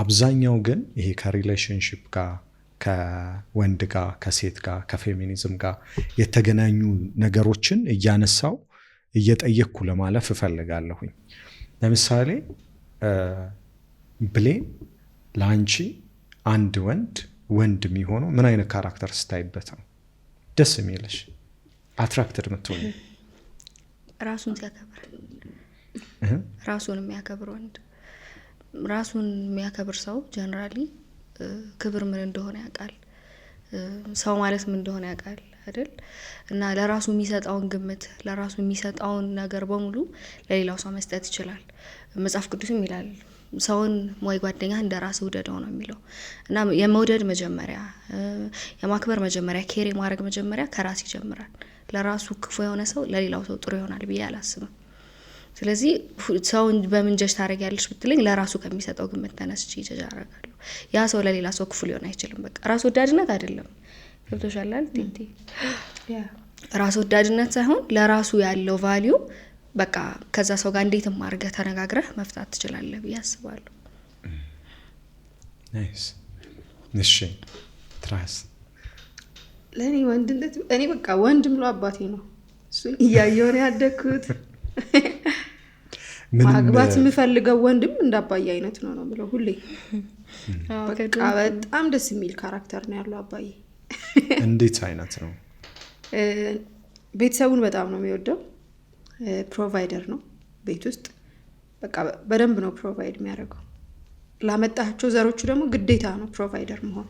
አብዛኛው ግን ይሄ ከሪሌሽንሽፕ ጋር ከወንድ ጋር ከሴት ጋር ከፌሚኒዝም ጋር የተገናኙ ነገሮችን እያነሳው እየጠየቅኩ ለማለፍ እፈልጋለሁኝ። ለምሳሌ ብሌን ለአንቺ አንድ ወንድ የሚሆነው ምን አይነት ካራክተር ስታይበት ነው ደስ የሚልሽ አትራክትድ ምትሆኝ? ራሱን ሲያከብር፣ ራሱን የሚያከብር ወንድ። ራሱን የሚያከብር ሰው ጀነራሊ ክብር ምን እንደሆነ ያውቃል፣ ሰው ማለት ምን እንደሆነ ያውቃል አይደል? እና ለራሱ የሚሰጣውን ግምት ለራሱ የሚሰጣውን ነገር በሙሉ ለሌላው ሰው መስጠት ይችላል። መጽሐፍ ቅዱስም ይላል ሰውን ወይ ጓደኛ እንደ ራስ ውደደው ነው የሚለው። እና የመውደድ መጀመሪያ የማክበር መጀመሪያ ኬር ማድረግ መጀመሪያ ከራስ ይጀምራል። ለራሱ ክፉ የሆነ ሰው ለሌላው ሰው ጥሩ ይሆናል ብዬ አላስብም። ስለዚህ ሰውን በምን ጀጅ ታደርጊያለሽ ብትለኝ ለራሱ ከሚሰጠው ግምት ተነስቼ ጀጅ አደርጋለሁ። ያ ሰው ለሌላ ሰው ክፉ ሊሆን አይችልም። በቃ ራስ ወዳድነት አይደለም። ገብቶሻል አይደል? ራስ ወዳድነት ሳይሆን ለራሱ ያለው ቫልዩ በቃ ከዛ ሰው ጋር እንዴትም አድርገህ ተነጋግረህ መፍታት ትችላለህ ብዬ አስባለሁ። ናይስ። እሺ ትራስ ለእኔ ወንድነት እኔ በቃ ወንድ ብሎ አባቴ ነው። እሱን እያየሁ ነው ያደግኩት። ማግባት የምፈልገው ወንድም እንዳባዬ አይነት ነው ብለው ሁሌ በቃ በጣም ደስ የሚል ካራክተር ነው ያለው አባዬ። እንዴት አይነት ነው? ቤተሰቡን በጣም ነው የሚወደው። ፕሮቫይደር ነው ቤት ውስጥ በቃ በደንብ ነው ፕሮቫይድ የሚያደርገው። ላመጣቸው ዘሮቹ ደግሞ ግዴታ ነው ፕሮቫይደር መሆን።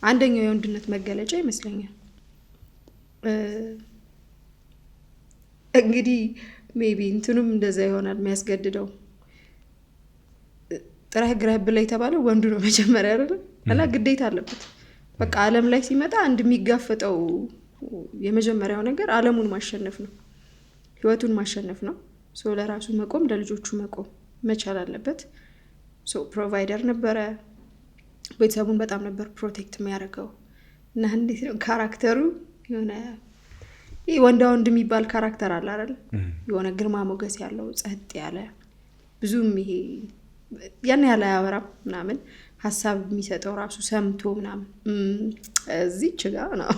አንደኛው የወንድነት መገለጫ ይመስለኛል። እንግዲህ ሜቢ እንትኑም እንደዛ ይሆናል የሚያስገድደው። ጥረህ ግረህ ብላ የተባለው ወንዱ ነው መጀመሪያ አይደለም እና ግዴታ አለበት። በቃ ዓለም ላይ ሲመጣ አንድ የሚጋፈጠው የመጀመሪያው ነገር ዓለሙን ማሸነፍ ነው፣ ህይወቱን ማሸነፍ ነው። ሶ ለራሱ መቆም ለልጆቹ መቆም መቻል አለበት። ሶ ፕሮቫይደር ነበረ። ቤተሰቡን በጣም ነበር ፕሮቴክት የሚያደርገው እና እንዴት ነው ካራክተሩ የሆነ ይሄ ወንዳ ወንድ የሚባል ካራክተር አለ አይደል? የሆነ ግርማ ሞገስ ያለው ጸጥ ያለ ብዙም ይሄ ያን ያለ አያወራም ምናምን ሀሳብ የሚሰጠው ራሱ ሰምቶ ምናምን እዚህ ችጋ ነው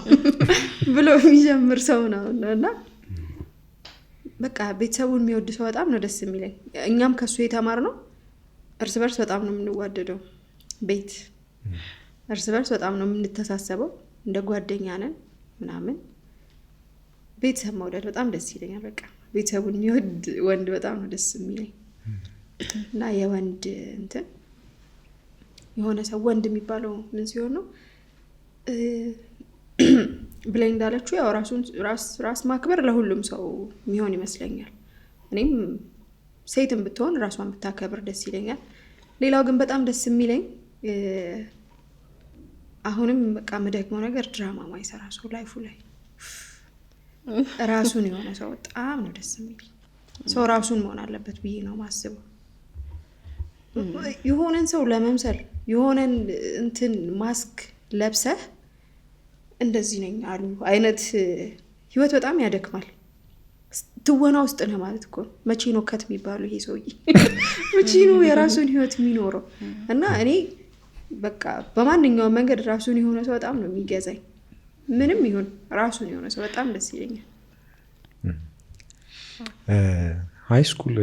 ብሎ የሚጀምር ሰው ነው እና በቃ ቤተሰቡን የሚወድ ሰው በጣም ነው ደስ የሚለኝ። እኛም ከሱ የተማርነው እርስ በርስ በጣም ነው የምንዋደደው። ቤት እርስ በርስ በጣም ነው የምንተሳሰበው፣ እንደ ጓደኛ ነን ምናምን። ቤተሰብ መውደድ በጣም ደስ ይለኛል። በቃ ቤተሰቡን የሚወድ ወንድ በጣም ነው ደስ የሚለኝ እና የወንድ እንትን የሆነ ሰው ወንድ የሚባለው ምን ሲሆን ነው ብላይ እንዳለችው ያው ራስ ማክበር ለሁሉም ሰው የሚሆን ይመስለኛል። እኔም ሴትም ብትሆን ራሷን ብታከብር ደስ ይለኛል። ሌላው ግን በጣም ደስ የሚለኝ አሁንም በቃ የምደግመው ነገር ድራማ ማይሰራ ሰው ላይፉ ላይ ራሱን የሆነ ሰው በጣም ነው ደስ የሚል ሰው። ራሱን መሆን አለበት ብዬ ነው ማስበው። የሆነን ሰው ለመምሰል የሆነን እንትን ማስክ ለብሰህ እንደዚህ ነኝ አሉ አይነት ህይወት በጣም ያደክማል። ትወና ውስጥ ነህ ማለት እኮ መቼ ነው ከት የሚባለው ይሄ ሰውዬ? መቼ ነው የራሱን ህይወት የሚኖረው? እና እኔ በቃ በማንኛውም መንገድ ራሱን የሆነ ሰው በጣም ነው የሚገዛኝ። ምንም ይሁን ራሱን የሆነ ሰው በጣም ደስ ይለኛል። ሃይ ስኩል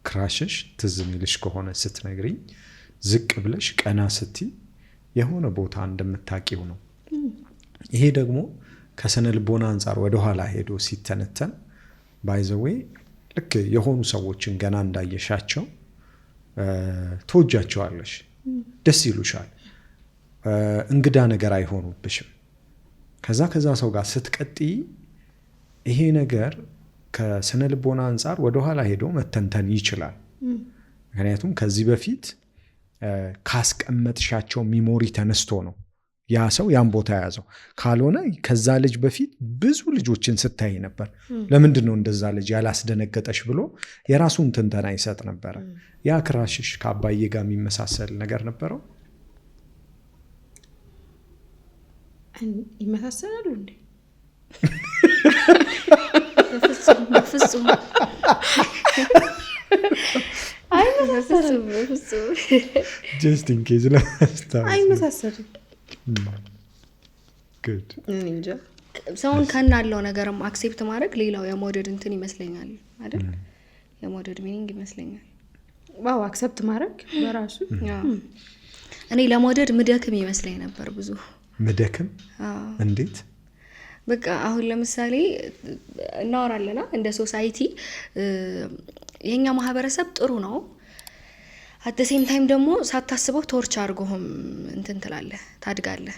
ክራሽሽ ትዝ የሚልሽ ከሆነ ስትነግሪኝ ዝቅ ብለሽ ቀና ስቲ የሆነ ቦታ እንደምታቂው ነው። ይሄ ደግሞ ከስነ ልቦና አንጻር ወደኋላ ሄዶ ሲተነተን ባይዘዌ ልክ የሆኑ ሰዎችን ገና እንዳየሻቸው ትወጃቸዋለሽ፣ ደስ ይሉሻል፣ እንግዳ ነገር አይሆኑብሽም። ከዛ ሰው ጋር ስትቀጥይ ይሄ ነገር ከስነ ልቦና አንጻር ወደኋላ ሄዶ መተንተን ይችላል። ምክንያቱም ከዚህ በፊት ካስቀመጥሻቸው ሚሞሪ ተነስቶ ነው ያ ሰው ያን ቦታ ያዘው። ካልሆነ ከዛ ልጅ በፊት ብዙ ልጆችን ስታይ ነበር። ለምንድን ነው እንደዛ ልጅ ያላስደነገጠሽ ብሎ የራሱን ትንተና ይሰጥ ነበረ። ያ ክራሽሽ ከአባዬ ጋር የሚመሳሰል ነገር ነበረው? ይመሳሰላሉ እንዴ? በፍጹም ጀስት ኢን ኬዝ ለማስታወስ አይመሳሰልም። ጉድ እንጃ ሰውን ከናለው ነገርም አክሴፕት ማድረግ ሌላው የመውደድ እንትን ይመስለኛል አይደል? የመውደድ ሚኒንግ ይመስለኛል። ዋው አክሴፕት ማድረግ በራሱ እኔ ለመውደድ ምደክም ይመስለኝ ነበር ብዙ። ምደክም? እንዴት? በቃ አሁን ለምሳሌ እናወራለና እንደ ሶሳይቲ የኛ ማህበረሰብ ጥሩ ነው፣ አት ሴም ታይም ደግሞ ሳታስበው ቶርች አድርጎህም እንትን ትላለህ ታድጋለህ።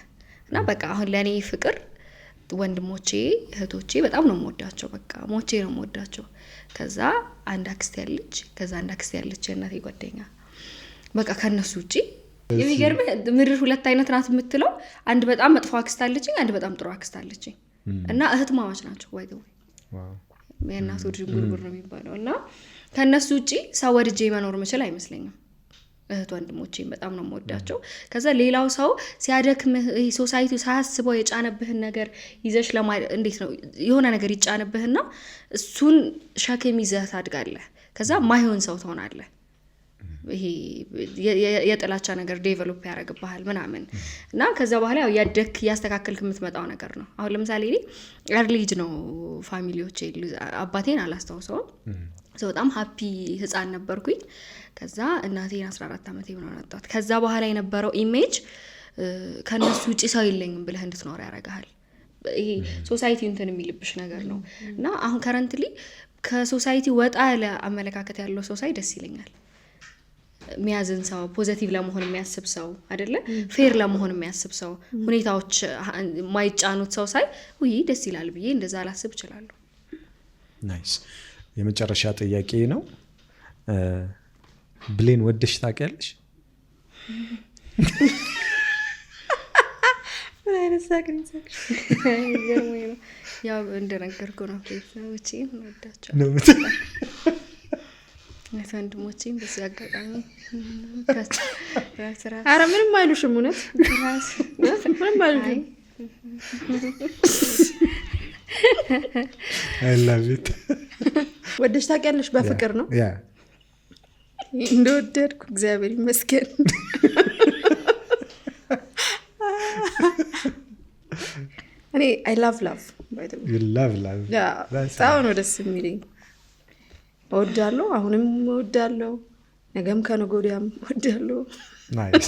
እና በቃ አሁን ለኔ ፍቅር ወንድሞቼ እህቶቼ በጣም ነው የምወዳቸው። በቃ ሞቼ ነው የምወዳቸው። ከዛ አንድ አክስት ያለች፣ ከዛ አንድ አክስት ያለች የእናቴ ጓደኛ። በቃ ከነሱ ውጪ የሚገርምህ ምድር ሁለት አይነት ናት የምትለው። አንድ በጣም መጥፎ አክስት አለችኝ፣ አንድ በጣም ጥሩ አክስት አለችኝ። እና እህት ማማች ናቸው። ወይ የእናት ወድ ጉርጉር ነው የሚባለው። እና ከነሱ ውጪ ሰው ወድጄ መኖር ምችል አይመስለኝም። እህት ወንድሞቼን በጣም ነው የምወዳቸው። ከዛ ሌላው ሰው ሲያደክምህ ሶሳይቲው ሳያስበው የጫነብህን ነገር ይዘሽ እንዴት ነው የሆነ ነገር ይጫነብህና እሱን ሸክም ይዘህ ታድጋለህ። ከዛ ማይሆን ሰው ትሆናለህ። ይሄ የጥላቻ ነገር ዴቨሎፕ ያደርግብሃል ምናምን። እና ከዛ በኋላ ያው ያደክ ያስተካከልክ የምትመጣው ነገር ነው። አሁን ለምሳሌ እኔ ኤርሊጅ ነው ፋሚሊዎቼ፣ አባቴን አላስታውሰውም። በጣም ሃፒ ህፃን ነበርኩኝ። ከዛ እናቴን 14 ዓመቴ ምናምን አጣት። ከዛ በኋላ የነበረው ኢሜጅ ከነሱ ውጪ ሰው የለኝም ብለህ እንድትኖር ያደርግሃል። ይሄ ሶሳይቲ እንትን የሚልብሽ ነገር ነው። እና አሁን ከረንትሊ ከሶሳይቲ ወጣ ያለ አመለካከት ያለው ሰው ሳይ ደስ ይለኛል። የሚያዝን ሰው፣ ፖዚቲቭ ለመሆን የሚያስብ ሰው አይደለ፣ ፌር ለመሆን የሚያስብ ሰው፣ ሁኔታዎች ማይጫኑት ሰው ሳይ ውይ ደስ ይላል ብዬ እንደዛ ላስብ እችላለሁ። ናይስ። የመጨረሻ ጥያቄ ነው። ብሌን ወደሽ ታውቂያለሽ? ምን አይነት ሳቅኝ ነው። ያው እንደነገርኩህ ነው ቤተሰቦቼን ወዳቸው ነው ወንድሞቼን በዚህ አጋጣሚ ኧረ ምንም አይሉሽም። እውነት ምንም አይሉሽም። አይ ላቭ ኢት። ወደሽ ታውቂያለሽ? በፍቅር ነው እንደወደድኩ እግዚአብሔር ይመስገን። እኔ አይ ላቭ ባይ ዘ ዌይ ዩ ላቭ በጣም ነው ደስ የሚለኝ። እወዳለሁ፣ አሁንም እወዳለሁ፣ ነገም ከነገ ወዲያም እወዳለሁ። ናይስ።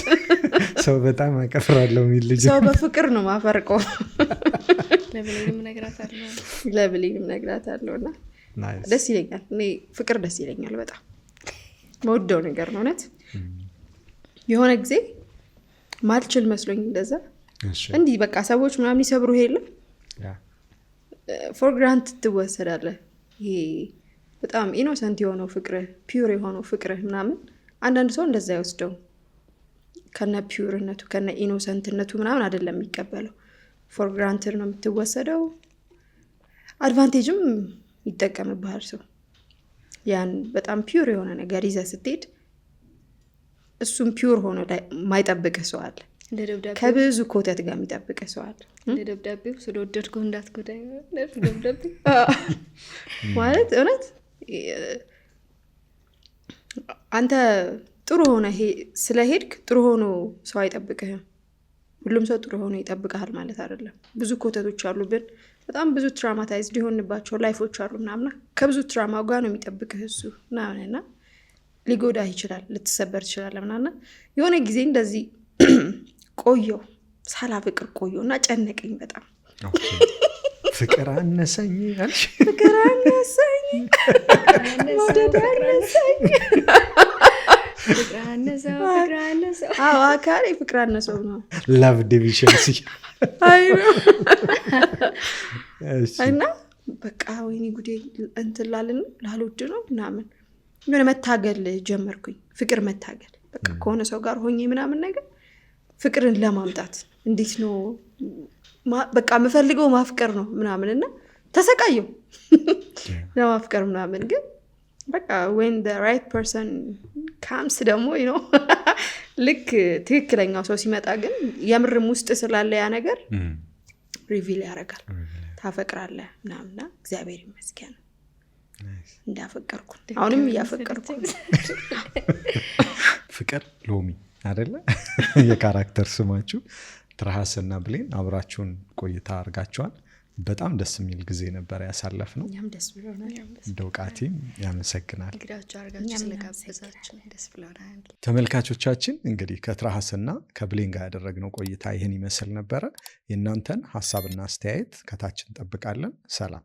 ሰው በጣም አቀፍራለሁ የሚል ልጅ ሰው በፍቅር ነው ማፈርቀው። ለብሌንም ነግራታለሁ እና ደስ ይለኛል። እኔ ፍቅር ደስ ይለኛል በጣም መወደው ነገር ነው። እውነት የሆነ ጊዜ ማልችል መስሎኝ እንደዛ እንዲህ በቃ ሰዎች ምናምን ይሰብሩ የለም ፎር ግራንት ትወሰዳለህ። ይሄ በጣም ኢኖሰንት የሆነው ፍቅርህ፣ ፒውር የሆነው ፍቅርህ ምናምን አንዳንድ ሰው እንደዛ ይወስደው ከነ ፒውርነቱ ከነ ኢኖሰንትነቱ ምናምን አይደለም የሚቀበለው። ፎር ግራንትድ ነው የምትወሰደው። አድቫንቴጅም ይጠቀምብሃል ሰው። ያን በጣም ፒውር የሆነ ነገር ይዘህ ስትሄድ እሱም ፒውር ሆኖ ማይጠብቅህ ሰው አለ። ከብዙ ኮተት ጋር የሚጠብቅህ ሰው አለ። እንደ ደብዳቤው ስለወደድኩ እንዳትጎዳኝ ደብዳቤ ማለት እውነት አንተ ጥሩ ሆነ ስለሄድክ ጥሩ ሆኖ ሰው አይጠብቅህም። ሁሉም ሰው ጥሩ ሆኖ ይጠብቅሃል ማለት አይደለም። ብዙ ኮተቶች አሉብን። በጣም ብዙ ትራማታይዝድ ሊሆንባቸው ላይፎች አሉ ምናምና ከብዙ ትራማ ጋር ነው የሚጠብቅህ እሱ ምናምንና ሊጎዳህ ይችላል፣ ልትሰበር ትችላለህ ምናምና የሆነ ጊዜ እንደዚህ ቆየው ሳላፍቅር ቆየው እና ጨነቀኝ በጣም። ፍቅር አነሰኝ አልሽ? ፍቅር አነሰኝ መውደድ አነሰኝ ፍቅር አነሰው አዎ አካሌ ፍቅር አነሰው ነው። ላቭ ዴቪሽንሲ አይ ነው እና በቃ ወይኔ ጉዴ እንትላልን ላልወድ ነው ምናምን ምን መታገል ጀመርኩኝ። ፍቅር መታገል በቃ ከሆነ ሰው ጋር ሆኜ ምናምን ነገር ፍቅርን ለማምጣት እንዴት ነው በቃ የምፈልገው ማፍቀር ነው ምናምን እና ተሰቃየው ለማፍቀር ምናምን ግን በቃ when the right person comes ደግሞ ልክ ትክክለኛው ሰው ሲመጣ ግን የምርም ውስጥ ስላለ ያ ነገር ሪቪል ያደርጋል ታፈቅራለህ ምናምንና እግዚአብሔር ይመስገን እንዳፈቀርኩ አሁንም እያፈቀርኩ ፍቅር ሎሚ አይደለ የካራክተር ስማችሁ ትርሃስና ብሌን አብራችሁን ቆይታ አድርጋችኋል በጣም ደስ የሚል ጊዜ ነበር ያሳለፍነው እኛም ደስ ብሎናል ዶቃቲም ያመሰግናል እንግዳችሁ አድርጋችሁ ስለጋበዛችሁ ደስ ብሎናል ተመልካቾቻችን እንግዲህ ከትርሃስና ከብሌን ጋር ያደረግነው ቆይታ ይህን ይመስል ነበረ የእናንተን ሀሳብና አስተያየት ከታች እንጠብቃለን ሰላም